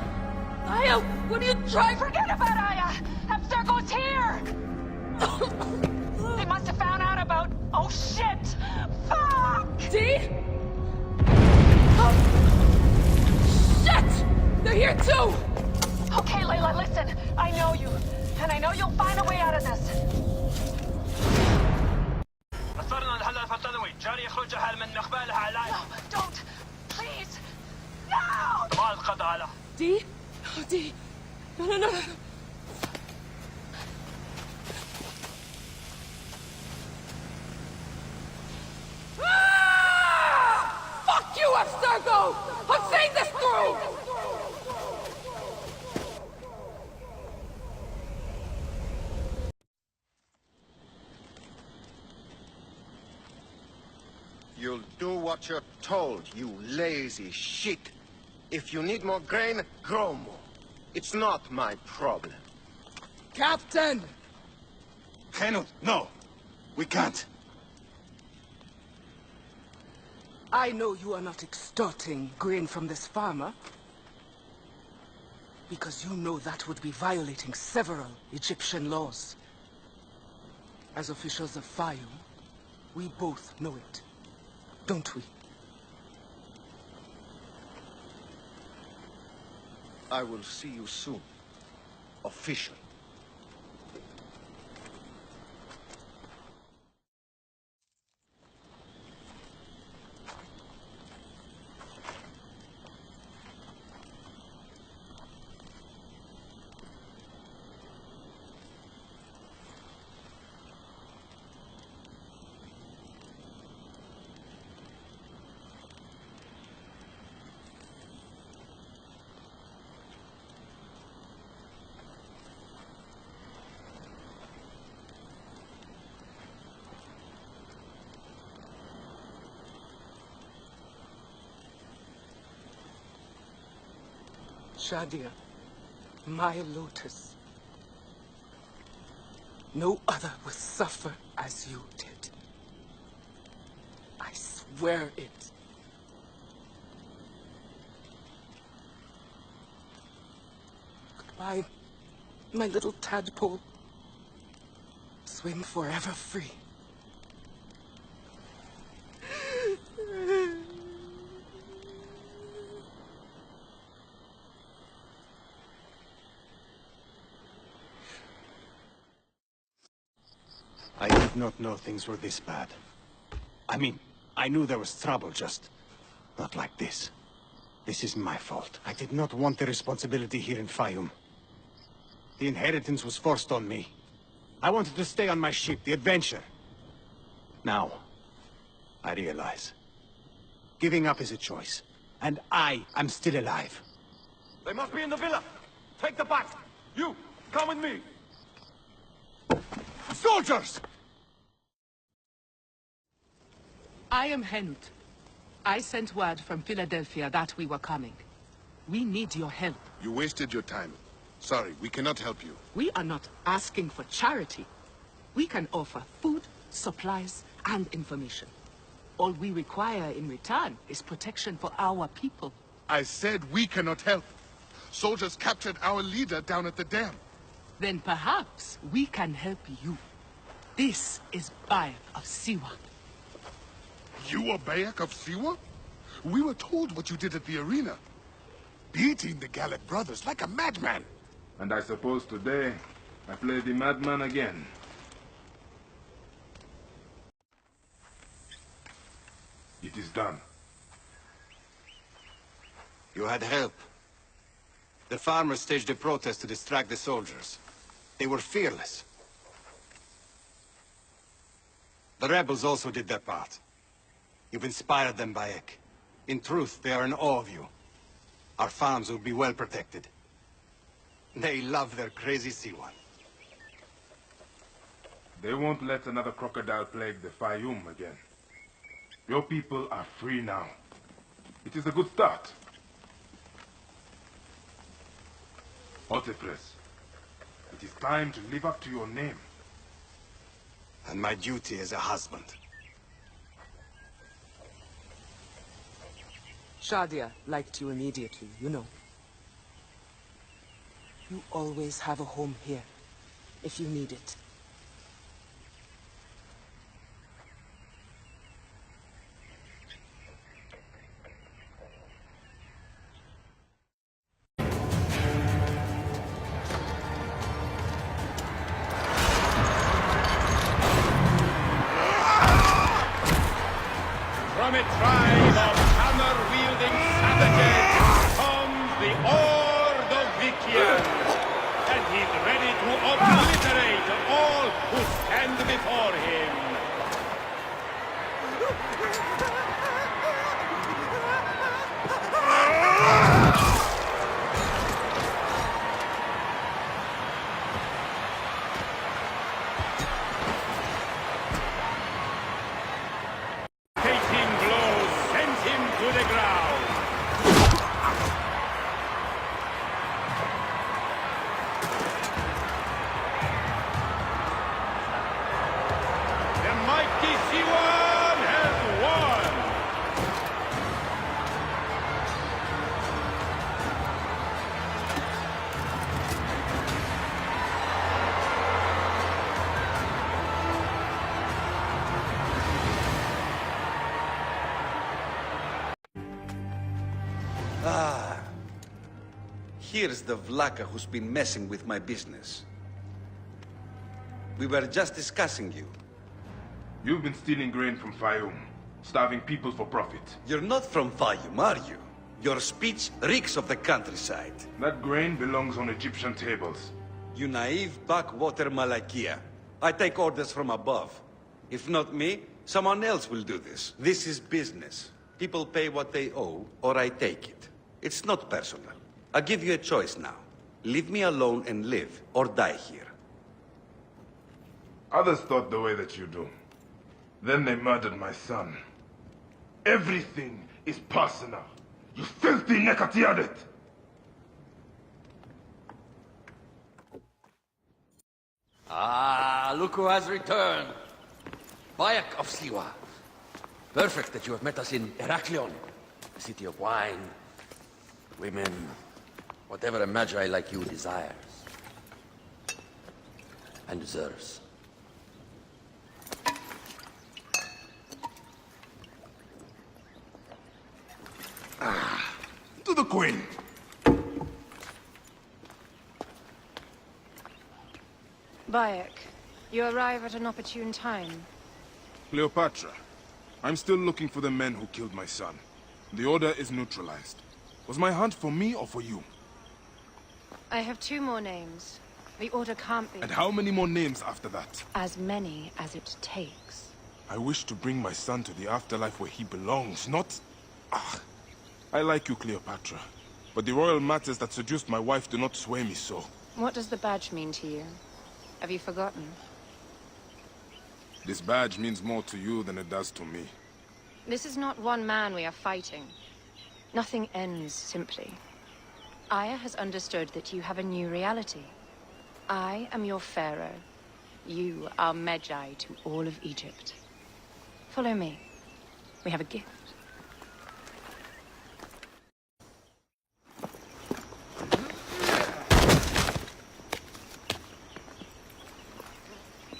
Aya, what are you trying? Forget about Aya! Abstergo's here! They must have found out about... Oh, shit! Fuck! D? Oh. Shit! They're here too! Okay, Layla, listen. I know you. And I know you'll find a way out of this. No, don't! Please! No! D? Oh, D. No, no, no, no. Ah! Fuck you, Abstergo! I'm seeing this through! You'll do what you're told, you lazy shit. If you need more grain, grow more. It's not my problem. Captain! Henut, no. We can't. I know you are not extorting grain from this farmer, because you know that would be violating several Egyptian laws. As officials of Fayum, we both know it, don't we? I will see you soon. Official. Shadia, my lotus. No other will suffer as you did. I swear it. Goodbye, my little tadpole. Swim forever free. I did not know things were this bad. I mean, I knew there was trouble, just not like this. This is my fault. I did not want the responsibility here in Fayum. The inheritance was forced on me. I wanted to stay on my ship, the Adventure. Now, I realize. Giving up is a choice. And I am still alive. They must be in the villa. Take the bat. You, come with me. Soldiers! I am Henut. I sent word from Philadelphia that we were coming. We need your help. You wasted your time. Sorry, we cannot help you. We are not asking for charity. We can offer food, supplies, and information. All we require in return is protection for our people. I said we cannot help. Soldiers captured our leader down at the dam. Then perhaps we can help you. This is Bayek of Siwa. You are Bayek of Siwa? We were told what you did at the arena. Beating the Gallic brothers like a madman. And I suppose today, I play the madman again. It is done. You had help. The farmers staged a protest to distract the soldiers. They were fearless. The rebels also did their part. You've inspired them, Bayek. In truth, they are in awe of you. Our farms will be well protected. They love their crazy Siwan. They won't let another crocodile plague the Fayum again. Your people are free now. It is a good start. Otepres, it is time to live up to your name. And my duty as a husband. Shadia liked you immediately, you know. You always have a home here, if you need it. From a tribe of hammer-wielding savages comes the Ordovikian, and he's ready to obliterate all Here's the Vlaka who's been messing with my business. We were just discussing you. You've been stealing grain from Fayum, starving people for profit. You're not from Fayum, are you? Your speech reeks of the countryside. That grain belongs on Egyptian tables. You naive backwater Malakia. I take orders from above. If not me, someone else will do this. This is business. People pay what they owe, or I take it. It's not personal. I give you a choice now. Leave me alone and live, or die here. Others thought the way that you do. Then they murdered my son. Everything is personal. You filthy Nekatiadet! Ah, look who has returned. Bayek of Siwa. Perfect that you have met us in Heraklion, the city of wine, women, whatever a magi like you desires. And deserves. To the Queen! Bayek, you arrive at an opportune time. Cleopatra, I'm still looking for the men who killed my son. The order is neutralized. Was my hunt for me or for you? I have 2 more names. The order can't be... And how many more names after that? As many as it takes. I wish to bring my son to the afterlife where he belongs, not... I like you, Cleopatra. But the royal matters that seduced my wife do not sway me so. What does the badge mean to you? Have you forgotten? This badge means more to you than it does to me. This is not one man we are fighting. Nothing ends simply. Aya has understood that you have a new reality. I am your pharaoh. You are Medjay to all of Egypt. Follow me. We have a gift.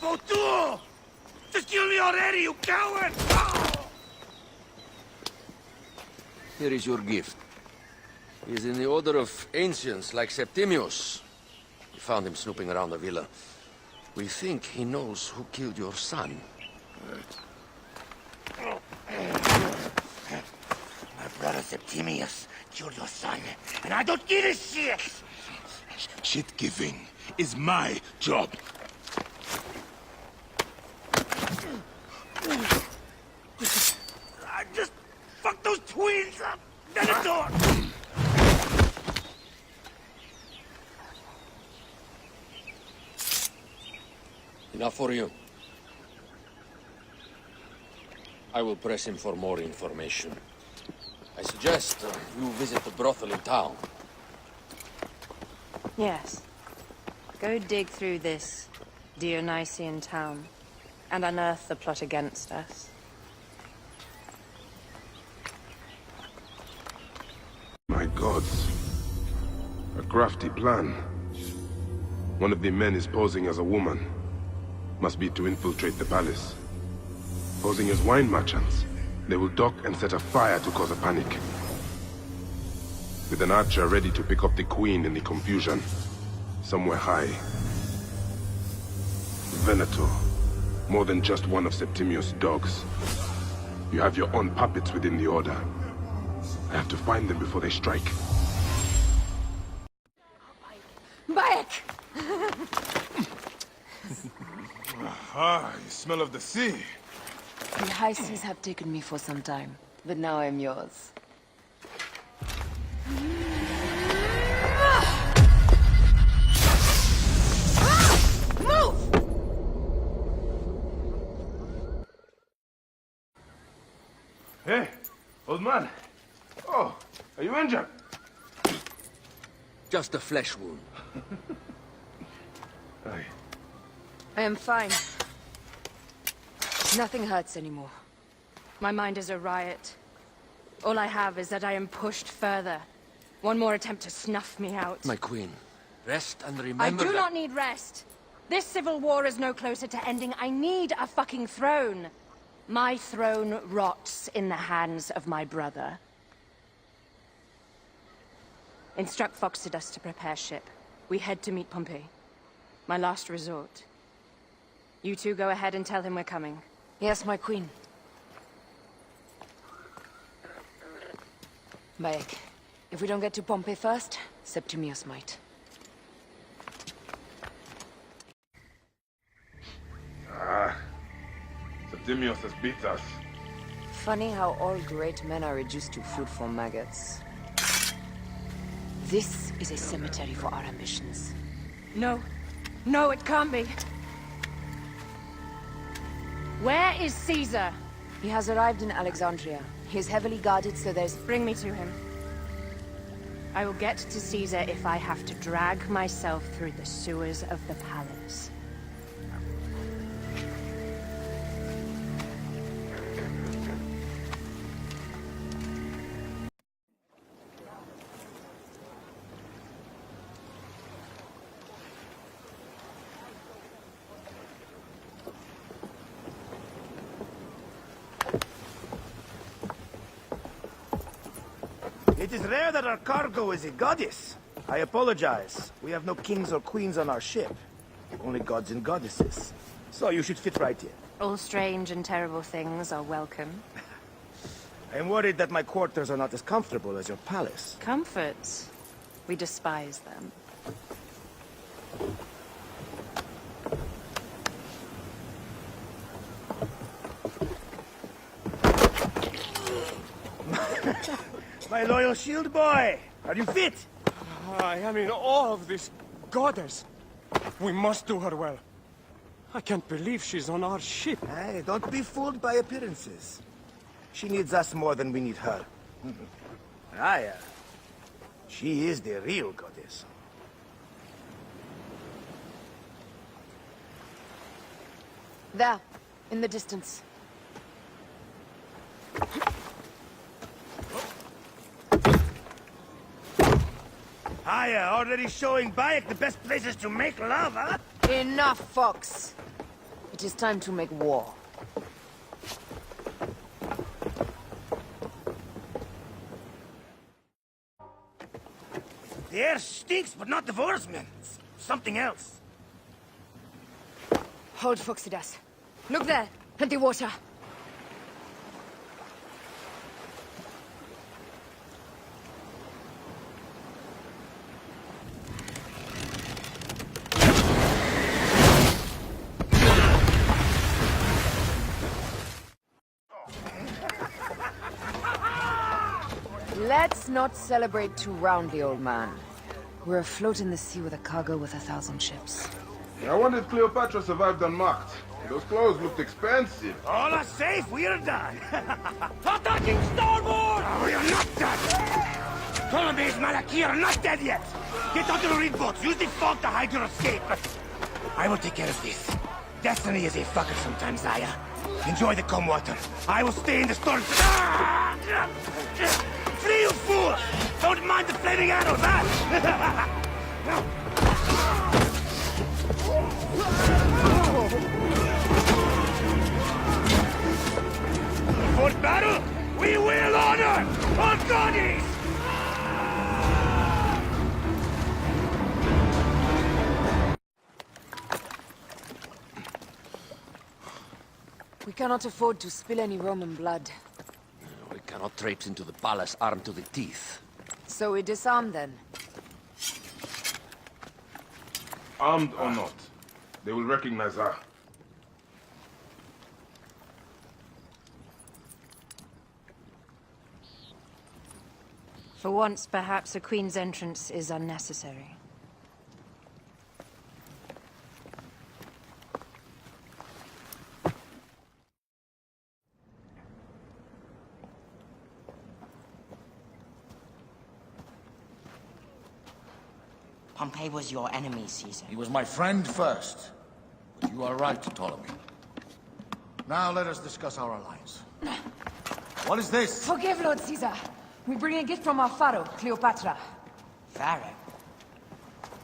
Votur! Just kill me already, you coward! Oh! Here is your gift. He is in the order of ancients like Septimius. We found him snooping around the villa. We think he knows who killed your son. My brother Septimius killed your son, and I don't give a shit! Shit-giving is my job. I just fucked those twins up! Venator! Enough for you. I will press him for more information. I suggest you visit the brothel in town. Yes. Go dig through this Dionysian town and unearth the plot against us. My gods. A crafty plan. One of the men is posing as a woman. Must be to infiltrate the palace. Posing as wine merchants, they will dock and set a fire to cause a panic. With an archer ready to pick up the queen in the confusion. Somewhere high. Venator. More than just one of Septimius' dogs. You have your own puppets within the order. I have to find them before they strike. Bayek! Ah, you smell of the sea. The high seas have taken me for some time, but now I'm yours. Move! Hey, old man. Oh, are you injured? Just a flesh wound. Aye. I am fine. Nothing hurts anymore. My mind is a riot. All I have is that I am pushed further. One more attempt to snuff me out. My queen, rest and remember I do that... not need rest. This civil war is no closer to ending. I need a fucking throne. My throne rots in the hands of my brother. Instruct Phoxidas to prepare ship. We head to meet Pompey. My last resort. You two go ahead and tell him we're coming. Yes, my queen. Bayek, if we don't get to Pompey first, Septimius might. Septimius has beat us. Funny how all great men are reduced to food for maggots. This is a cemetery for our ambitions. No. No, it can't be. Where is Caesar? He has arrived in Alexandria. He is heavily guarded, so there's... Bring me to him. I will get to Caesar if I have to drag myself through the sewers of the palace. It is rare that our cargo is a goddess. I apologize. We have no kings or queens on our ship. Only gods and goddesses. So you should fit right in. All strange and terrible things are welcome. I am worried that my quarters are not as comfortable as your palace. Comforts. We despise them. My loyal shield boy! Are you fit? I am in awe of this goddess. We must do her well. I can't believe she's on our ship. Hey, don't be fooled by appearances. She needs us more than we need her. Aya. She is the real goddess. There, in the distance. Aya, already showing Bayek the best places to make love, huh? Enough, Fox. It is time to make war. The air stinks, but not the Vorsman. Something else. Hold, Phoxidas. Look there, at the water. Let's not celebrate too roundly, old man. We're afloat in the sea with a cargo with 1,000 ships. I wonder if Cleopatra survived unmarked. Those clothes looked expensive. All are safe, we are done. Attacking starboard! We are not done! Ptolemy's Malaki are not dead yet! Get onto the reed boats, use the fog to hide your escape. I will take care of this. Destiny is a fucker sometimes, Aya. Enjoy the calm water. I will stay in the storm. Flee, you fool! Don't mind the flaming arrows, huh? For battle, we will honor our goddess! We cannot afford to spill any Roman blood. We cannot traipse into the palace armed to the teeth. So we disarm then. Armed or not, they will recognize her. For once, perhaps a queen's entrance is unnecessary. Pompey was your enemy, Caesar. He was my friend first. But you are right, Ptolemy. Now let us discuss our alliance. What is this? Forgive, Lord Caesar. We bring a gift from our pharaoh, Cleopatra. Pharaoh?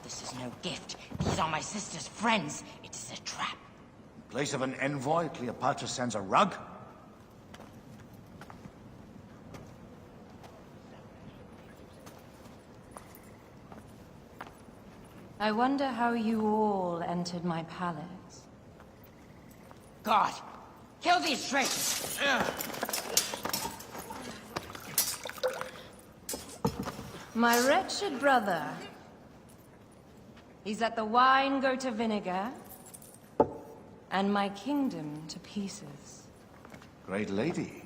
This is no gift. These are my sister's friends. It is a trap. In place of an envoy, Cleopatra sends a rug? I wonder how you all entered my palace. God, kill these traitors! My wretched brother. He's let the wine go to vinegar, and my kingdom to pieces. Great lady.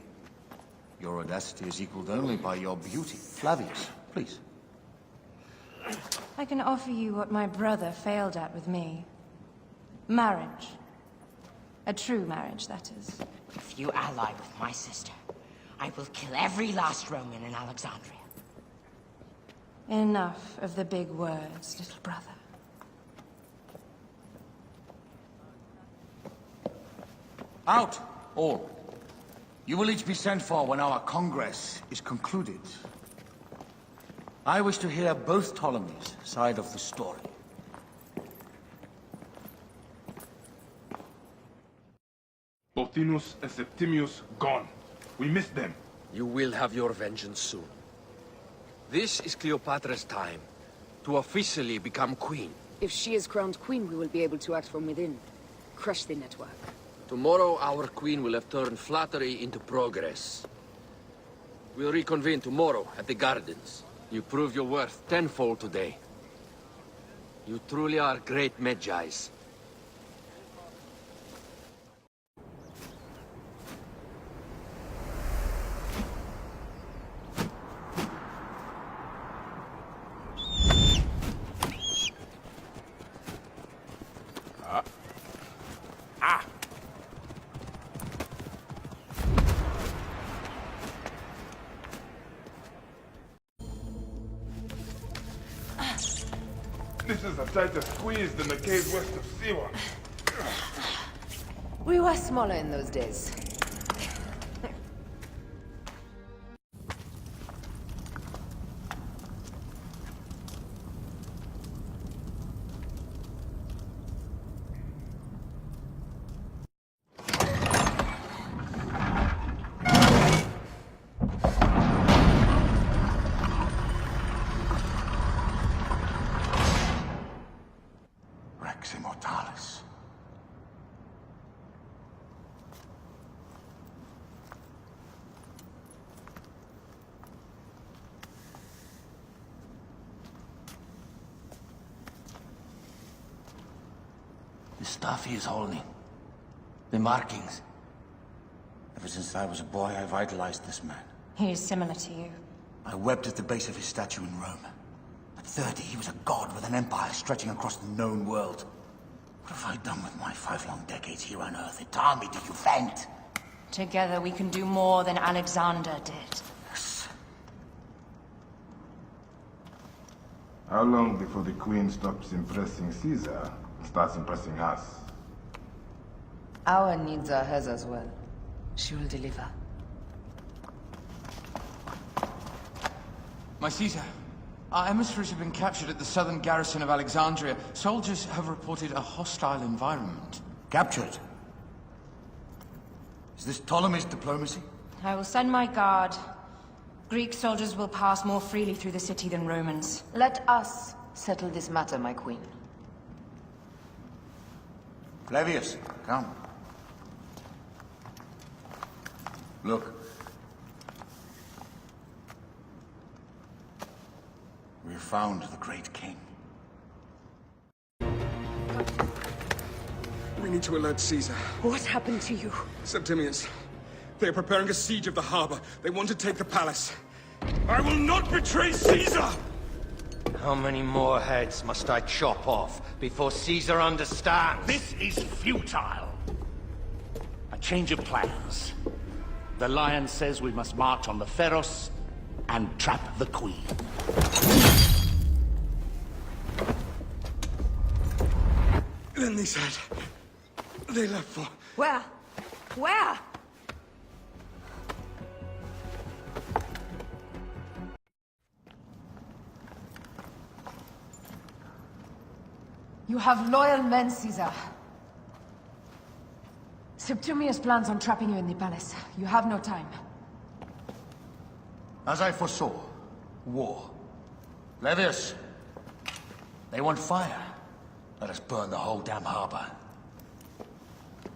Your audacity is equaled only by your beauty. Flavius, please. I can offer you what my brother failed at with me. Marriage. A true marriage, that is. If you ally with my sister, I will kill every last Roman in Alexandria. Enough of the big words, little brother. Out, all. You will each be sent for when our Congress is concluded. I wish to hear both Ptolemies' side of the story. Pothinus and Septimius gone. We missed them. You will have your vengeance soon. This is Cleopatra's time to officially become queen. If she is crowned queen, we will be able to act from within. Crush the network. Tomorrow, our queen will have turned flattery into progress. We'll reconvene tomorrow at the gardens. You prove your worth tenfold today. You truly are great Medjais. This is a tighter squeeze than the cave west of Siwa. We were smaller in those days. Rex Immortalis. The stuff he is holding. The markings. Ever since I was a boy, I've idolized this man. He is similar to you. I wept at the base of his statue in Rome. At 30, he was a god with an empire stretching across the known world. What have I done with my 5 long decades here on Earth? It armed me to defend. Together we can do more than Alexander did. Yes. How long before the Queen stops impressing Caesar and starts impressing us? Our needs are hers as well. She will deliver. My Caesar, our emissaries have been captured at the southern garrison of Alexandria. Soldiers have reported a hostile environment. Captured? Is this Ptolemy's diplomacy? I will send my guard. Greek soldiers will pass more freely through the city than Romans. Let us settle this matter, my queen. Flavius, come. Look. We found the great king. We need to alert Caesar. What happened to you? Septimius. They are preparing a siege of the harbor. They want to take the palace. I will not betray Caesar! How many more heads must I chop off before Caesar understands? This is futile. A change of plans. The Lion says we must march on the Pharos and trap the Queen. Then they said... they left for... Where? Where? You have loyal men, Caesar. Septimius plans on trapping you in the palace. You have no time. As I foresaw, war. Levius, They want fire. Let us burn the whole damn harbor.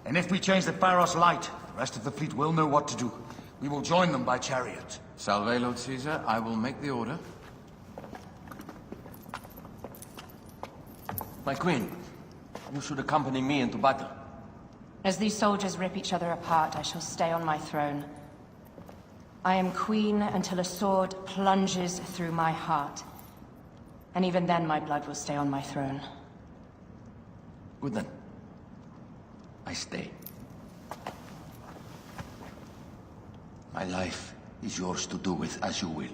And if we change the Pharos light, the rest of the fleet will know what to do. We will join them by chariot. Salve, Lord Caesar. I will make the order. My queen, you should accompany me into battle. As these soldiers rip each other apart, I shall stay on my throne. I am queen until a sword plunges through my heart. And even then my blood will stay on my throne. Good then. I stay. My life is yours to do with as you will.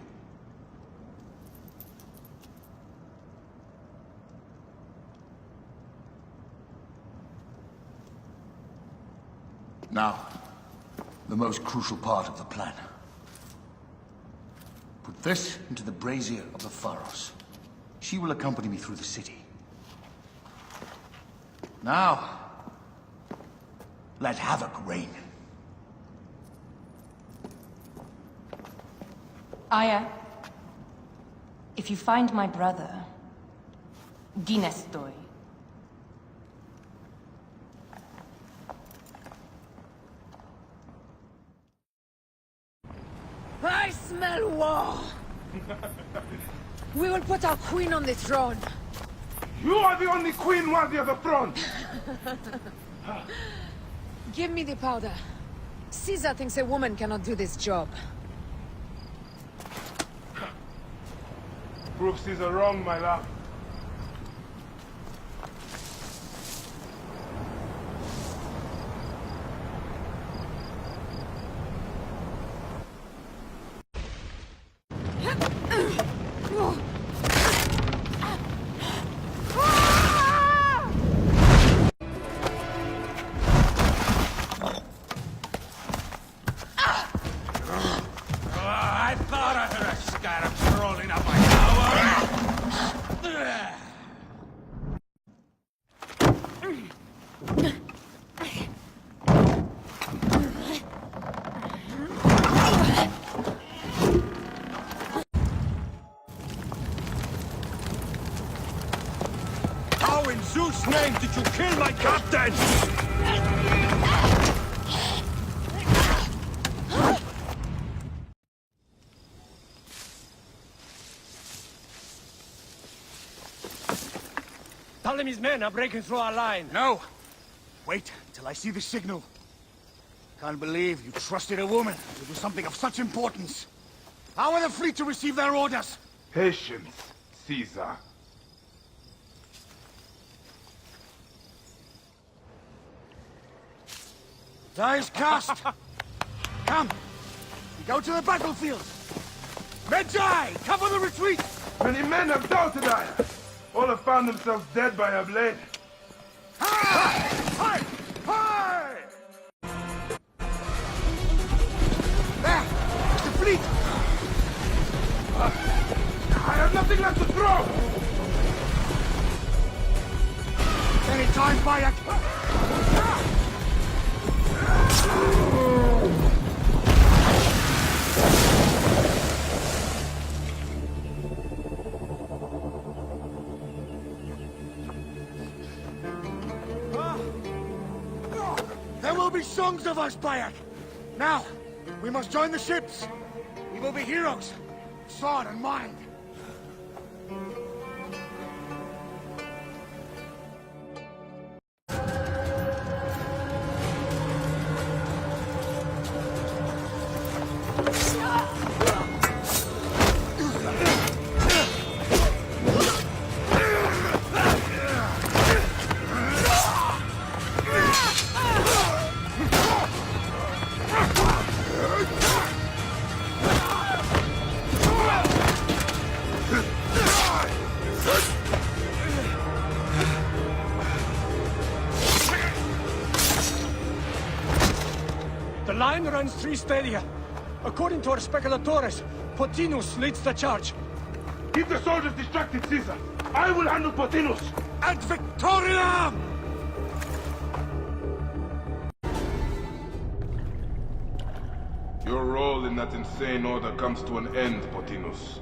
Now, the most crucial part of the plan. Put this into the brazier of the Pharos. She will accompany me through the city. Now, let havoc reign. Aya, if you find my brother, Ginestoy. I smell war! We will put our queen on the throne. You are the only queen worthy of the throne! Give me the powder. Caesar thinks a woman cannot do this job. Prove Caesar wrong, my love. I thought I heard a scarab rolling up my tower. How in Zeus' name did you kill my captain? Ptolemy's men are breaking through our line. No! Wait till I see the signal. Can't believe you trusted a woman to do something of such importance. How are the fleet to receive their orders? Patience, Caesar. Die is cast! Come! We go to the battlefield! Medjay! Cover the retreat! Many men have doubted I. All have found themselves dead by a blade. Hi! Hi! Hi! There! The fleet! I have nothing left to throw! Any time, Bayek! There will be songs of us, Bayek! Now, we must join the ships! We will be heroes! Sword and mind! The line runs 3 stadia. According to our speculatores, Pothinus leads the charge. Keep the soldiers distracted, Caesar. I will handle Pothinus. Ad Victoriam! Your role in that insane order comes to an end, Pothinus.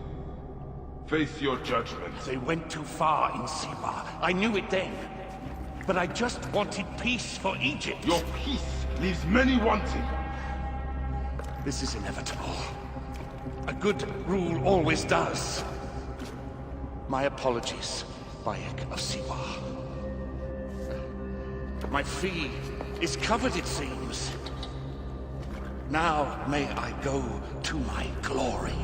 Face your judgment. They went too far in Siwa. I knew it then. But I just wanted peace for Egypt. Your peace leaves many wanting. This is inevitable. A good rule always does. My apologies, Bayek of Siwa. My fee is covered, it seems. Now may I go to my glory.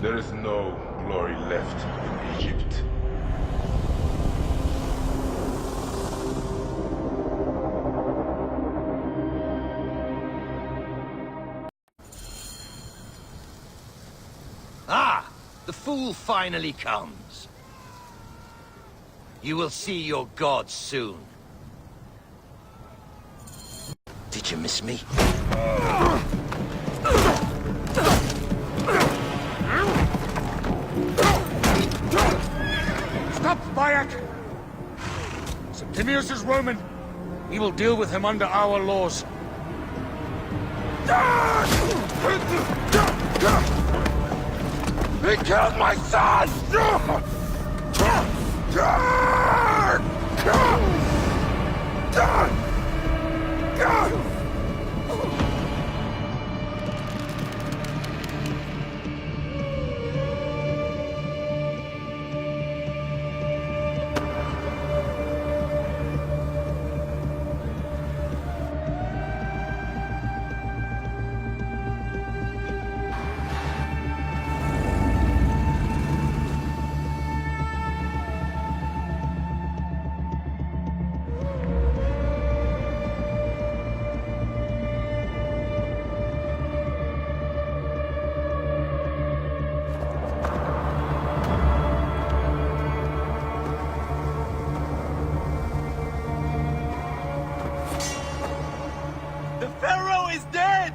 There is no glory left in Egypt. Ah! The fool finally comes. You will see your gods soon. Did you miss me? Stop, Bayek! Septimius is Roman. We will deal with him under our laws. He killed my son! The Pharaoh is dead!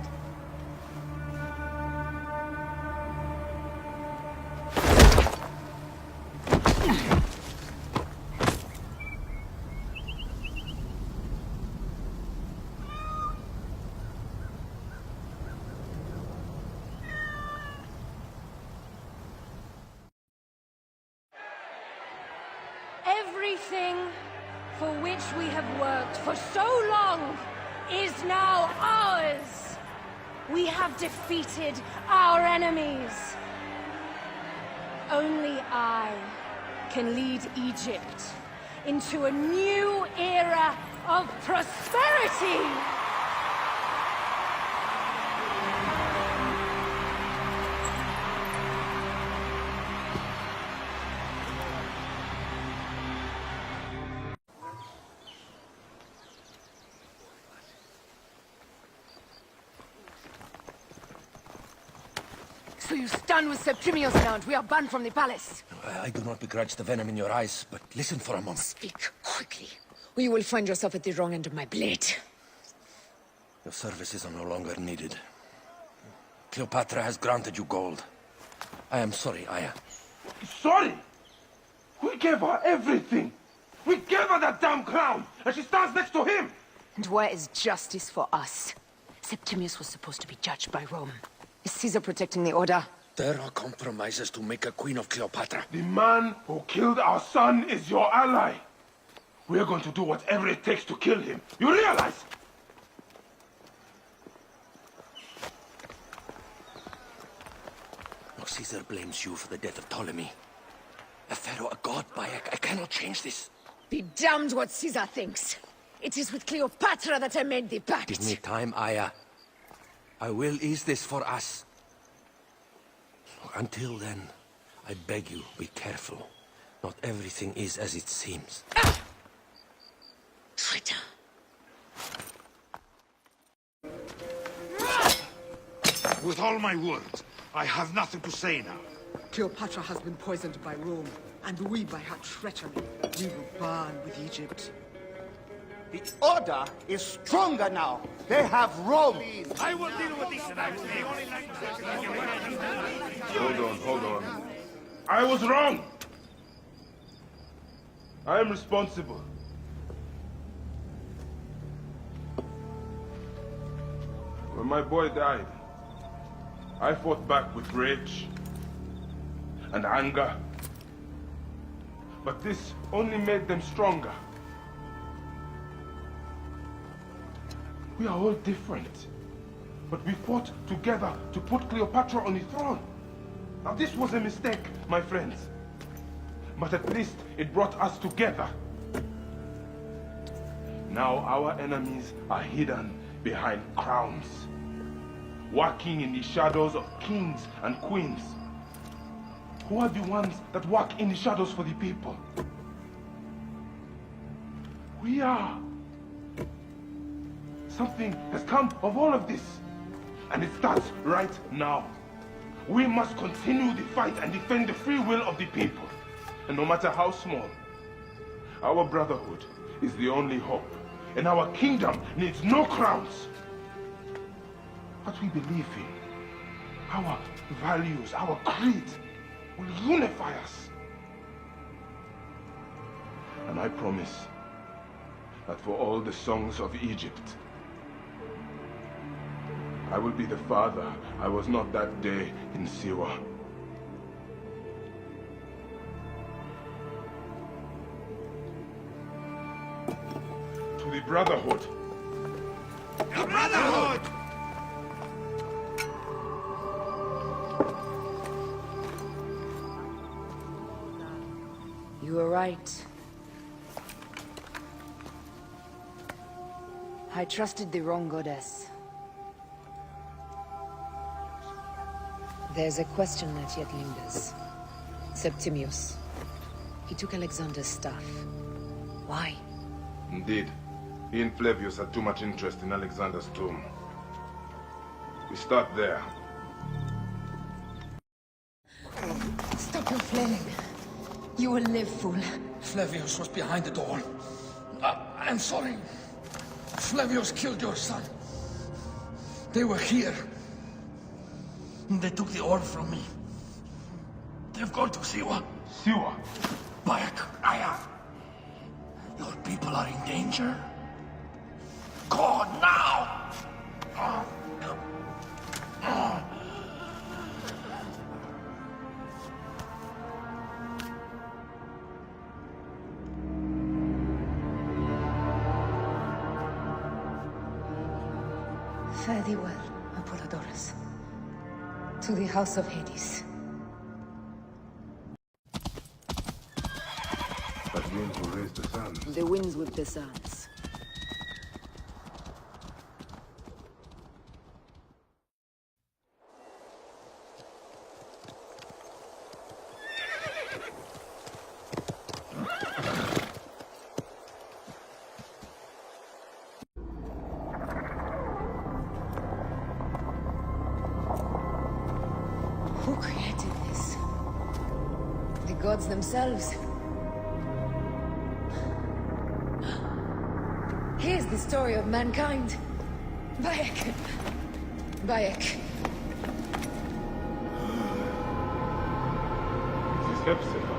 Everything for which we have worked for so long is now ours. We have defeated our enemies. Only I can lead Egypt into a new era of prosperity. So you stand with Septimius now, and we are banned from the palace. I do not begrudge the venom in your eyes, but listen for a moment. Speak quickly, or you will find yourself at the wrong end of my blade. Your services are no longer needed. Cleopatra has granted you gold. I am sorry, Aya. Sorry? We gave her everything. We gave her that damn crown, and she stands next to him. And where is justice for us? Septimius was supposed to be judged by Rome. Is Caesar protecting the order? There are compromises to make a queen of Cleopatra. The man who killed our son is your ally. We're going to do whatever it takes to kill him. You realize? No, Caesar blames you for the death of Ptolemy. A pharaoh, a god, Bayek. I cannot change this. Be damned what Caesar thinks. It is with Cleopatra that I made the pact. Give me time, Aya. I will ease this for us. Until then, I beg you, be careful. Not everything is as it seems. Ah! Traitor. With all my words, I have nothing to say now. Cleopatra has been poisoned by Rome, and we by her treachery. We will burn with Egypt. The order is stronger now. They have Rome. I will deal with this. Hold on. I was wrong. I am responsible. When my boy died, I fought back with rage. and anger. But this only made them stronger. We are all different. But we fought together to put Cleopatra on the throne. Now this was a mistake, my friends. But at least it brought us together. Now our enemies are hidden behind crowns, working in the shadows of kings and queens. Who are the ones that work in the shadows for the people? We are. Something has come of all of this, and it starts right now. We must continue the fight and defend the free will of the people. And no matter how small, our brotherhood is the only hope. And our kingdom needs no crowns. What we believe in, our values, our creed, will unify us. And I promise that for all the songs of Egypt, I will be the father I was not that day in Siwa. To the Brotherhood. The Brotherhood! You were right. I trusted the wrong goddess. There's a question that yet lingers. Septimius. He took Alexander's staff. Why? Indeed. He and Flavius had too much interest in Alexander's tomb. We start there. Stop your flailing. You will live, fool. Flavius was behind the door. I'm sorry. Flavius killed your son. They were here. They took the orb from me. They've gone to Siwa. Siwa? Bayek, Aya. Your people are in danger. Go now! Fare thee well, Apollodorus. To the House of Hades. That winds will raise the sands. The winds with the sands. Who created this? The gods themselves. Here's the story of mankind. Bayek. Bayek. It is Hepzibah.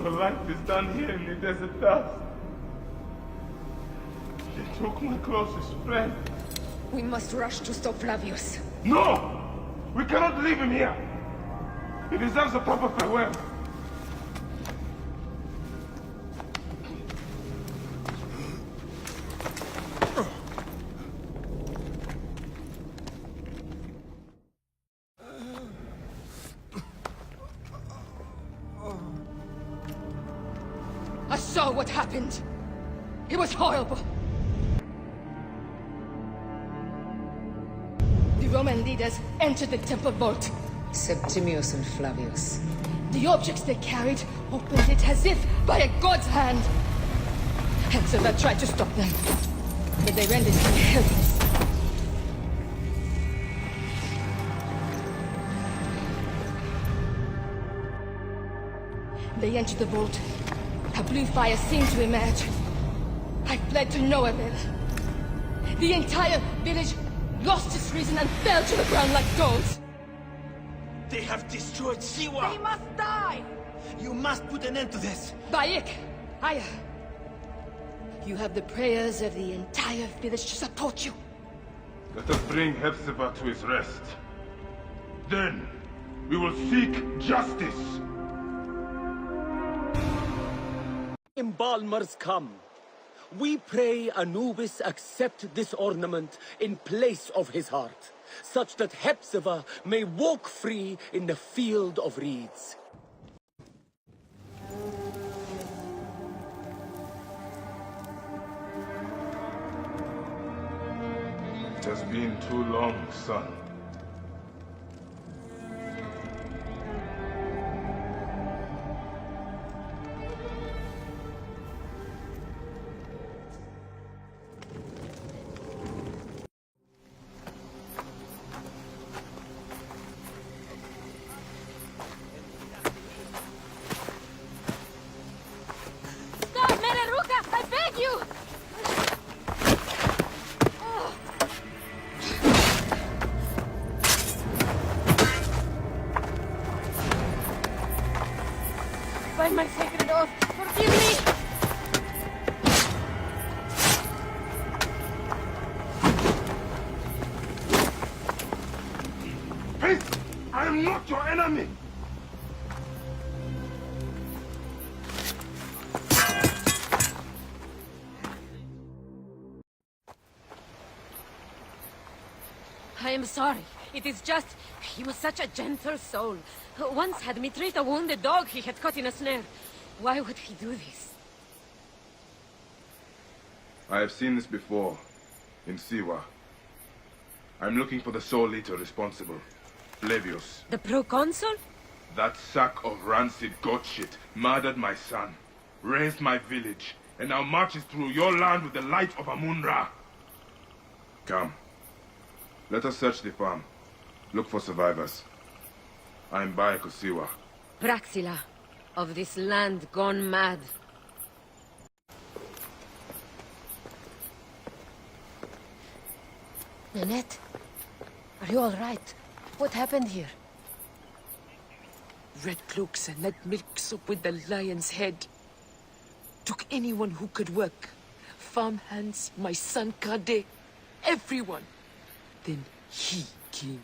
My life is done here in the desert dust. They took my closest friend. We must rush to stop Flavius. No! We cannot leave him here! He deserves a proper farewell. I saw what happened. It was horrible. The Roman leaders entered the temple vault. Septimius and Flavius. The objects they carried opened it as if by a god's hand. Hepzibah tried to stop them, but they rendered him helpless. They entered the vault. A blue fire seemed to emerge. I fled to no avail. The entire village lost its reason and fell to the ground like dogs. They have destroyed Siwa! They must die! You must put an end to this! Bayek! Aya! You have the prayers of the entire village to support you. Let us bring Hepzibah to his rest. Then, we will seek justice. Embalmers come. We pray Anubis accept this ornament in place of his heart, such that Hepzibah may walk free in the field of reeds. It has been too long, son. Stop, Mereruka! I beg you! By my sacred oath, forgive me! Peace! I am not your enemy! I am sorry. It is just... He was such a gentle soul. Once had me treat a wounded dog he had caught in a snare. Why would he do this? I have seen this before, in Siwa. I'm looking for the Soul Eater responsible, Flavius. The proconsul? That sack of rancid goat shit murdered my son, razed my village, and now marches through your land with the light of Amun-Ra. Come. Let us search the farm. Look for survivors. I am Bayek of Siwa. Praxila, of this land gone mad. Nanette, are you all right? What happened here? Red cloaks and that milk soup with the lion's head. Took anyone who could work. Farmhands, my son Kade, everyone. Then he came.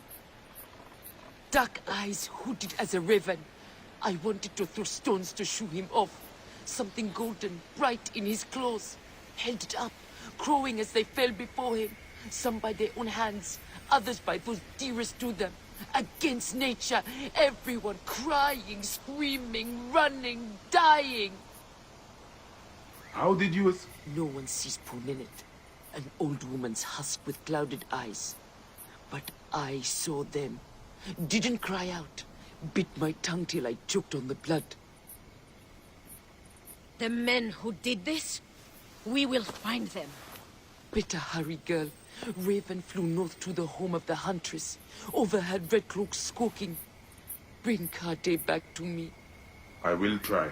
Dark eyes hooded as a raven. I wanted to throw stones to shoo him off. Something golden, bright in his claws. Held it up, crowing as they fell before him. Some by their own hands, others by those dearest to them. Against nature, everyone crying, screaming, running, dying. How did you No one sees poor Ninette, an old woman's husk with clouded eyes. But I saw them. Didn't cry out. Bit my tongue till I choked on the blood. The men who did this? We will find them. Better hurry, girl. Raven flew north to the home of the huntress. Overheard Red Cloaks squawking. Bring Kade back to me. I will try.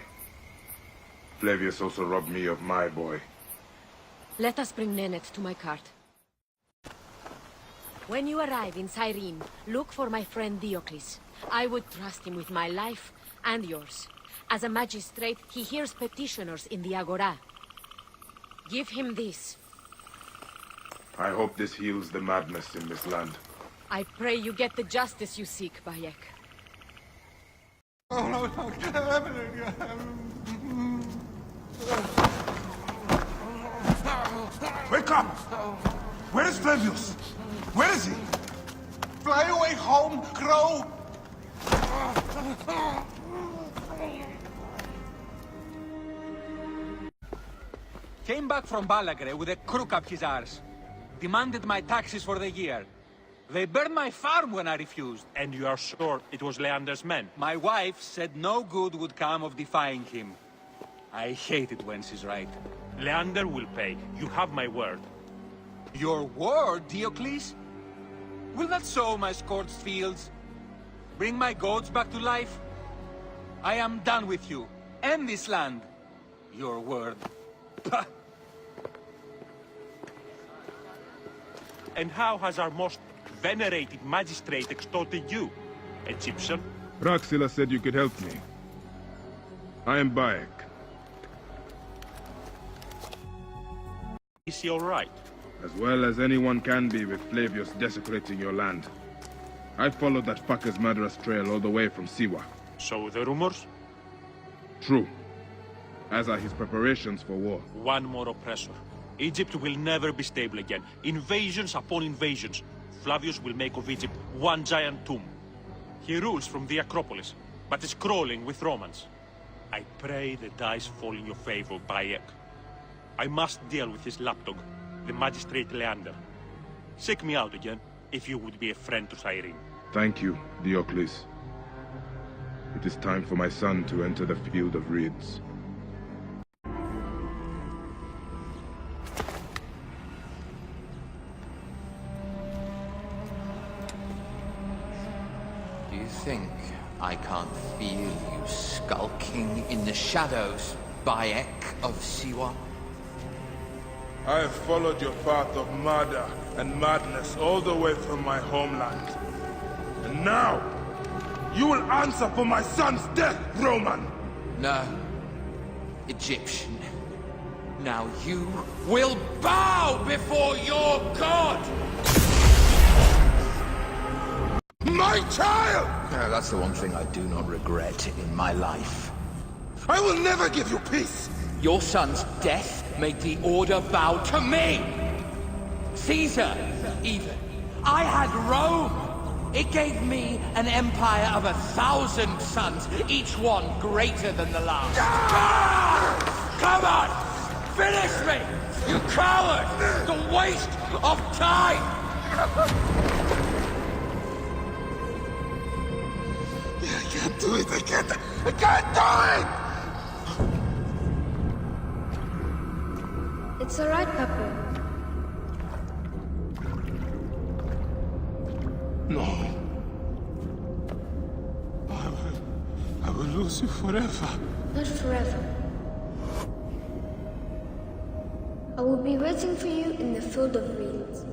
Flavius also robbed me of my boy. Let us bring Nennet to my cart. When you arrive in Cyrene, look for my friend Diocles. I would trust him with my life and yours. As a magistrate, he hears petitioners in the Agora. Give him this. I hope this heals the madness in this land. I pray you get the justice you seek, Bayek. Wake up! Where is Flavius? Where is he? Fly away home, crow! Came back from Balagre with a crook up his arse. Demanded my taxes for the year. They burned my farm when I refused. And you are sure it was Leander's men? My wife said no good would come of defying him. I hate it when she's right. Leander will pay. You have my word. Your word, Diocles? Will that sow my scorched fields? Bring my goats back to life? I am done with you. End this land. Your word. Pah! And how has our most venerated magistrate extorted you, Egyptian? Praxila said you could help me. I am Bayek. Is he all right? As well as anyone can be with Flavius desecrating your land. I followed that fucker's murderous trail all the way from Siwa. So the rumors? True. As are his preparations for war. One more oppressor. Egypt will never be stable again. Invasions upon invasions. Flavius will make of Egypt one giant tomb. He rules from the Acropolis, but is crawling with Romans. I pray the dice fall in your favor, Bayek. I must deal with his lapdog, the magistrate Leander. Seek me out again, if you would be a friend to Cyrene. Thank you, Diocles. It is time for my son to enter the field of reeds. Do you think I can't feel you skulking in the shadows, Bayek of Siwa? I have followed your path of murder and madness all the way from my homeland. And now, you will answer for my son's death, Roman! No. Egyptian. Now you will bow before your god! My child! That's the one thing I do not regret in my life. I will never give you peace! Your son's death made the Order bow to me! Caesar, even. I had Rome! It gave me an empire of 1,000 sons, each one greater than the last. Come on! Finish me! You coward! The waste of time! I can't do it! I can't do it! It's all right, Papa. No. I will lose you forever. Not forever. I will be waiting for you in the field of reeds.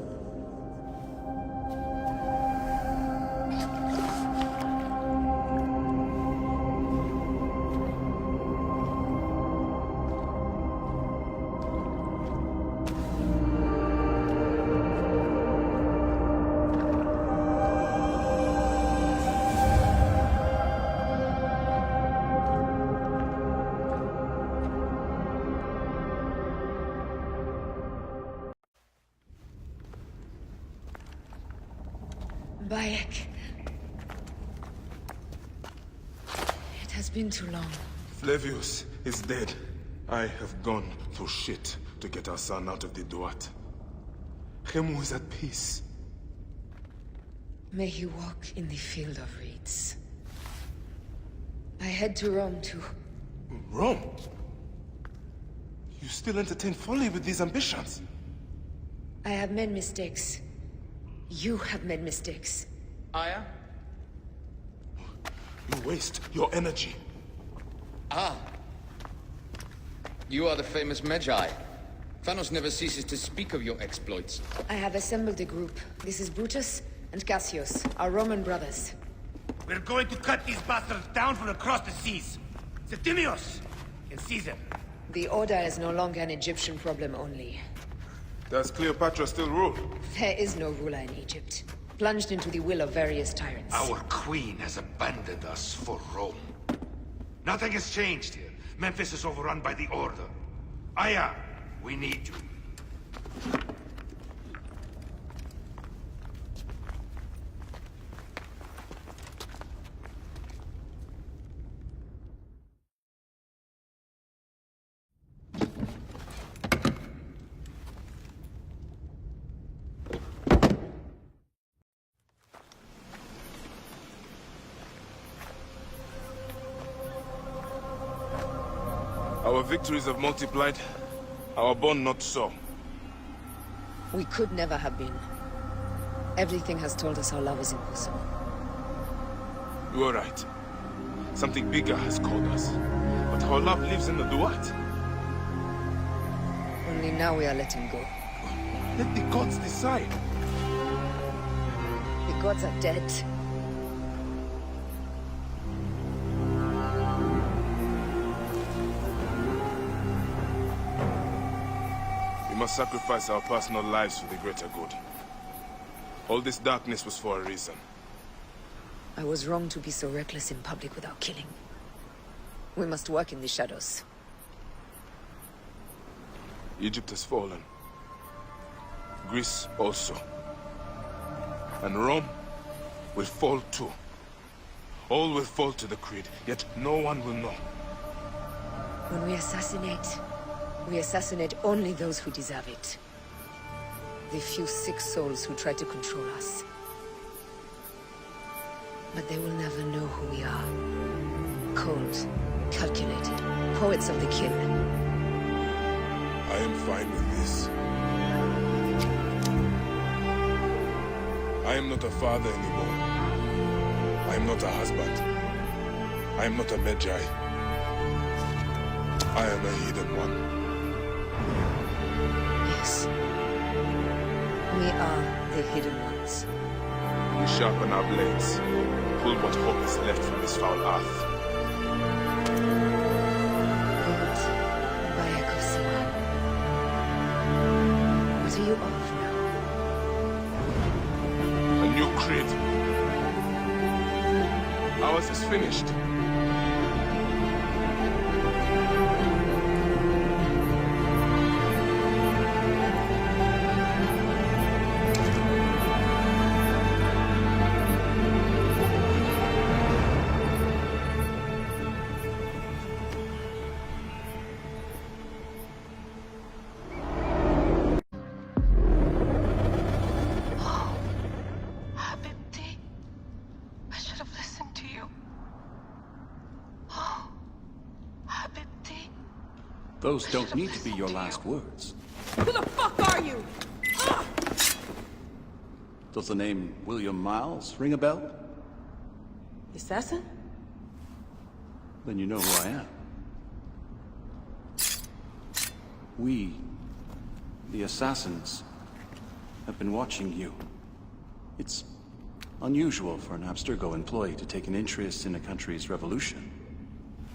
Bayek. It has been too long. Flavius is dead. I have gone through shit to get our son out of the Duat. Khemu is at peace. May he walk in the field of reeds. I head to Rome too. Rome? You still entertain folly with these ambitions? I have made mistakes. You have made mistakes. Aya? You waste your energy. Ah. You are the famous Magi. Thanos never ceases to speak of your exploits. I have assembled a group. This is Brutus and Cassius, our Roman brothers. We're going to cut these bastards down from across the seas. Septimius and Caesar. The Order is no longer an Egyptian problem only. Does Cleopatra still rule? There is no ruler in Egypt. Plunged into the will of various tyrants. Our queen has abandoned us for Rome. Nothing has changed here. Memphis is overrun by the Order. Aya, we need you. Our victories have multiplied, our bond not so. We could never have been. Everything has told us our love is impossible. You are right. Something bigger has called us. But our love lives in the Duat. Only now we are letting go. Let the gods decide. The gods are dead. We must sacrifice our personal lives for the greater good. All this darkness was for a reason. I was wrong to be so reckless in public without killing. We must work in the shadows. Egypt has fallen. Greece also. And Rome will fall too. All will fall to the Creed, yet no one will know. When we assassinate only those who deserve it. The few sick souls who try to control us. But they will never know who we are. Cold, calculated, poets of the kill. I am fine with this. I am not a father anymore. I am not a husband. I am not a Magi. I am a hidden one. Yes. We are the hidden ones. We sharpen our blades, pull what hope is left from this foul earth. Old Bayek of Siwa. What are you of now? A new creed. Ours is finished. Those don't need to be your last words. Who the fuck are you? Does the name William Miles ring a bell? The assassin? Then you know who I am. We, the assassins, have been watching you. It's unusual for an Abstergo employee to take an interest in a country's revolution.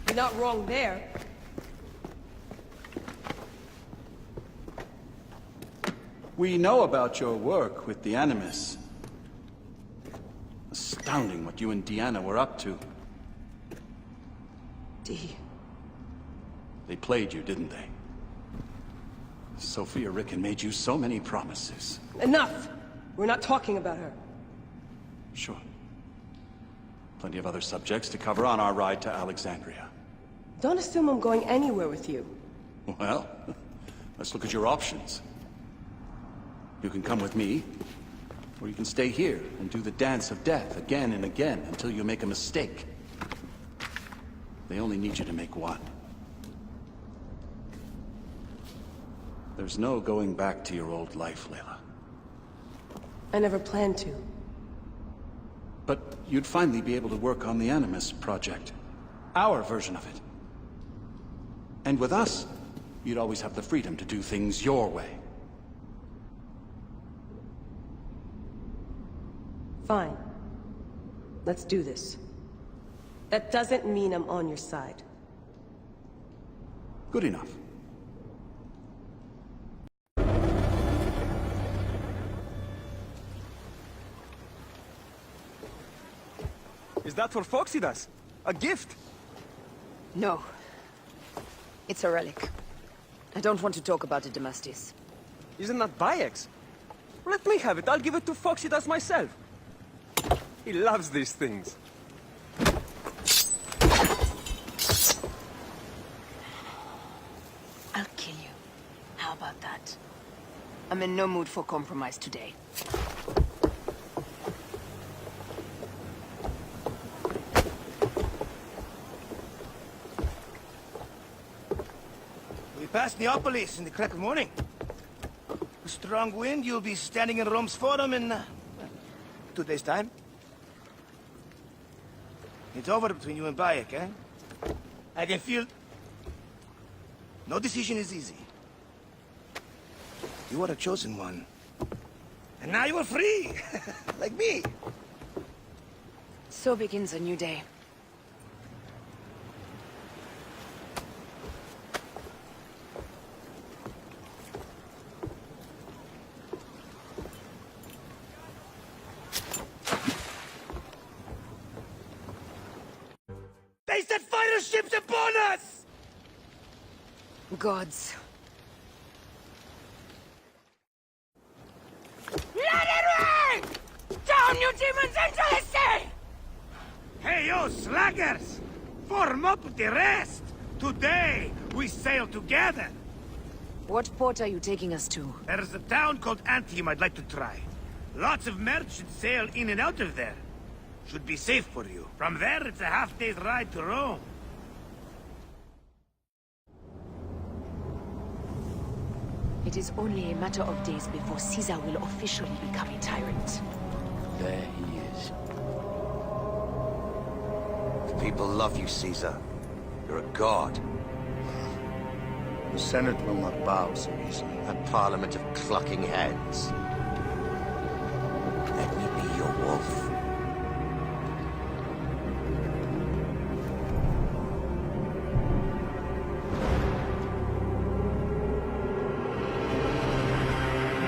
You're not wrong there. We know about your work with the Animus. Astounding what you and Deanna were up to. Dee. They played you, didn't they? Sophia Ricken made you so many promises. Enough! We're not talking about her. Sure. Plenty of other subjects to cover on our ride to Alexandria. Don't assume I'm going anywhere with you. Well, let's look at your options. You can come with me, or you can stay here and do the dance of death again and again until you make a mistake. They only need you to make one. There's no going back to your old life, Layla. I never planned to. But you'd finally be able to work on the Animus project. Our version of it. And with us, you'd always have the freedom to do things your way. Fine. Let's do this. That doesn't mean I'm on your side. Good enough. Is that for Phoxidas? A gift? No. It's a relic. I don't want to talk about it, Damastis. Isn't that Bayek's? Let me have it. I'll give it to Phoxidas myself. He loves these things. I'll kill you. How about that? I'm in no mood for compromise today. We passed Neapolis in the crack of morning. A strong wind, you'll be standing in Rome's Forum in 2 days' time. It's over between you and Bayek, eh? I can feel... No decision is easy. You are a chosen one. And now you are free! Like me! So begins a new day. Caesar's ship's upon us! Gods. Let it rain! Down, you demons, into the sea! Hey, you slackers! Form up with the rest! Today, we sail together! What port are you taking us to? There's a town called Antium I'd like to try. Lots of merchants sail in and out of there. Should be safe for you. From there, it's a half-day's ride to Rome. It is only a matter of days before Caesar will officially become a tyrant. There he is. The people love you, Caesar. You're a god. The Senate will not bow so easily. A parliament of clucking heads. Let me be your wolf.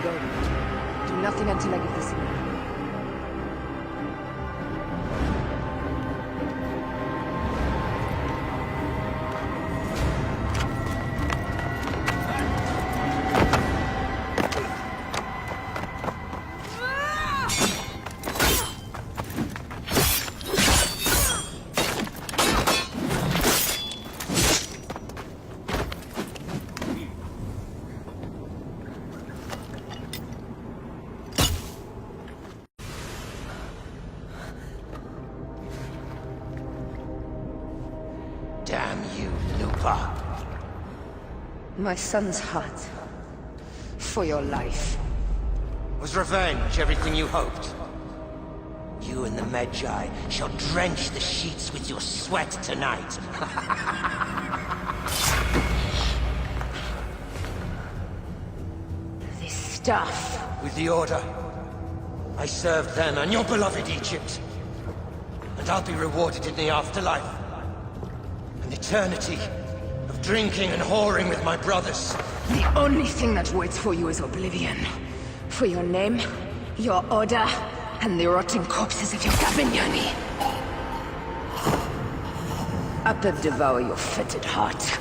Go. Do nothing until I give the signal. Damn you, Lupa. My son's heart. For your life. Was revenge everything you hoped? You and the Magi shall drench the sheets with your sweat tonight. This stuff. With the Order, I served then on your beloved Egypt. And I'll be rewarded in the afterlife. An eternity of drinking and whoring with my brothers. The only thing that waits for you is oblivion. For your name, your order, and the rotting corpses of your Gavignani. Apep devour your fetid heart.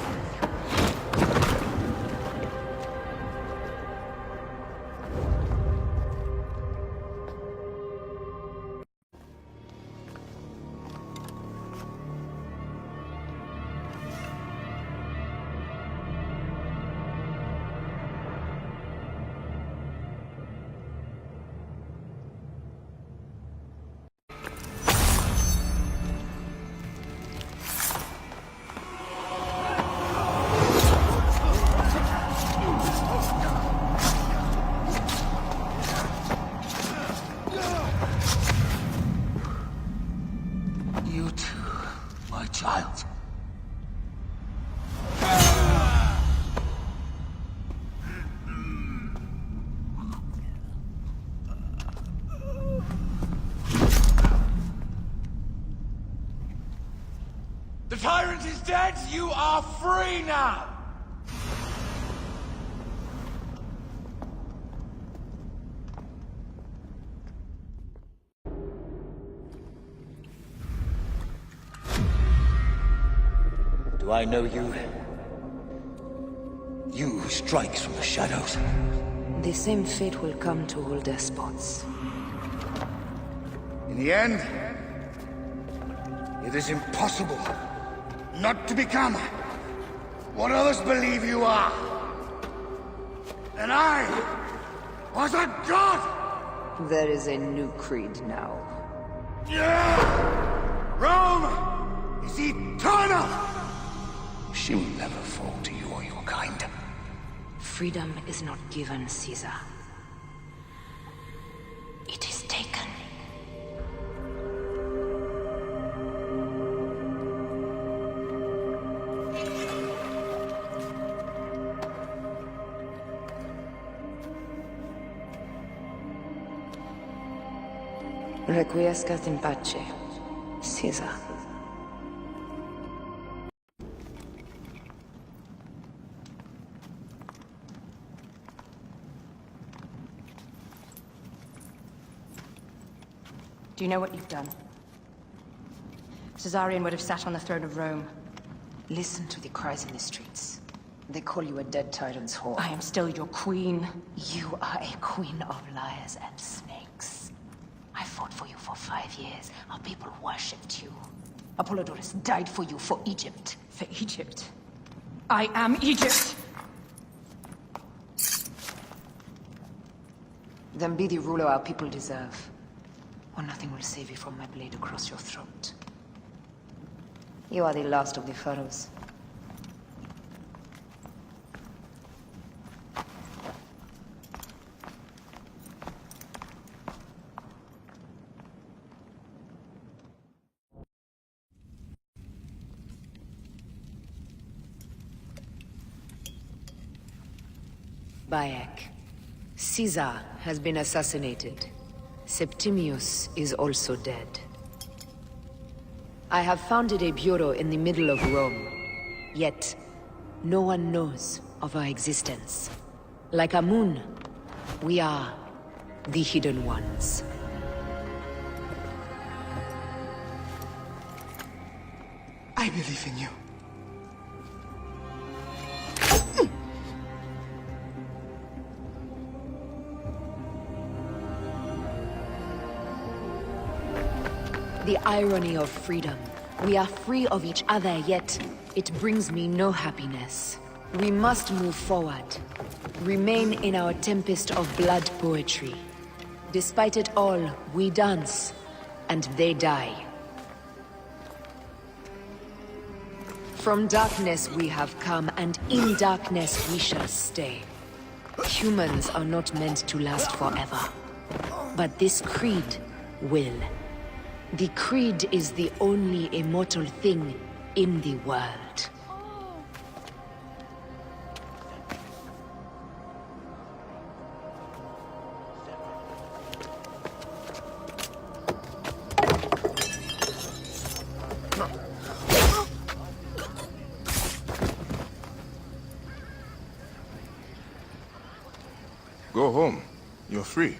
You too, my child. The tyrant is dead! You are free now! Do I know you? You who strikes from the shadows. The same fate will come to all despots. In the end, it is impossible not to become what others believe you are. And I was a god! There is a new creed now. Rome is eternal! She will never fall to you or your kind. Freedom is not given, Caesar. It is taken. Requiescat in pace, Caesar. Do you know what you've done? Caesarion would have sat on the throne of Rome, Listen to the cries in the streets. They call you a dead tyrant's whore. I am still your queen. You are a queen of liars and snakes. I fought for you for 5 years. Our people worshipped you. Apollodorus died for you, for Egypt. For Egypt? I am Egypt! Then be the ruler our people deserve. Or nothing will save you from my blade across your throat. You are the last of the pharaohs. Bayek. Caesar has been assassinated. Septimius is also dead. I have founded a bureau in the middle of Rome. Yet, no one knows of our existence. Like Amun, we are the Hidden Ones. I believe in you. The irony of freedom. We are free of each other, yet it brings me no happiness. We must move forward. Remain in our tempest of blood poetry. Despite it all, we dance, and they die. From darkness we have come, and in darkness we shall stay. Humans are not meant to last forever. But this creed will. The creed is the only immortal thing in the world. Go home. You're free.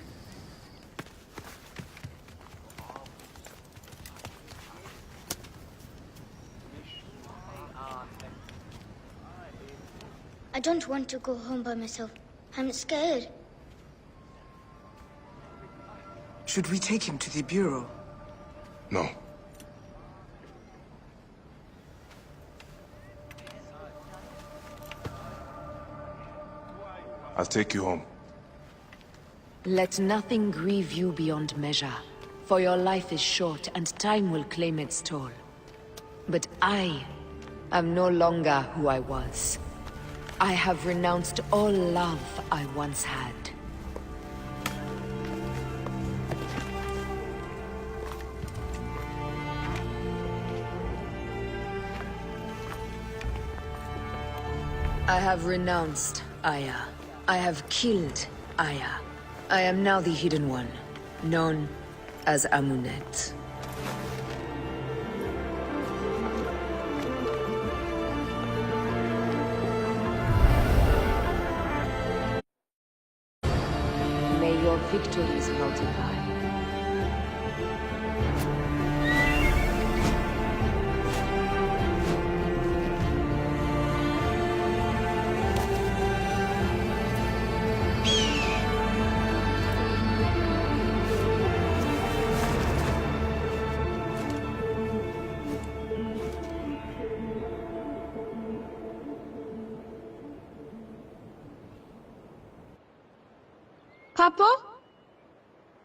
I don't want to go home by myself. I'm scared. Should we take him to the bureau? No. I'll take you home. Let nothing grieve you beyond measure, for your life is short and time will claim its toll. But I am no longer who I was. I have renounced all love I once had. I have renounced Aya. I have killed Aya. I am now the Hidden One, known as Amunet. May your victories multiply. Papa?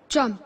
Jump.